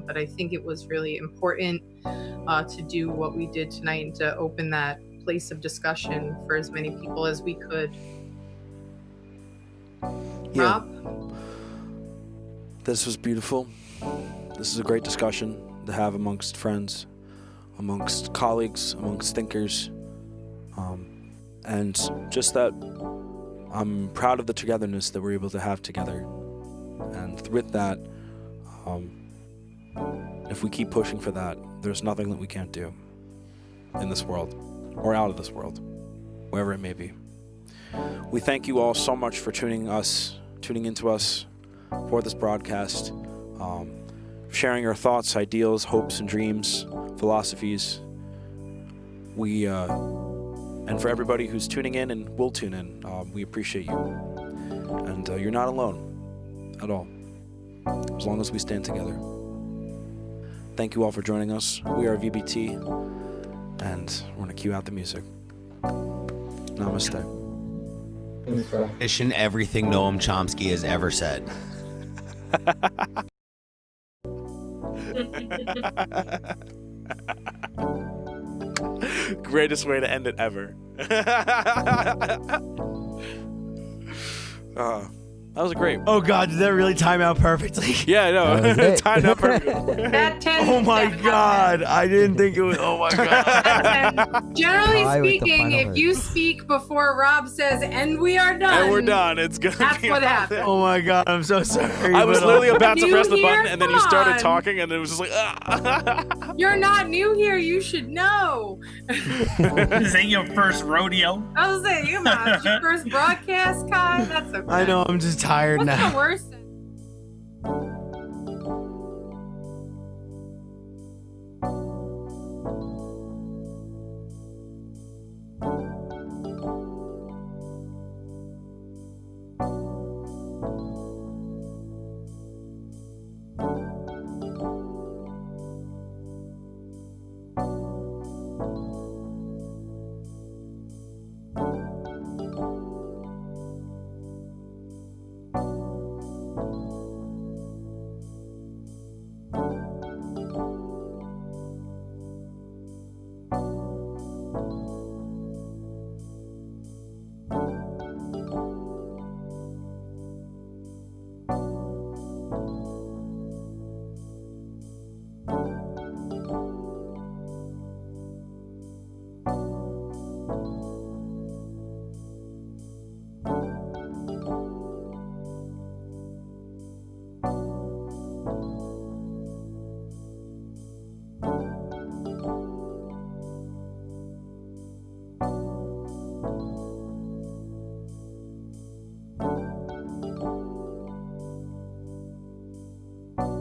but I think it was really important to do what we did tonight and to open that place of discussion for as many people as we could. Yeah. Rob? This was beautiful. This is a great discussion to have amongst friends, amongst colleagues, amongst thinkers, and just that I'm proud of the togetherness that we're able to have together. And with that, if we keep pushing for that, there's nothing that we can't do in this world or out of this world, wherever it may be. We thank you all so much for tuning into us for this broadcast, sharing your thoughts, ideals, hopes, and dreams, philosophies. And for everybody who's tuning in and will tune in, we appreciate you. And you're not alone at all, as long as we stand together. Thank you all for joining us. We are VBT, and we're going to cue out the music. Namaste. Mission everything Noam Chomsky has ever said. Greatest way to end it ever. That was great. Oh God, did that really time out perfectly? Yeah, I know. Timed out perfectly. Oh my God, I didn't think it was. Oh my God. Generally speaking, if you speak before Rob says, "And we are done," and we're done, it's gonna. That's what happened. Oh my God, I'm so sorry. I was literally about to New press the here? button, and then you Come started on. talking, and it was just like, ah. You're not new here. You should know. This ain't your first rodeo. I was saying, come on, it's your first broadcast, Kai. That's okay. I know, I'm just tired What's now. the worst?